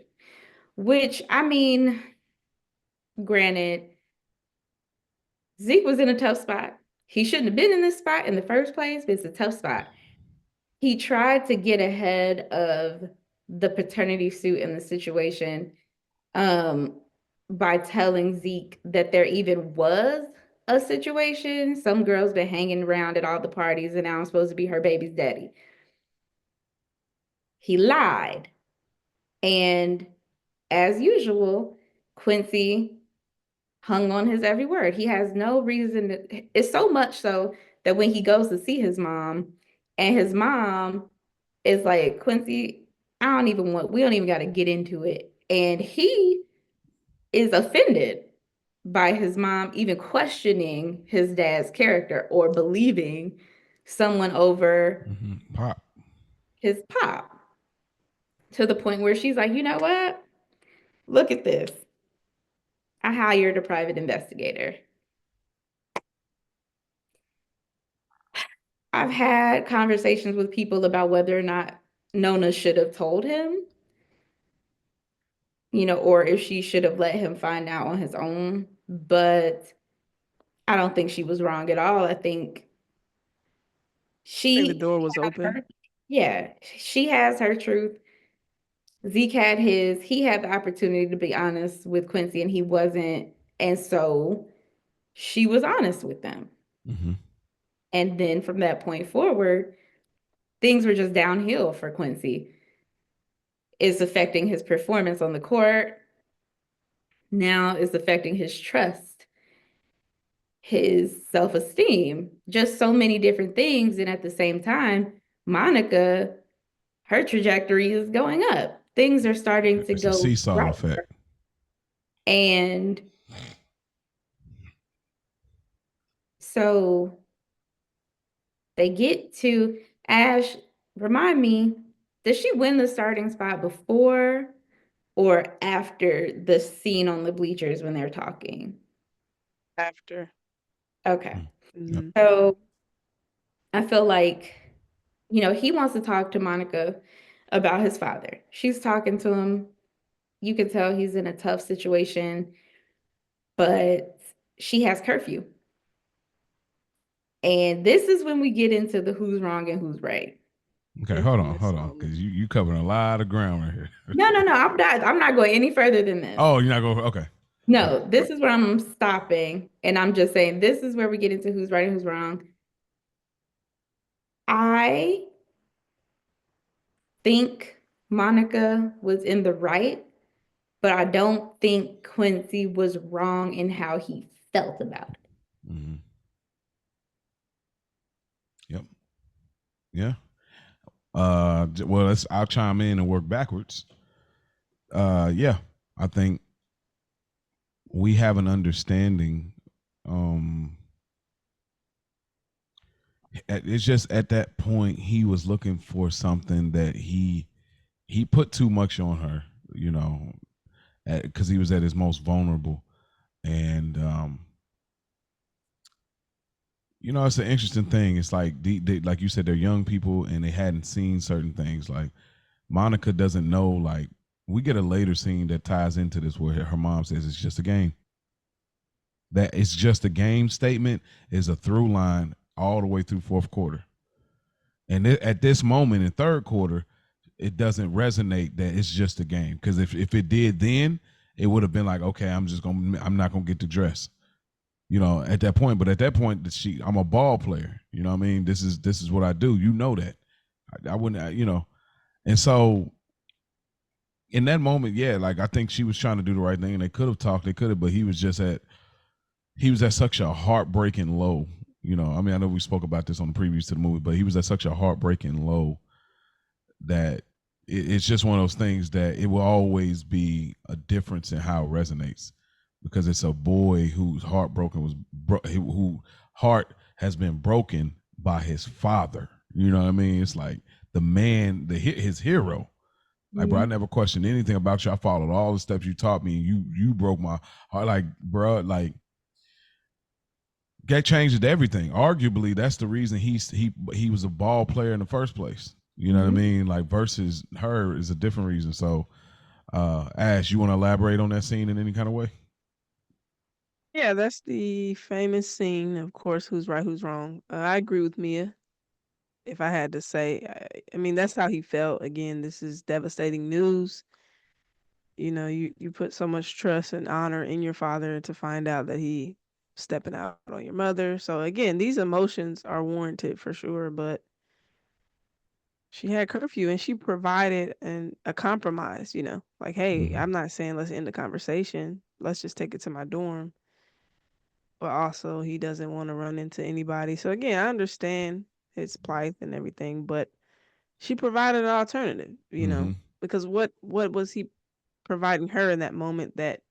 which, I mean, granted, Zeke was in a tough spot. He shouldn't have been in this spot in the first place, but it's a tough spot. He tried to get ahead of the paternity suit in the situation um, by telling Zeke that there even was a situation. Some girl's been hanging around at all the parties, and now I'm supposed to be her baby's daddy. He lied. And as usual, Quincy hung on his every word. He has no reason to, it's so much so that when he goes to see his mom, and his mom is like, Quincy, we don't even got to get into it. And he is offended by his mom even questioning his dad's character or believing someone over Mm-hmm. Pop. his pop, to the point where she's like, you know what? Look at this. I hired a private investigator. I've had conversations with people about whether or not Nona should have told him, or if she should have let him find out on his own. But I don't think she was wrong at all. I think I think the she door was has open. her, yeah, she has her truth. Zeke had his, he had the opportunity to be honest with Quincy and he wasn't. And so she was honest with them. Mm-hmm. And then from that point forward, things were just downhill for Quincy. It's affecting his performance on the court. Now it's affecting his trust, his self-esteem, just so many different things. And at the same time, Monica, her trajectory is going up. Things are starting to It's a go seesaw right. effect. And so they get to Ash, remind me, does she win the starting spot before or after the scene on the bleachers when they're talking? After. Okay. Yep. Mhm. So I feel like, he wants to talk to Monica about his father. She's talking to him. You can tell he's in a tough situation, but she has curfew. And this is when we get into the who's wrong and who's right. Okay, hold on, Infamous moment. because you covering a lot of ground right here. No, I'm not going any further than this. Oh, you're not going. Okay. No, this is where I'm stopping. And I'm just saying this is where we get into who's right and who's wrong. I think Monica was in the right, but I don't think Quincy was wrong in how he felt about it. Mm-hmm. Yep. Yeah. Well, I'll chime in and work backwards. Yeah, I think we have an understanding. It's just at that point he was looking for something that he put too much on her, because he was at his most vulnerable, and it's an interesting thing. It's like like you said, they're young people and they hadn't seen certain things. Like Monica doesn't know. Like we get a later scene that ties into this where her mom says it's just a game. That it's just a game statement is a through line all the way through fourth quarter. And at this moment in third quarter, it doesn't resonate that it's just a game. Because if it did then, it would have been like, okay, I'm not gonna get to dress. At that point. But at that point, I'm a ball player. You know what I mean? This is what I do. You know that. I wouldn't, And so in that moment, yeah, like I think she was trying to do the right thing, and they could have talked, but he was at such a heartbreaking low. I mean, I know we spoke about this on the previews to the movie, but he was at such a heartbreaking low that it's just one of those things that it will always be a difference in how it resonates, because it's a boy whose who heart has been broken by his father. You know what I mean? It's like the man, his hero. Like, bro, I never questioned anything about you. I followed all the steps you taught me, and you broke my heart. Like, bro, like that changed everything. Arguably, that's the reason he was a ball player in the first place. You know what I mean? Like versus her is a different reason. So, Ash, you want to elaborate on that scene in any kind of way? Yeah, that's the famous scene, of course, who's right, who's wrong. I agree with Mia. If I had to say, I mean, that's how he felt. Again, this is devastating news. You put so much trust and honor in your father to find out that he stepping out on your mother. So again, these emotions are warranted for sure, but she had curfew and she provided a compromise, like, hey, I'm not saying let's end the conversation. Let's just take it to my dorm. But also he doesn't want to run into anybody. So again, I understand his plight and everything, but she provided an alternative, because what was he providing her in that moment that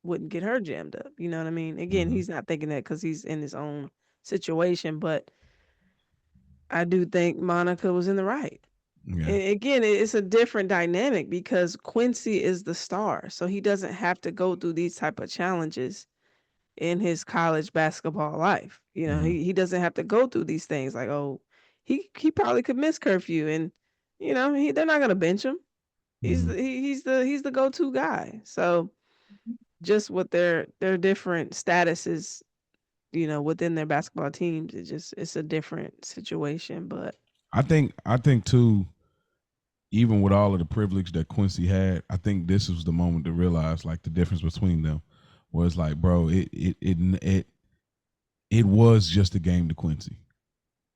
wouldn't get her jammed up? You know what I mean? Again, he's not thinking that because he's in his own situation, but I do think Monica was in the right. Yeah. And again, it's a different dynamic because Quincy is the star, so he doesn't have to go through these type of challenges in his college basketball life. He doesn't have to go through these things like, oh, he probably could miss curfew, and they're not gonna bench him. He's Mhm. the he's the go-to guy. So just with their different statuses, within their basketball teams, it's a different situation. But I think too, even with all of the privilege that Quincy had, I think this was the moment to realize like the difference between them was like, bro, it was just a game to Quincy.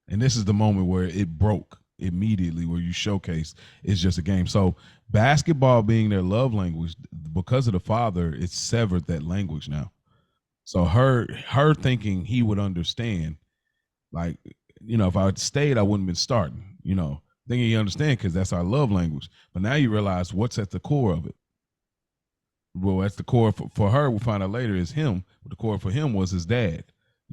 And this is the moment where it broke immediately, where you showcase it's just a game. So basketball being their love language, because of the father, it's severed that language now. So her thinking he would understand, like, if I had stayed, I wouldn't have been starting, thinking you understand because that's our love language. But now you realize what's at the core of it. Well, that's the core for her. We'll find out later is him. But the core for him was his dad,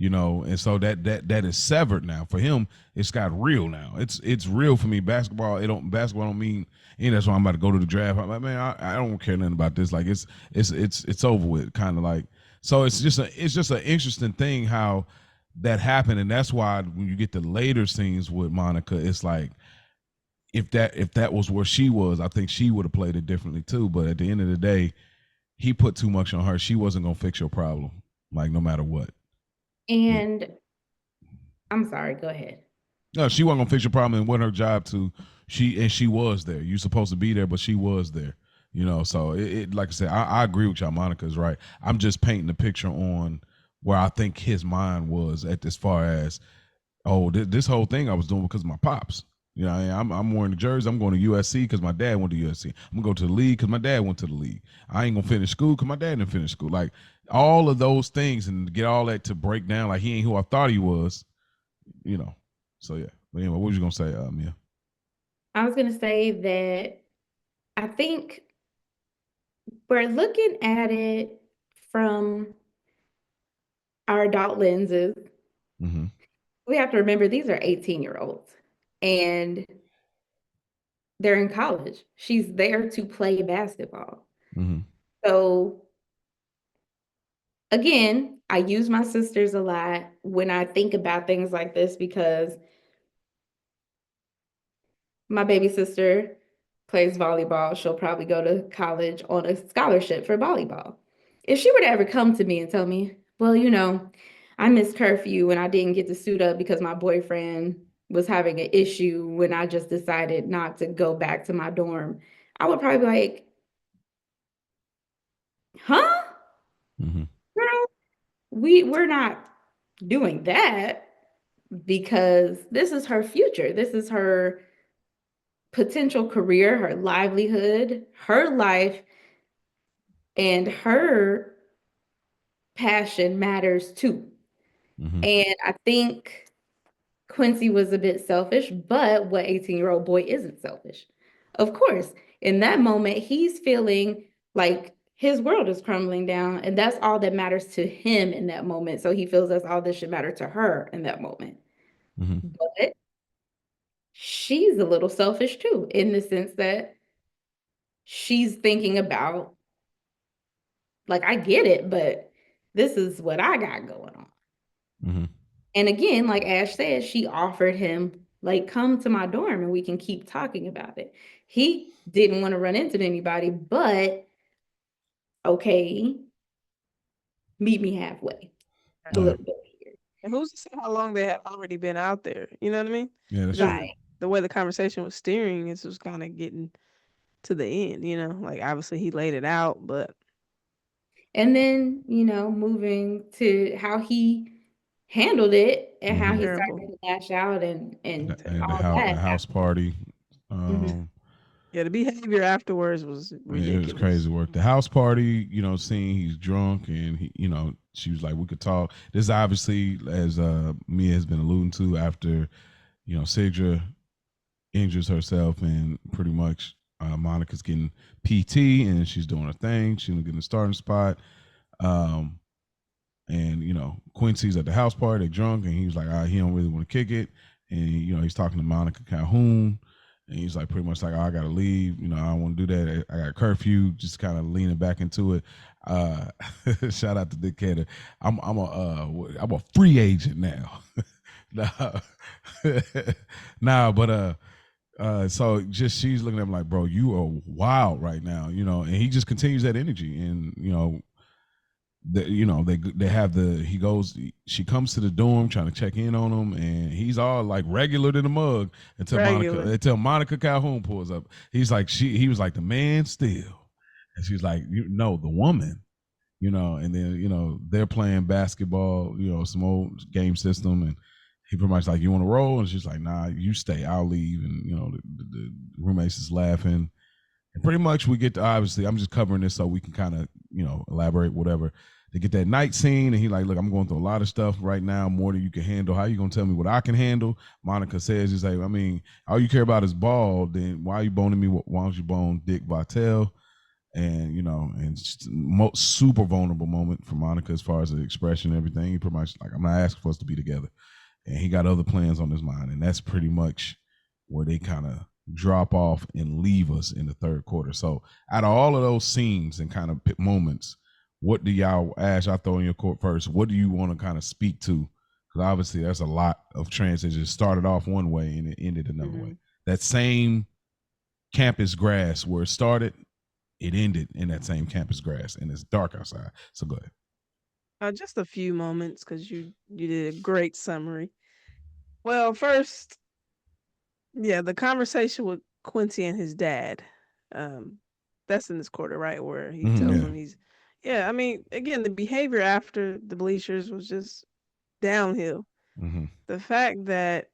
and so that is severed now. For him, it's got real now. It's real for me. Basketball don't mean, and that's why I'm about to go to the draft. I'm like, man, I don't care nothing about this. Like it's over with, kind of like. So it's just an interesting thing how that happened, and that's why when you get the later scenes with Monica, it's like if that was where she was, I think she would have played it differently too. But at the end of the day, he put too much on her. She wasn't gonna fix your problem, like no matter what. And I'm sorry, go ahead. No, she wasn't gonna fix your problem, and what her job to. She was there. You supposed to be there, but she was there. So it like I said, I agree with y'all. Monica's right. I'm just painting the picture on where I think his mind was at as far as this whole thing I was doing because of my pops. I'm wearing the jersey. I'm going to USC because my dad went to USC. I'm gonna go to the league because my dad went to the league. I ain't gonna finish school because my dad didn't finish school. Like all of those things, and to get all that to break down, like he ain't who I thought he was. So yeah. But anyway, what was you gonna say, Mia? I was gonna say that I think we're looking at it from our adult lenses. Mm-hmm. We have to remember these are 18-year-olds and they're in college. She's there to play basketball. Mm-hmm. So again, I use my sisters a lot when I think about things like this because my baby sister plays volleyball. She'll probably go to college on a scholarship for volleyball. If she were to ever come to me and tell me, well, I missed curfew and I didn't get to suit up because my boyfriend was having an issue when I just decided not to go back to my dorm, I would probably be like, huh? Mm-hmm. Girl, we're not doing that because this is her future. This is her potential career, her livelihood, her life, and her passion matters too. Mm-hmm. And I think Quincy was a bit selfish, but what 18-year-old boy isn't selfish? Of course, in that moment, he's feeling like his world is crumbling down, and that's all that matters to him in that moment. So he feels that's all that should matter to her in that moment. Mm-hmm. But she's a little selfish too, in the sense that she's thinking about, like, I get it, but this is what I got going on. Mm-hmm. And again, like Ash said, she offered him, like, come to my dorm and we can keep talking about it. He didn't want to run into anybody, but okay, meet me halfway a Yeah. little bit here. and who's to say how long they had already been out there? You know what I mean? Yeah, that's Because true. Right. the way the conversation was steering, it was kind of getting to the end. Like obviously he laid it out, but And then, moving to how he handled it and how Mm-hmm. he terrible. started to lash out and And the all house, the that. house party. Mhm. Yeah, the behavior afterwards was It was ridiculous. crazy work. The house party, seeing he's drunk and she was like, we could talk. This is obviously, as Mia has been alluding to, after, Sidra injures herself and pretty much Monica's getting PT and she's doing her thing. She's getting the starting spot. Um, and Quincy's at the house party, they drunk, and he was like, he don't really want to kick it. And he's talking to Monica Calhoun, and he's like, pretty much like, I gotta leave. I don't want to do that. I got curfew. Just kind of leaning back into it. Shout out to Dick Hader. I'm a free agent now. No. Nah, but so just she's looking at him like, bro, you are wild right now, and he just continues that energy. And they have she comes to the dorm trying to check in on him, and he's all like regular to the mug until Monica Calhoun pulls up. He was like the man still, and she's like, the woman, and then they're playing basketball, some old game system, and he pretty much like, you want to roll, and she's like, nah, you stay, I'll leave. And the roommates is laughing, and pretty much we get to, obviously I'm just covering this so we can kind of elaborate whatever. They get that night scene, and he like, look, I'm going through a lot of stuff right now, more than you can handle. How you gonna tell me what I can handle? Monica says, he's like, I mean, all you care about is ball. Then why are you boning me? Why don't you bone Dick Vitale? And and super vulnerable moment for Monica as far as the expression and everything. He pretty much like, I'm not asking for us to be together, and he got other plans on his mind, and that's pretty much where they kind of drop off and leave us in the third quarter. So out of all of those scenes and kind of moments, what do y'all, Ash, I'll throw in your court first, what do you want to kind of speak to? Because obviously there's a lot of transitions. It started off one way and it ended another way. That same campus grass where it started, it ended in that same campus grass, and it's dark outside. So go ahead. Just a few moments, because you did a great summary. Well, first, the conversation with Quincy and his dad. That's in this quarter, right? Where he tells him I mean, again, the behavior after the bleachers was just downhill. The fact that,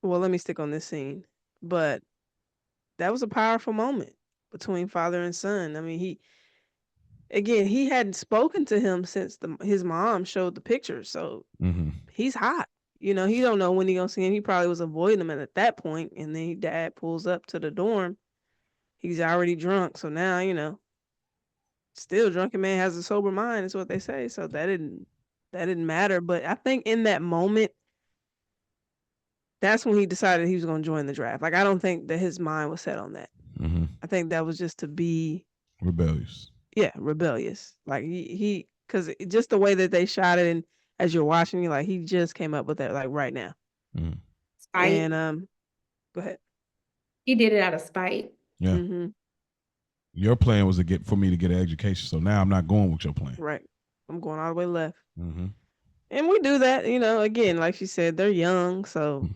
well, let me stick on this scene, but that was a powerful moment between father and son. I mean, he hadn't spoken to him since his mom showed the picture, so he's hot. He don't know when he gonna see him. He probably was avoiding him at that point, and then dad pulls up to the dorm. He's already drunk, so now still drunken man has a sober mind, is what they say. So that didn't matter. But I think in that moment, that's when he decided he was going to join the draft. Like, I don't think that his mind was set on that. I think that was just to be rebellious. Yeah, rebellious. Like he because just the way that they shot it, and as you're watching, you like, he just came up with that like right now. Spite. And go ahead. He did it out of spite. Yeah. Your plan was for me to get an education, so now I'm not going with your plan. Right. I'm going all the way left. And we do that, again, like she said, they're young, so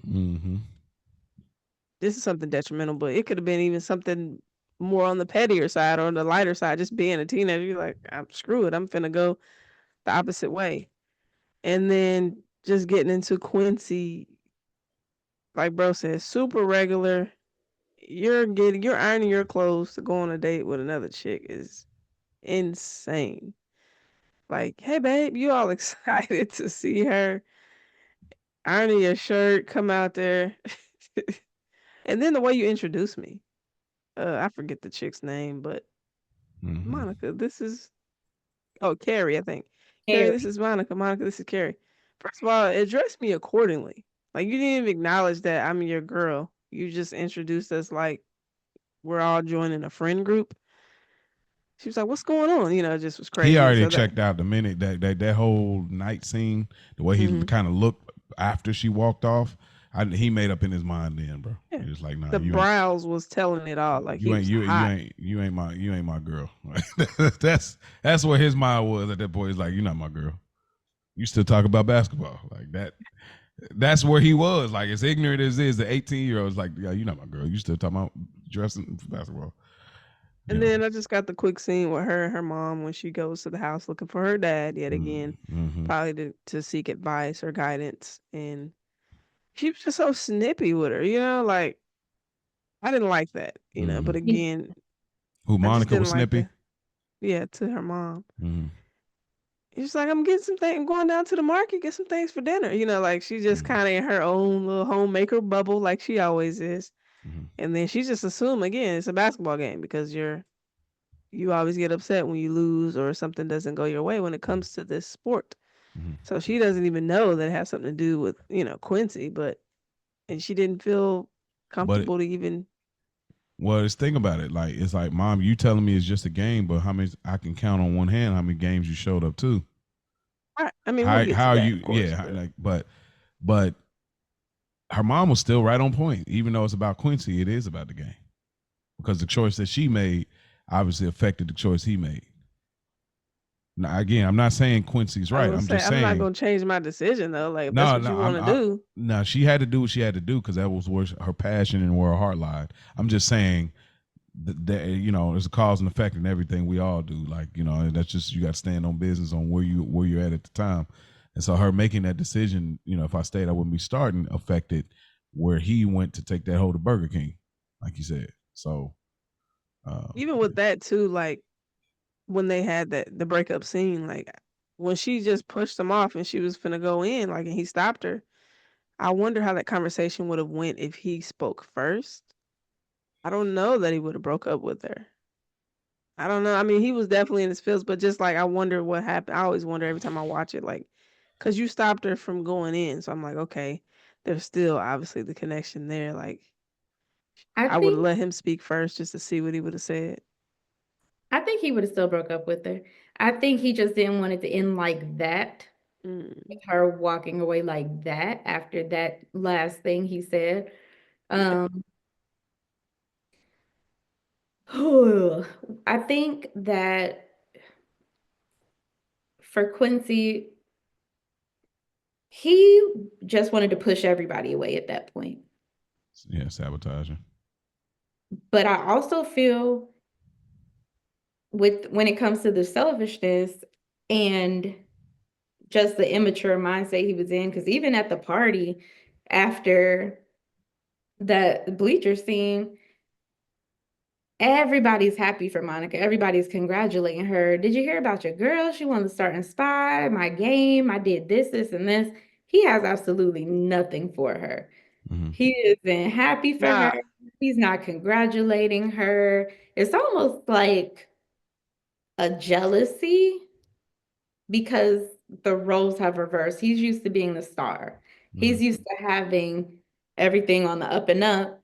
this is something detrimental, but it could have been even something more on the pettier side or on the lighter side. Just being a teenager, you're like, screw it, I'm finna go the opposite way. And then just getting into Quincy, like bro says, super regular. You're ironing your clothes to go on a date with another chick is insane. Like, hey babe, you all excited to see her, ironing your shirt, come out there. And then the way you introduce me, I forget the chick's name, but Monica, this is Carrie, I think. Carrie, this is Monica. Monica, this is Carrie. First of all, address me accordingly. Like, you didn't even acknowledge that I'm your girl. You just introduced us like we're all joining a friend group. She was like, what's going on? It just was crazy. He already checked out the minute that whole night scene, the way he kind of looked after she walked off. He made up in his mind then, bro. Yeah. He was like, nah, the brows was telling it all. Like, you ain't my girl. That's what his mind was at that point. He's like, you're not my girl. You still talk about basketball like that. That's where he was. Like, as ignorant as is, the 18-year-old is like, yeah, you're not my girl. You still talking about dressing for basketball. And then I just got the quick scene with her and her mom when she goes to the house looking for her dad yet again, probably to seek advice or guidance. And she was just so snippy with her, like, I didn't like that, but again. Who, Monica was snippy? Yeah, to her mom. She's like, I'm getting some things, I'm going down to the market, get some things for dinner. Like, she's just kind of in her own little homemaker bubble like she always is. And then she just assumed, again, it's a basketball game because you always get upset when you lose or something doesn't go your way when it comes to this sport. So she doesn't even know that it has something to do with, Quincy, and she didn't feel comfortable to even. Well, just think about it. Like, it's like, Mom, you telling me it's just a game, but how many, I can count on one hand how many games you showed up to. Right. I mean, how you, course, like, but her mom was still right on point, even though it's about Quincy. It is about the game because the choice that she made obviously affected the choice he made. Now, again, I'm not saying Quincy's I right. was I'm gonna just say I'm not saying gonna change my decision though. Like if that's no, what no, you want to do. no. She had to do what she had to do because that was where her passion and where her heart lied. I'm just saying that you know, there's a cause and effect in everything we all do. Like you know, that's just you got to stand on business on where you're at the time. And so her making that decision, you know, if I stayed, I wouldn't be starting. Affected where he went to take that hold of Burger King, like you said. So Even with that too, like when they had the breakup scene, like when she just pushed him off and she was finna go in, like and he stopped her. I wonder how that conversation would have went if he spoke first. I don't know that he would have broke up with her. I don't know. I mean, he was definitely in his feels, but just like I wonder what happened. I always wonder every time I watch it, like, cause you stopped her from going in, so I'm like, okay, there's still obviously the connection there. Like, I I would have think let him speak first just to see what he would have said. I think he would have still broke up with her. I think he just didn't want it to end like that, Mm, with her walking away like that after that last thing he said. yeah. Um, I think that for Quincy, he just wanted to push everybody away at that point. yeah, sabotaging. But I also feel with when it comes to the selfishness and just the immature mindset he was in, because even at the party after that bleacher scene, everybody's happy for Monica. Everybody's congratulating her. Did you hear about your girl? She wanted to start Inspire, my game. I did this, and this. He has absolutely nothing for her. Mm-hmm. He isn't happy for her. Nah, He's not congratulating her. It's almost like a jealousy because the roles have reversed. He's used to being the star. Mm-hmm. He's used to having everything on the up and up.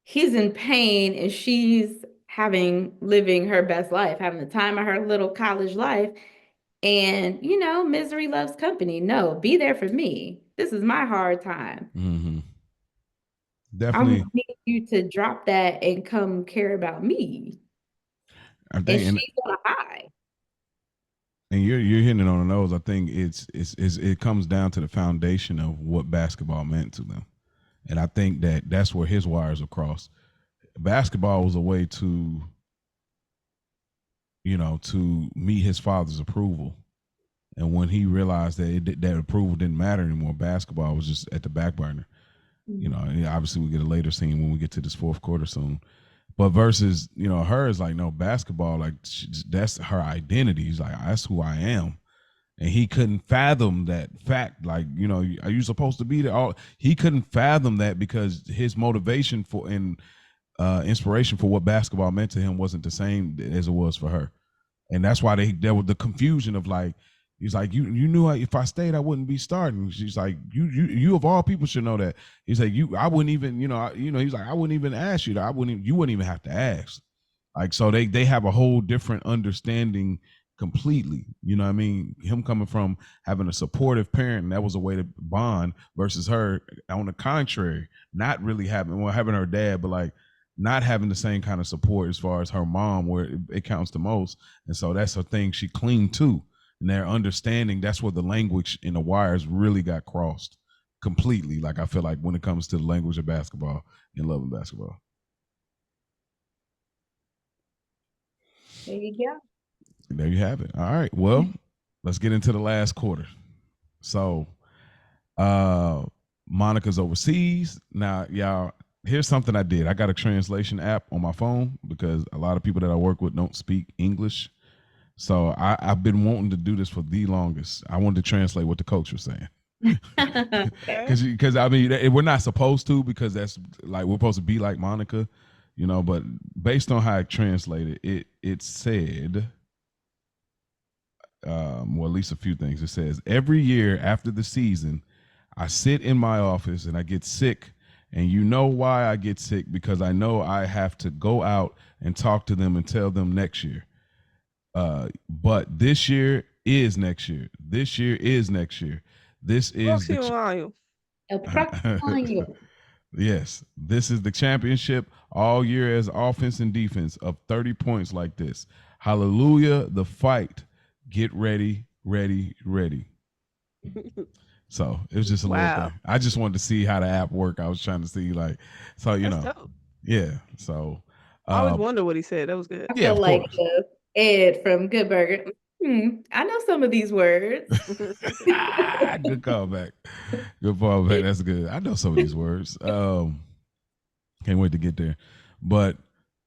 He's in pain and she's living her best life, having the time of her little college life. And, misery loves company. No, be there for me. This is my hard time. Mm-hmm. I'm Definitely, need you to drop that and come care about me. I And think, she's on a high. and you're hitting it on the nose. I think it comes down to the foundation of what basketball meant to them, and I think that's where his wires are crossed. Basketball was a way to, you know, to meet his father's approval, and when he realized that approval didn't matter anymore, basketball was just at the back burner. You know, and obviously we get a later scene when we get to this fourth quarter soon. But versus, you know, her is like, no, basketball, like that's her identity. He's like, that's who I am. And he couldn't fathom that fact. Like, you know, are you supposed to be there? He couldn't fathom that because his motivation for and inspiration for what basketball meant to him wasn't the same as it was for her. And that's why there was the confusion of like, he's like, you knew if I stayed, I wouldn't be starting. She's like, you of all people should know that. He's like, I wouldn't even, he's like, I wouldn't even ask you. You wouldn't even have to ask. Like, so they have a whole different understanding completely. You know what I mean? Him coming from having a supportive parent, and that was a way to bond versus her on the contrary, not really having her dad, but like not having the same kind of support as far as her mom, where it counts the most. And so that's a thing she clinged to. And their understanding, that's where the language in the wires really got crossed completely. Like I feel like when it comes to the language of basketball and loving basketball. There you go. There you have it. All right. Well, let's get into the last quarter. So Monica's overseas. Now, y'all, here's something I did. I got a translation app on my phone because a lot of people that I work with don't speak English. So I've been wanting to do this for the longest. I wanted to translate what the coach was saying. Because I mean, we're not supposed to, because that's like we're supposed to be like Monica, you know. But based on how I translated it said, well, at least a few things. It says every year after the season, I sit in my office and I get sick. And you know why I get sick? Because I know I have to go out and talk to them and tell them next year. But this year is next year. This year is next year. This is Roxy Malayo. El próximo. Yes, this is the championship all year as offense and defense of 30 points like this. Hallelujah, the fight. Get ready, ready, ready. So it was just a little Wow. thing. I just wanted to see how the app worked. I was trying to see, like, so you That's know, dope. yeah. So I always wonder what he said. That was good. I yeah, feel of like course. Ed from Good Burger. I know some of these words. Good callback. Good callback. That's good. I know some of these words. Can't wait to get there. But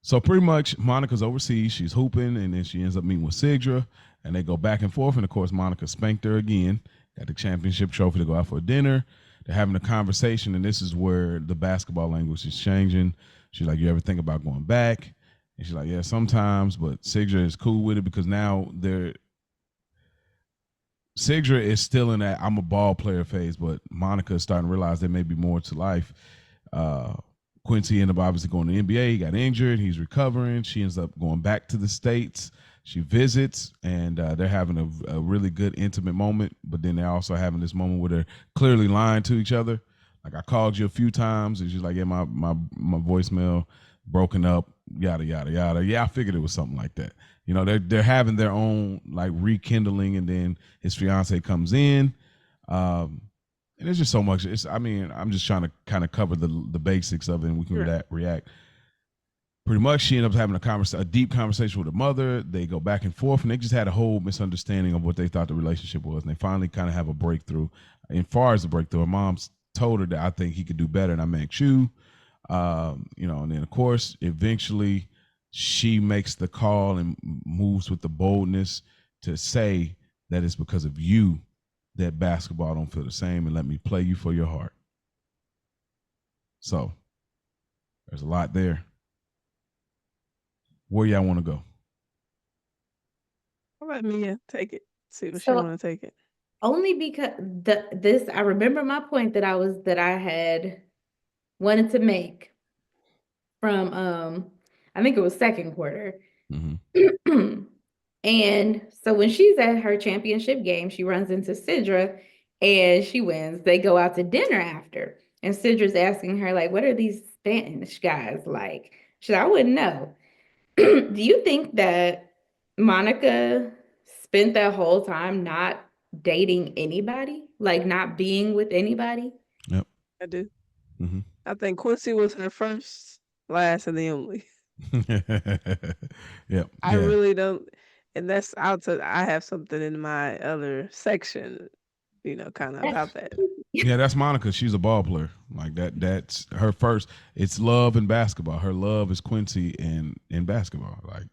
so pretty much Monica's overseas. She's hooping, and then she ends up meeting with Sigdra, and they go back and forth. And of course, Monica spanked her again. Got the championship trophy to go out for dinner. They're having a conversation, and this is where the basketball language is changing. She's like, "You ever think about going back?" And she's like, "Yeah, sometimes." But Sigdra is cool with it because now Sigdra is still in that I'm a ball player phase, but Monica is starting to realize there may be more to life. Quincy ended up obviously going to the NBA. He got injured. He's recovering. She ends up going back to the States. She visits, and they're having a really good intimate moment. But then they're also having this moment where they're clearly lying to each other. Like, I called you a few times, and she's like, "Yeah, my voicemail broken up, yada yada yada." Yeah, I figured it was something like that. You know, they're having their own like rekindling, and then his fiance comes in. And it's just so much. I'm just trying to kind of cover the basics of it, and we can react. Pretty much, she ended up having a deep conversation with her mother. They go back and forth, and they just had a whole misunderstanding of what they thought the relationship was. And they finally kind of have a breakthrough. As far as the breakthrough, her mom's told her that I think he could do better, and I met you. And then of course, eventually, she makes the call and moves with the boldness to say that it's because of you that basketball don't feel the same, and let me play you for your heart. So there's a lot there. Where y'all want to go? I'll let Mia take it. See what she So- want to take it. Only because I remember my point that I had wanted to make from I think it was second quarter. Mm-hmm. And so when she's at her championship game, she runs into Sidra and she wins. They go out to dinner after. And Sidra's asking her, like, what are these Spanish guys like? She's like, I wouldn't know. Do you think that Monica spent that whole time not dating anybody? Like not being with anybody? Yep. I do. Mm-hmm. I think Quincy was her first, last, and the only. Yep. I really don't, and that's out to. I have something in my other section, kind of about that. Yeah, that's Monica. She's a ball player. Like that. That's her first. It's love in basketball. Her love is Quincy in basketball. Like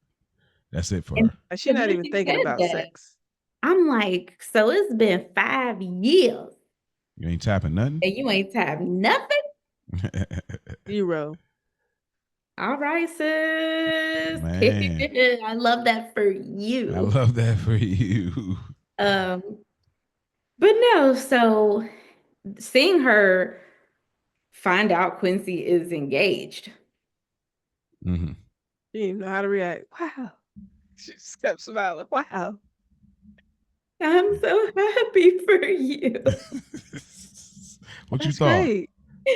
that's it for her. And she's not when even you thinking said about that, sex. I'm like, so it's been 5 years You ain't tapping nothing. and you ain't tapped nothing? 0. All right, sis. Man. I love that for you. I love that for you. But no, so seeing her find out Quincy is engaged. Mm-hmm. She didn't even know how to react. Wow. She just kept smiling. Wow. I'm so happy for you. What you That's thought? great.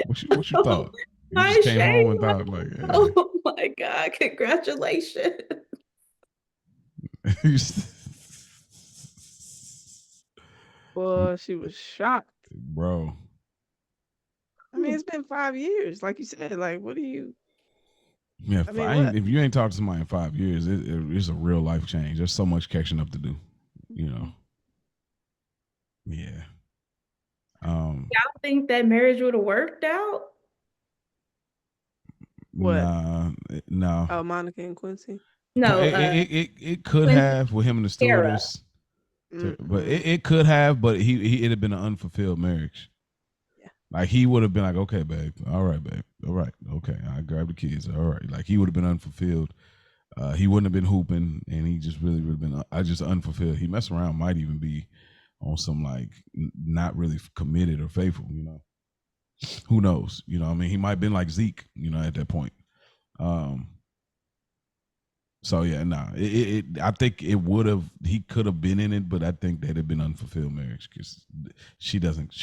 What you thought? You My just came home and shame. thought like, hey. Oh my God, congratulations. Boy, she was shocked. Bro. I mean, it's been 5 years. Like you said, like, what do you? Yeah, I mean, what? if you ain't talked to somebody in 5 years, it's a real life change. There's so much catching up to do, you know. Yeah. Y'all think that marriage would have worked out? What? No. Oh, Monica and Quincy. No, it could Quincy, have with him and the Sarah. stewardess, but it could have, but it'd have been an unfulfilled marriage. Yeah. Like he would have been like, okay, babe, all right, babe, all right, okay, I grab the kids, all right. Like he would have been unfulfilled. He wouldn't have been hooping, and he just really would have been just unfulfilled. He messed around, might even be on some like not really committed or faithful, you know. Who knows? You know, I mean, he might have been like Zeke, you know, at that point. So yeah, no, I think it would have. He could have been in it, but I think that it'd been unfulfilled marriage because she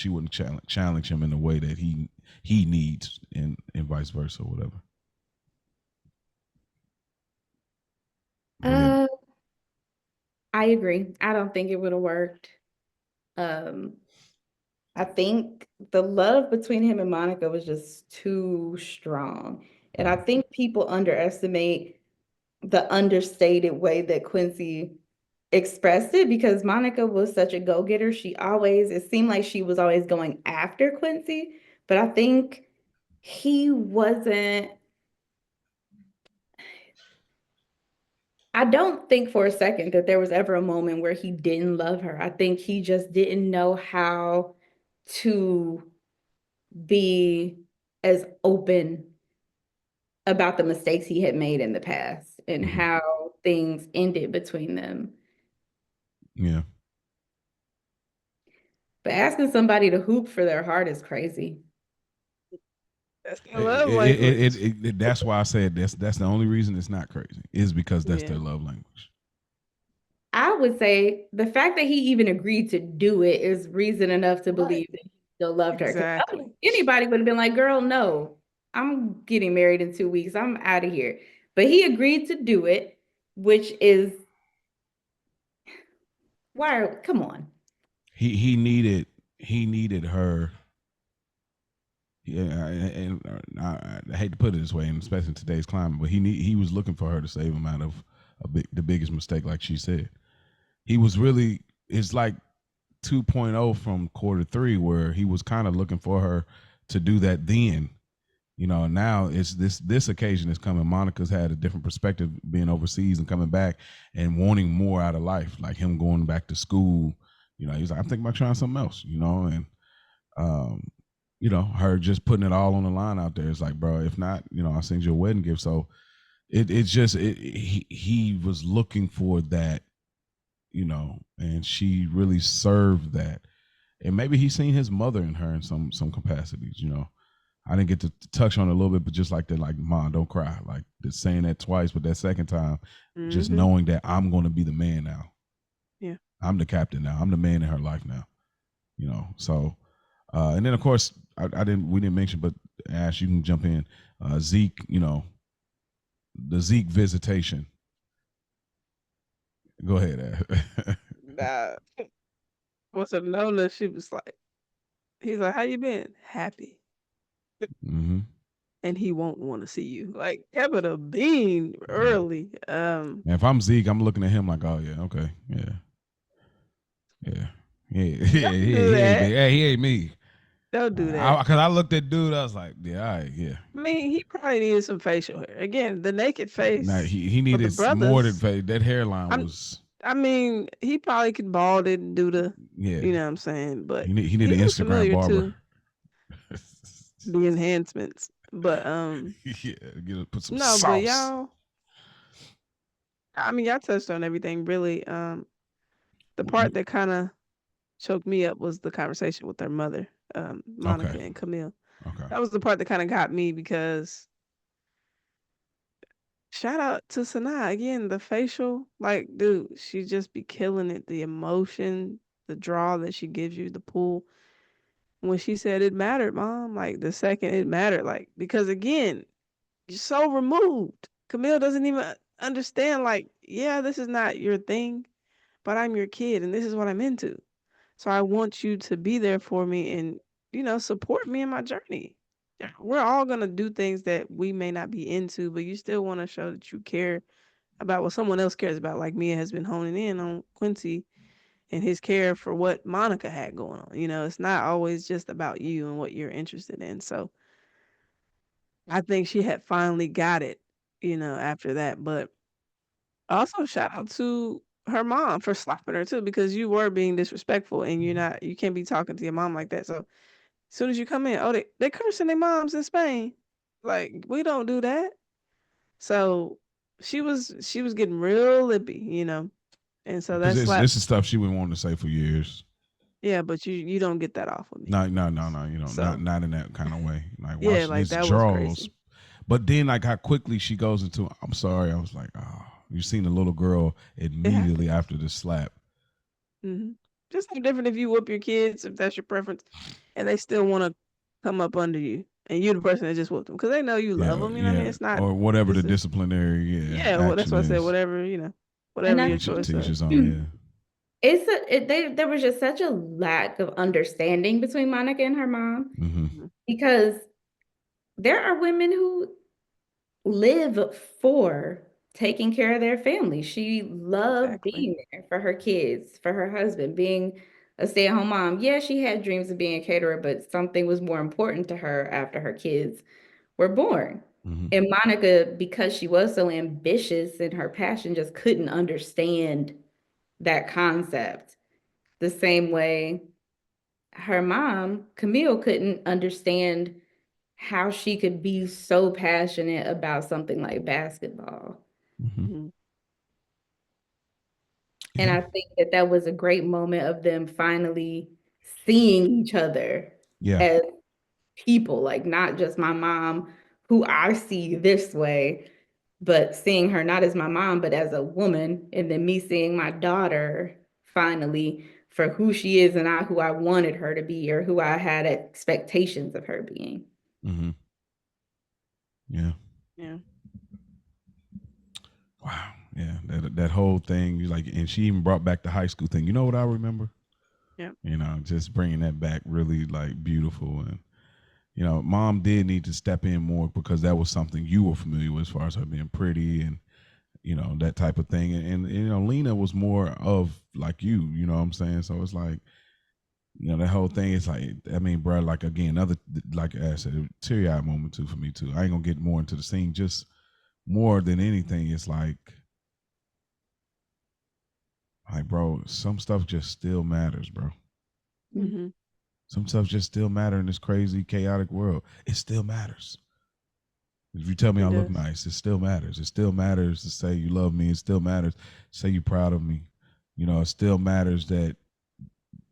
wouldn't challenge him in the way that he needs, and vice versa, or whatever. Yeah. I agree. I don't think it would have worked. I think the love between him and Monica was just too strong. And I think people underestimate the understated way that Quincy expressed it because Monica was such a go-getter. It seemed like she was always going after Quincy, but I think he wasn't. I don't think for a second that there was ever a moment where he didn't love her. I think he just didn't know how to be as open about the mistakes he had made in the past and Mhm. how things ended between them. Yeah. But asking somebody to hoop for their heart is crazy. That's their love language. That's why I said that's the only reason it's not crazy is because that's Yeah. their love language. I would say the fact that he even agreed to do it is reason enough to believe that he still loved her. 'Cause Exactly. anybody would have been like, girl, no, I'm getting married in 2 weeks. I'm out of here. But he agreed to do it, which is come on. He needed her. Yeah, and I hate to put it this way, and especially in today's climate, but he was looking for her to save him out of the biggest mistake, like she said. He was really, it's like 2.0 from quarter three, where he was kind of looking for her to do that then. Now it's this occasion is coming. Monica's had a different perspective being overseas and coming back and wanting more out of life, like him going back to school. He's like, I'm thinking about trying something else, and um, her just putting it all on the line out there. It's like, bro, if not, I'll send you a wedding gift. So he was looking for that, and she really served that. And maybe he's seen his mother in her in some capacities. I didn't get to touch on it a little bit, but just like that, like, Mom, don't cry. Like, just saying that twice, but that second time, just knowing that I'm going to be the man now. Yeah. I'm the captain now. I'm the man in her life now. So, and then of course, we didn't mention, but Ash, you can jump in. Zeke, the Zeke visitation. Go ahead, Ash. Nah. What's a Nola? She was like, he's like, how you been? Happy. Mm-hmm. And he won't want to see you. Like, kept it a bean early. And if I'm Zeke, I'm looking at him like, oh yeah, okay, yeah. He ain't me. Don't do that. Because I looked at dude, I was like, yeah, all right, yeah. I mean, he probably needed some facial hair. Again, the naked face. Nah, he needed more than face. That hairline was. I mean, he probably could bald it and do the. Yeah. You know what I'm saying? But he need an Instagram barber. The enhancements, but yeah, put some no, sauce. but y'all. I mean, y'all touched on everything really. The part that kind of choked me up was the conversation with their mother, Monica and Camille. Okay. That was the part that kind of got me because shout out to Sanaa again, the facial, like, dude, she just be killing it. The emotion, the draw that she gives you, the pull. When she said it mattered, Mom, like the second it mattered, like, because again, you're so removed. Camille doesn't even understand, like, yeah, this is not your thing, but I'm your kid and this is what I'm into. So I want you to be there for me and, support me in my journey. We're all going to do things that we may not be into, but you still want to show that you care about what someone else cares about. Like Mia has been honing in on Quincy and his care for what Monica had going on. It's not always just about you and what you're interested in. So I think she had finally got it, after that. But also shout out to her mom for slapping her too, because you were being disrespectful and you can't be talking to your mom like that. So as soon as you come in, oh, they cursing their moms in Spain. Like, we don't do that. So she was getting real lippy, and so that's this is stuff she been wanting to say for years. Yeah, but you don't get that off of me. No, not in that kind of way. Like, yeah, like that draws. was crazy. But then, like, how quickly she goes into, I'm sorry. I was like, oh, You've seen the little girl immediately after the slap. Hmm. Just no different if you whoop your kids, if that's your preference, and they still want to come up under you, and you're the person that just whooped them because they know you love Yeah, them. You know what I mean? yeah, It's not. or whatever the This is disciplinary well. That's action why I said is. whatever And whatever I your Teach choice teach is. his own. there was just such a lack of understanding between Monica and her mom Yeah. Mm-hmm. Mhm. because there are women who live for taking care of their family. She loved Exactly. being there for her kids, for her husband, being a stay-at-home mom. Yeah, she had dreams of being a caterer, but something was more important to her after her kids were born. Mm-hmm. And Monica, because she was so ambitious and her passion, just couldn't understand that concept the same way her mom, Camille, couldn't understand how she could be so passionate about something like basketball. Mm-hmm. Mhm. And Yeah. I think that that was a great moment of them finally seeing each other Yeah. as people, like not just my mom, who I see this way, but seeing her not as my mom, but as a woman, and then me seeing my daughter finally for who she is and not who I wanted her to be or who I had expectations of her being. Mm-hmm. Yeah. Yeah. Wow. Yeah. That whole thing, you like, and she even brought back the high school thing. You know what I remember? Yeah. Just bringing that back, really like beautiful. And mom did need to step in more because that was something you were familiar with, as far as her being pretty and that type of thing. And Lena was more of like you know what I'm saying? So it's like, that whole thing is like, I mean, bro, like again, another, like I said, teary eyed moment too for me too. I ain't gonna get more into the scene. Just more than anything, it's like, bro, some stuff just still matters, bro. Hmm. Some stuff just still matter in this crazy, chaotic world. It still matters. If you tell me It I look does. nice, it still matters. It still matters to say you love me. It still matters to say you're proud of me. It still matters that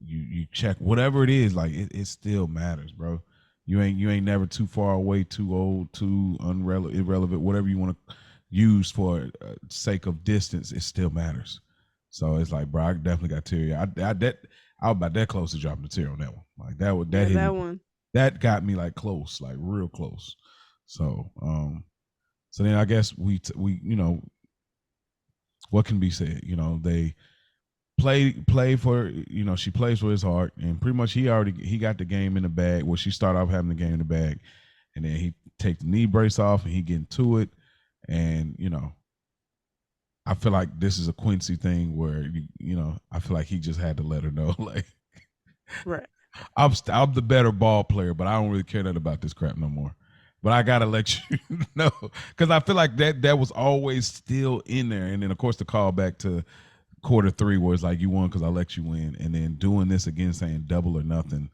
you check whatever it is. Like it still matters, bro. You ain't never too far away, too old, too irrelevant, whatever you want to use for sake of distance. It still matters. So it's like, bro, I definitely got teary. I was about that close to dropping the tear on that one. Like that Yeah, hit that me. one. That got me like close, like real close. So so then I guess we what can be said? They play for, she plays for his heart, and pretty much he got the game in the bag. Well, she started off having the game in the bag, and then he take the knee brace off and he get into it, and I feel like this is a Quincy thing where I feel like he just had to let her know like Right. I'm the better ball player, but I don't really care that about this crap no more. But I gotta let you know because I feel like that was always still in there, and then of course the call back to quarter three where it's like you won because I let you win, and then doing this again, saying double or nothing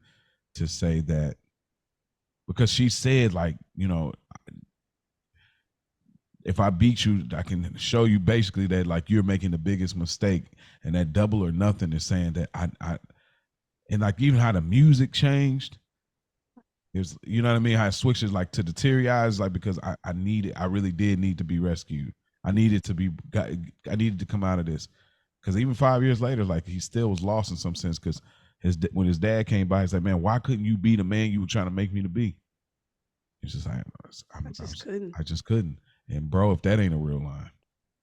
to say that because she said like if I beat you, I can show you basically that like you're making the biggest mistake, and that double or nothing is saying that I and like even how the music changed. It's, you know what I mean? How it switches like to the teary eyes, like because I really did need to be rescued. I needed to come out of this. Because even 5 years later, like he still was lost in some sense. Because when his dad came by, he said, "Man, why couldn't you be the man you were trying to make me to be?" He's just like, I just couldn't. I just couldn't. And bro, if that ain't a real line,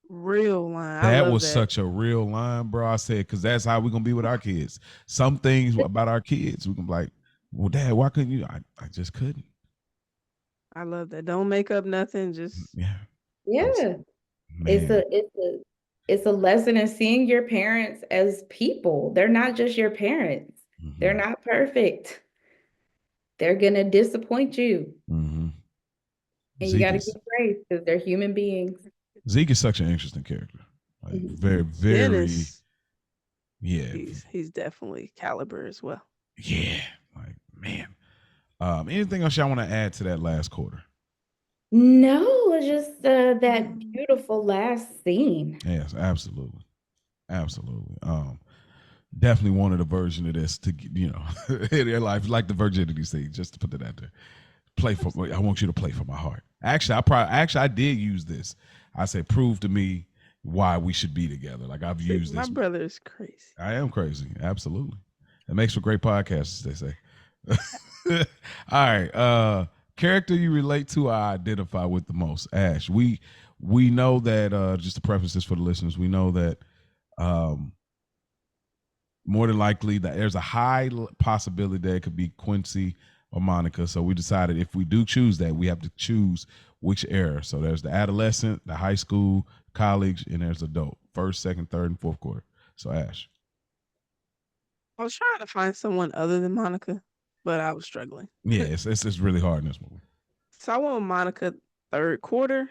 Real line. I that love was that. such a real line, bro. I said, because that's how we're gonna be with our kids. Some things about our kids, we can be like, "Well, Dad, why couldn't you?" I just couldn't. I love that. Don't make up nothing. Just Yeah. Yeah. It's Man. a lesson in seeing your parents as people. They're not just your parents. They're Mm-hmm. not perfect. They're gonna disappoint you. Mm-hmm. And you Zeke gotta is give grace because they're human beings. Zeke is such an interesting character. Like Mhm. very, very, Dennis. yeah, He's definitely caliber as well. yeah. Like man. Anything else y'all want to add to that last quarter? No, just that beautiful last scene. Yes, absolutely, absolutely. Definitely wanted a version of this to in their life, like the virginity scene. Just to put that out there. I want you to play for my heart. Actually, I did use this. I said, prove to me why we should be together. Like I've used My this. brother is crazy. I am crazy. Absolutely. It makes for great podcasts, they say. All right. Character you relate to or identify with the most. Ash. We know that just to preface this for the listeners, we know that more than likely that there's a high possibility that it could be Quincy or Monica. So we decided if we do choose that, we have to choose which era. So there's the adolescent, the high school, college, and there's adult. First, second, third, and fourth quarter. So Ash. I was trying to find someone other than Monica, but I was struggling. Yeah, it's really hard in this movie. So I went with Monica third quarter,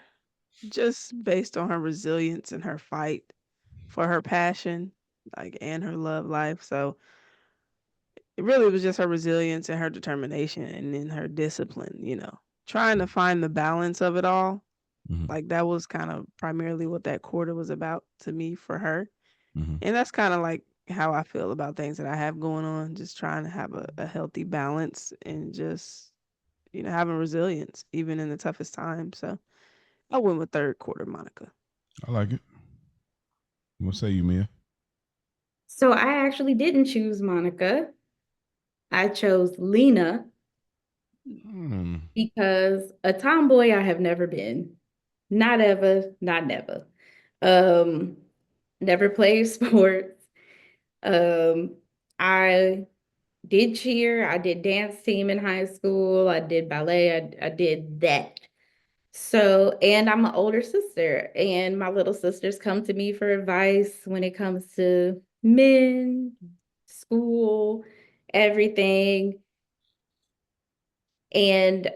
just based on her resilience and her fight for her passion, like, and her love life. So it really was just her resilience and her determination and then her discipline, trying to find the balance of it all. Mhm. Like that was kind of primarily what that quarter was about to me for her. Mhm. And that's kind of like how I feel about things that I have going on, just trying to have a healthy balance and just, having resilience even in the toughest time. So I went with third quarter Monica. I like it. What say you, Mia? So I actually didn't choose Monica. I chose Lena because a tomboy I have never been. Not ever, not never. Never played sports. I did cheer, I did dance team in high school, I did ballet, I did that. So, and I'm an older sister, and my little sisters come to me for advice when it comes to men, school, everything. And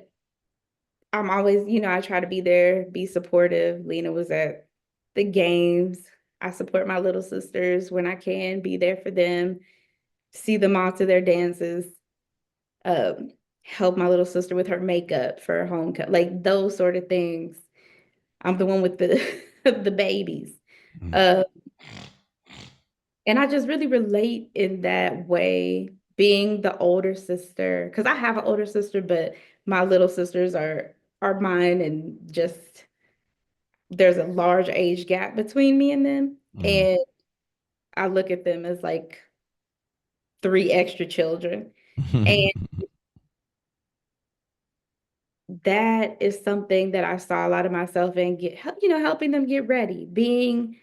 I'm always, I try to be there, be supportive. Lena was at the games. I support my little sisters when I can, be there for them, see them all to their dances, help my little sister with her makeup for her homecoming, like those sort of things. I'm the one with the the babies. And I just really relate in that way, being the older sister, because I have an older sister, but my little sisters are mine, and just there's a large age gap between me and them. And I look at them as like 3 extra children. And that is something that I saw a lot of myself in, helping them get ready, being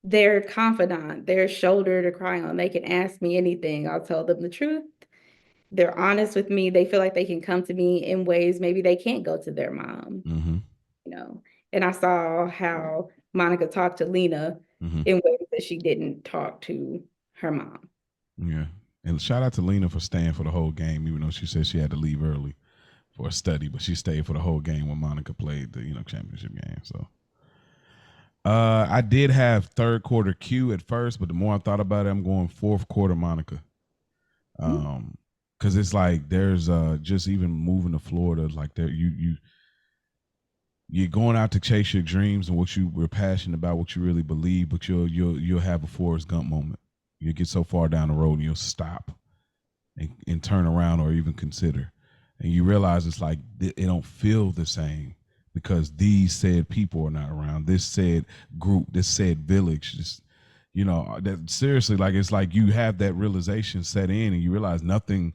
their confidant, their shoulder to cry on. They can ask me anything. I'll tell them the truth. They're honest with me. They feel like they can come to me in ways maybe they can't go to their mom. And I saw how Monica talked to Lena in ways that she didn't talk to her mom. Yeah. And shout out to Lena for staying for the whole game, even though she said she had to leave early for a study, but she stayed for the whole game when Monica played the championship game. So I did have third quarter Q at first, but the more I thought about it, I'm going fourth quarter Monica. Because it's like there's just even moving to Florida, like there you're going out to chase your dreams and what you were passionate about, what you really believe, but you'll have a Forrest Gump moment. You get so far down the road and you'll stop and turn around or even consider. And you realize it's like it don't feel the same because these said people are not around. This said group, this said village, this, that seriously, like it's like you have that realization set in and you realize nothing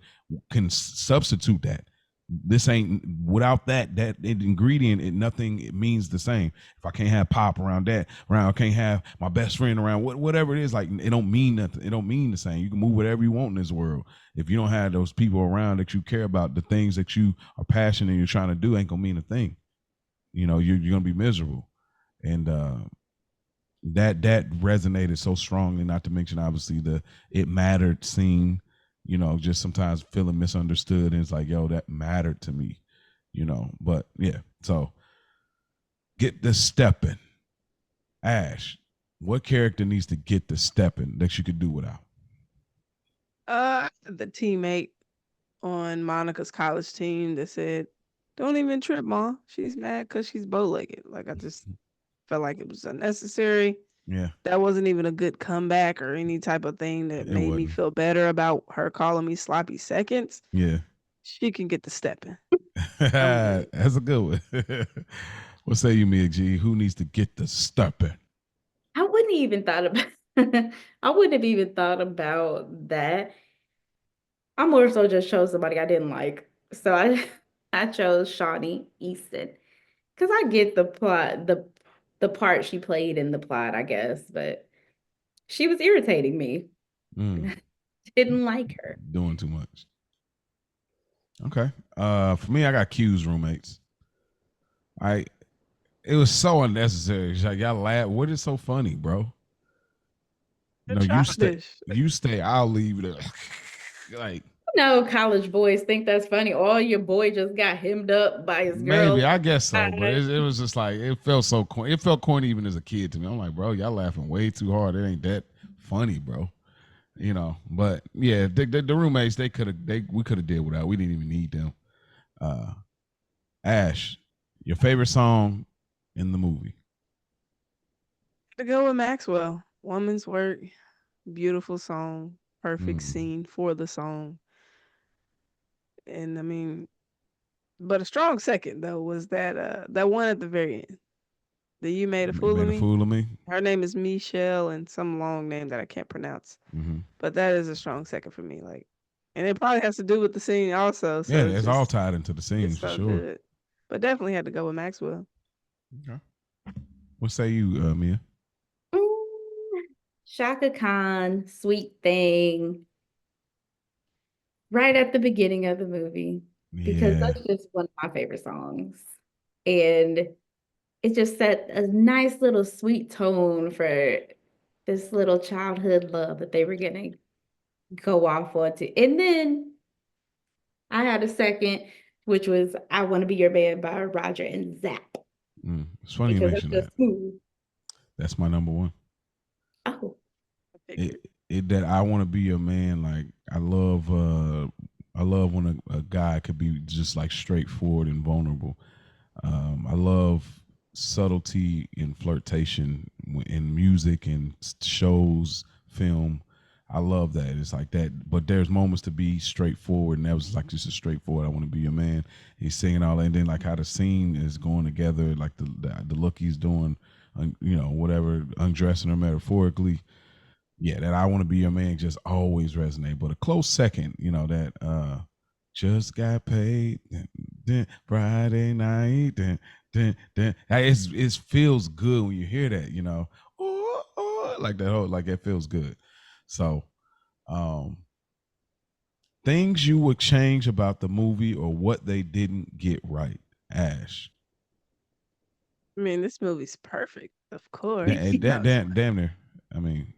can substitute that. This ain't without that ingredient, it means the same. If I can't have Pop around I can't have my best friend around, whatever it is, like it don't mean nothing. It don't mean the same. You can move whatever you want in this world. If you don't have those people around that you care about, the things that you are passionate and you're trying to do ain't gonna mean a thing. You're gonna be miserable. And that resonated so strongly, not to mention obviously the it mattered scene. Just sometimes feeling misunderstood. And it's like, yo, that mattered to me, but yeah. So get the stepping. Ash, what character needs to get the stepping that you could do without? The teammate on Monica's college team that said, "Don't even trip, Mom. She's mad because she's bow-legged." Like I just felt like it was unnecessary. Yeah. That wasn't even a good comeback or any type of thing that made me feel better about her calling me sloppy seconds. Yeah. She can get the stepping. That's a good one. What say you, Mia G? Who needs to get the stepping? I wouldn't even thought about I wouldn't have even thought about that. I more so just chose somebody I didn't like. So I chose Shawnee Easton because I get the plot, the part she played in the plot, I guess, but she was irritating me. Mm, Didn't like her. doing too much. Okay. For me, I got Q's roommates. I It was so unnecessary. It's like y'all laugh. What is so funny, bro? They're No, childish. you stay. I'll leave it. Like No, college boys think that's funny. Oh, your boy just got hemmed up by his maybe girl. I guess so, but it was just like it felt so corny. It felt corny even as a kid to me. I'm like, bro, y'all laughing way too hard. It ain't that funny, bro. But yeah, the roommates we could have did without. We didn't even need them. Ash, your favorite song in the movie? To go with Maxwell, Woman's Work, beautiful song, perfect Mm. scene for the song. And I mean, but a strong second though was that one at the very end. That you made a You fool of made a me. fool of me. Her name is Michelle and some long name that I can't pronounce. Mm-hmm. But that is a strong second for me. Like, and it probably has to do with the scene also. Yeah, So it's all tied into the scene it's for so sure. good. But definitely had to go with Maxwell. Okay. What say you, Mia? Shaka Khan, Sweet Thing, right at the beginning of the movie, because Yeah. that's just one of my favorite songs. And it just set a nice little sweet tone for this little childhood love that they were gonna go off onto. And then I had a second, which was I Want to Be Your Man by Roger and Zapp. It's funny you Because it's mentioned just that. smooth. That's my number one. Oh. That I Want to Be Your Man. Like I love when a guy could be just like straightforward and vulnerable. I love subtlety and flirtation in music and shows, film. I love that. It's like that, but there's moments to be straightforward, and that was like just a straightforward. I want to be your man. He's singing all that, and then like how the scene is going together, like the look he's doing, whatever, undressing her metaphorically. Yeah, that I want to be your man just always resonate. But a close second, that just got paid Friday night. It feels good when you hear that, like that whole like it feels good. So things you would change about the movie or what they didn't get right, Ash. I mean, this movie's perfect, of course. Damn near. I mean,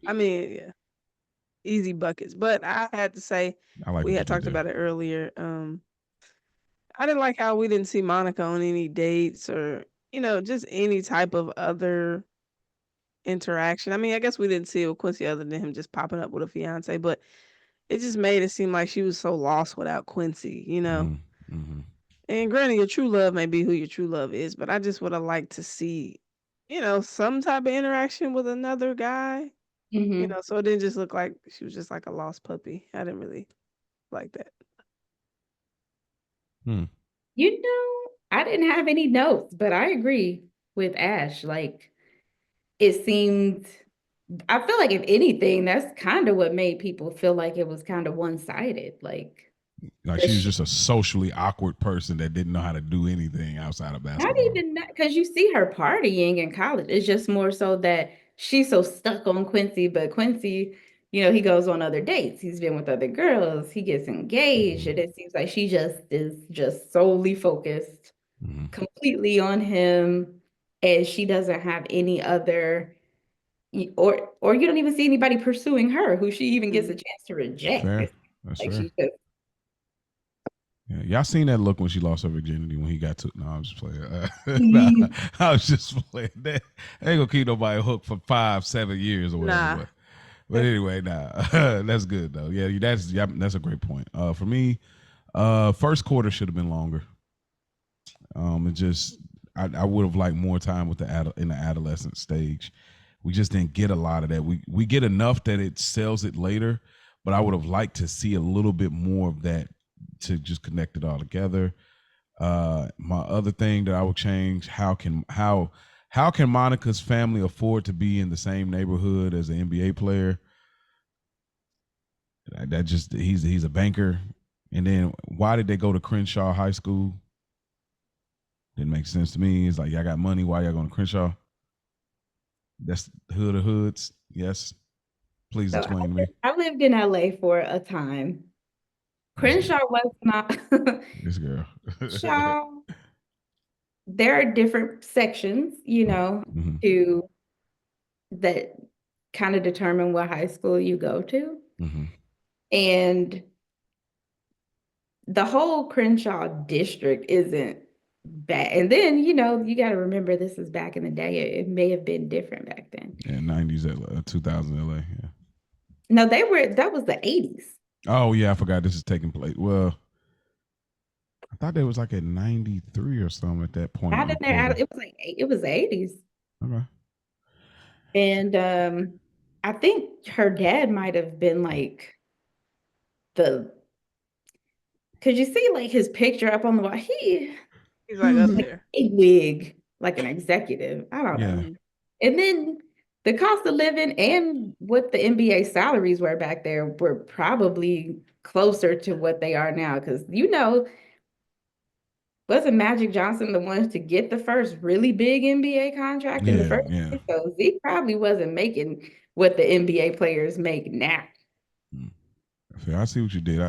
yeah, easy buckets. But I had to say, I like we what had you did talked there. about it earlier. I didn't like how we didn't see Monica on any dates or just any type of other interaction. I mean, I guess we didn't see it with Quincy other than him just popping up with a fiance, but it just made it seem like she was so lost without Quincy. Mm-hmm. And granted, your true love may be who your true love is, but I just would have liked to see, some type of interaction with another guy. Mm-hmm. So it didn't just look like she was just like a lost puppy. I didn't really like that. I didn't have any notes, but I agree with Ash. Like, it seemed, I feel like if anything, that's kind of what made people feel like it was kind of one-sided. Like she was just a socially awkward person that didn't know how to do anything outside of not basketball. even that, because you see her partying in college. It's just more so that she's so stuck on Quincy, but Quincy, he goes on other dates. He's been with other girls. He gets engaged, and it seems like she just is just solely focused completely on him, and she doesn't have any other, or you don't even see anybody pursuing her who she even gets a chance to reject. Fair. It's That's like fair. she's just Yeah, y'all seen that look when she lost her virginity when he got to? No, I'm just playing. I was just playing. That ain't gonna keep nobody hooked for 5-7 years or whatever. Nah. But anyway, that's good though. Yeah, that's a great point. For me, first quarter should have been longer. It just I would have liked more time with in the adolescent stage. We just didn't get a lot of that. We get enough that it sells it later, but I would have liked to see a little bit more of that to just connect it all together. My other thing that I would change, how how can Monica's family afford to be in the same neighborhood as an NBA player? That just he's a banker. And then why did they go to Crenshaw High School? Didn't make sense to me. It's like y'all got money. Why y'all going to Crenshaw? That's the hood of hoods. Yes. Please So explain to me. I lived in LA for a time. Crenshaw was not. This girl. Crenshaw, there are different sections, Mhm. to that kind of determine what high school you go to. Mhm. And the whole Crenshaw district isn't bad. And then, you got to remember this is back in the day. It may have been different back then. Yeah, 90s, 2000 LA. Yeah. No, that was the 80s. Oh, yeah, I forgot this is taking place. Well, I thought it was like at 93 or something at that point. Out in there, it was the 80s. Okay. And I think her dad might have been like could you see like his picture up on the wall? He's like up like there. a wig, like an executive. I don't know. Mhm. And then the cost of living and what the NBA salaries were back there were probably closer to what they are now. Because, wasn't Magic Johnson the one to get the first really big NBA contract in the first place? So Zeke probably wasn't making what the NBA players make now. I see what you did.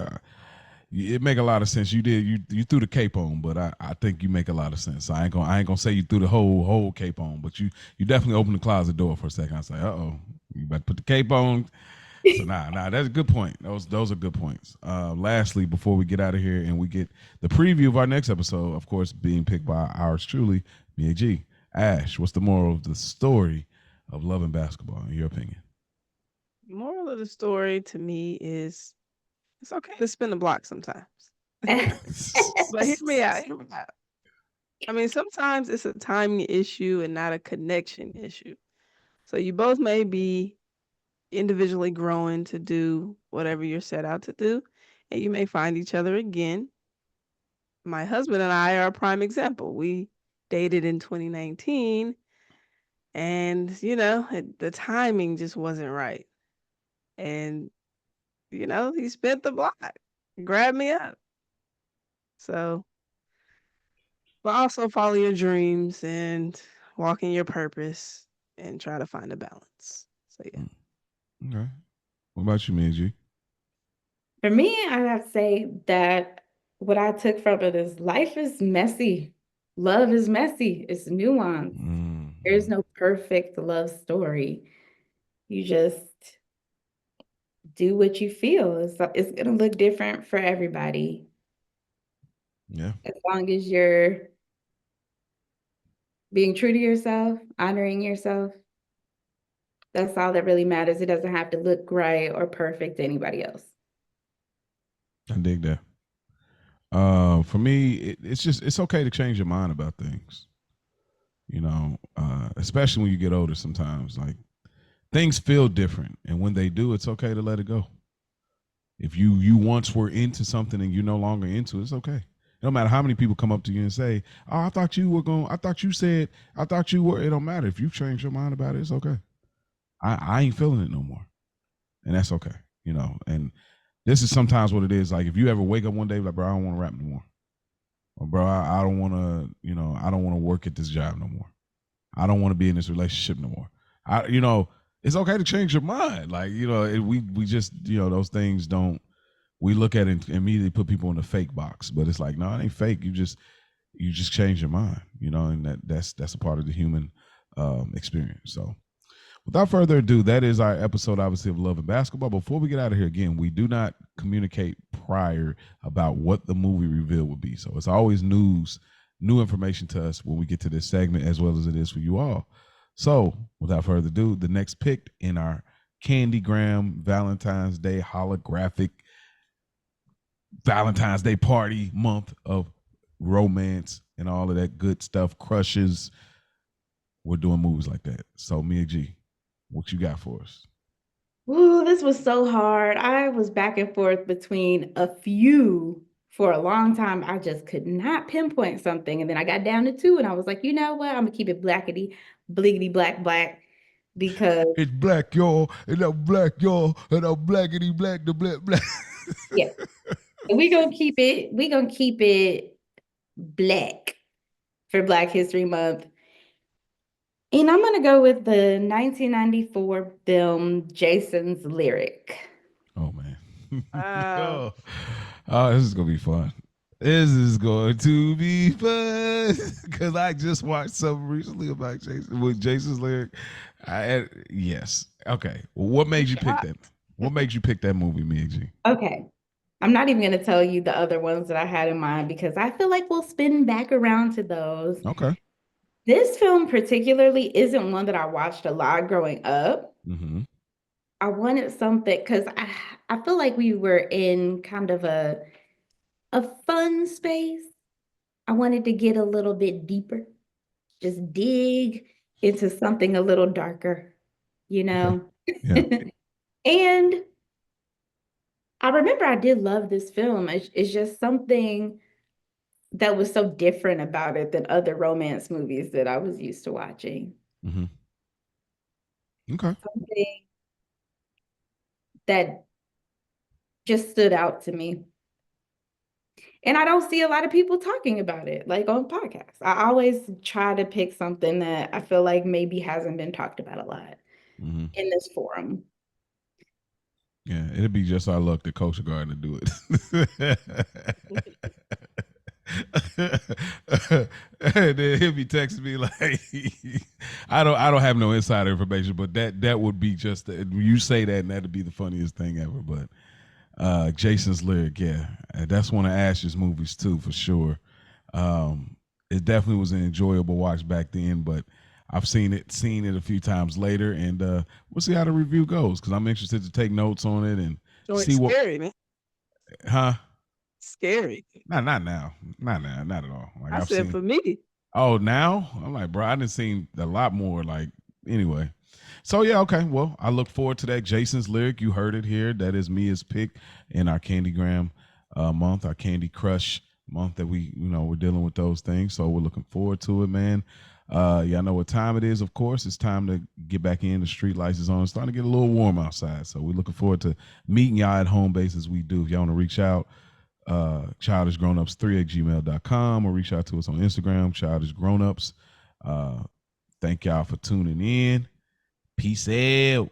It make a lot of sense. You did you threw the cape on, but I think you make a lot of sense. I ain't gonna say you threw the whole cape on, but you definitely opened the closet door for a second. I say, you about to put the cape on. So nah, that's a good point. Those are good points. Lastly, before we get out of here and we get the preview of our next episode, of course, being picked by ours truly, Mia G. Ash, what's the moral of the story of Love and Basketball, in your opinion? Moral of the story to me is it's okay to spin the block sometimes. But hear me out. I mean, sometimes it's a timing issue and not a connection issue. So you both may be individually growing to do whatever you're set out to do, and you may find each other again. My husband and I are a prime example. We dated in 2019, and the timing just wasn't right. And he spent the block, grabbed me up. So, but also follow your dreams and walk in your purpose and try to find a balance. So yeah. Okay. What about you, Minji? For me, I have to say that what I took from it is life is messy. Love is messy. It's nuanced. There's no perfect love story. You just do what you feel. It's going to look different for everybody. Yeah. As long as you're being true to yourself, honoring yourself, that's all that really matters. It doesn't have to look right or perfect to anybody else. I dig that. For me, it's okay to change your mind about things. Especially when you get older. Sometimes, like things feel different, and when they do, it's okay to let it go. If you once were into something and you're no longer into it, it's okay. No matter how many people come up to you and say, "Oh, I thought you were going. I thought you said. I thought you were." It don't matter if you change your mind about it. It's okay. I ain't feeling it no more, and that's okay. And this is sometimes what it is. Like if you ever wake up one day like, bro, I don't want to rap no more. Or bro, I don't want to. I don't want to work at this job no more. I don't want to be in this relationship no more. It's okay to change your mind. Like we just those things don't. We look at it and immediately put people in the fake box, but it's like no, it ain't fake. You just change your mind. And that's a part of the human experience. So. Without further ado, that is our episode, obviously, of Love and Basketball. Before we get out of here, again, we do not communicate prior about what the movie reveal would be. So it's always new information to us when we get to this segment, as well as it is for you all. So without further ado, the next pick in our Candygram Valentine's Day holographic Valentine's Day party month of romance and all of that good stuff, crushes. We're doing movies like that. So Mia G, what you got for us? Ooh, this was so hard. I was back and forth between a few for a long time, I just could not pinpoint something. And then I got down to 2 and I was like, you know what? I'm gonna keep it blackety, bliggity, black, because It's black, y'all, and I'm black, y'all, and I'm blackity black the black. yeah, we gonna keep it black for Black History Month. And I'm gonna go with the 1994 film Jason's Lyric. Oh man. Wow. Oh, this is gonna be fun. This is going to be fun because I just watched something recently about Jason with Jason's Lyric. Yes. Okay. Well, what made you pick that? What made you pick that movie, Mia G? Okay. I'm not even gonna tell you the other ones that I had in mind because I feel like we'll spin back around to those. Okay. This film particularly isn't one that I watched a lot growing up. Mm-hmm. I wanted something because I feel like we were in kind of a fun space. I wanted to get a little bit deeper, just dig into something a little darker, you know? Yeah. And I remember I did love this film. It's just something that was so different about it than other romance movies that I was used to watching. Mm-hmm. Okay. Something that just stood out to me. And I don't see a lot of people talking about it, like on podcasts. I always try to pick something that I feel like maybe hasn't been talked about a lot Mm-hmm. in this forum. Yeah, it'd be just our luck that Kosher Garden to do it. And then he'll be texting me like, I don't have no insider information, but that would be just you say that and that'd be the funniest thing ever. But Jason's Lyric, yeah, that's one of Ash's movies too for sure. It definitely was an enjoyable watch back then, but I've seen it a few times later, and we'll see how the review goes because I'm interested to take notes on it and see what. Scary, man. Huh? Scary. Not now, not at all. Like I I've said seen. for me. Oh, now I'm like, bro, I didn't seen a lot more. Like anyway, so yeah, okay. Well, I look forward to that. Jason's Lyric, you heard it here. That is Mia's pick in our Candygram month, our Candy Crush month that we're dealing with those things. So we're looking forward to it, man. Y'all know what time it is, of course. It's time to get back in. The street lights is on. It's starting to get a little warm outside. So we're looking forward to meeting y'all at home base as we do. If y'all want to reach out, childishgrownups3@gmail.com or reach out to us on Instagram, childishgrownups. Thank y'all for tuning in. Peace out.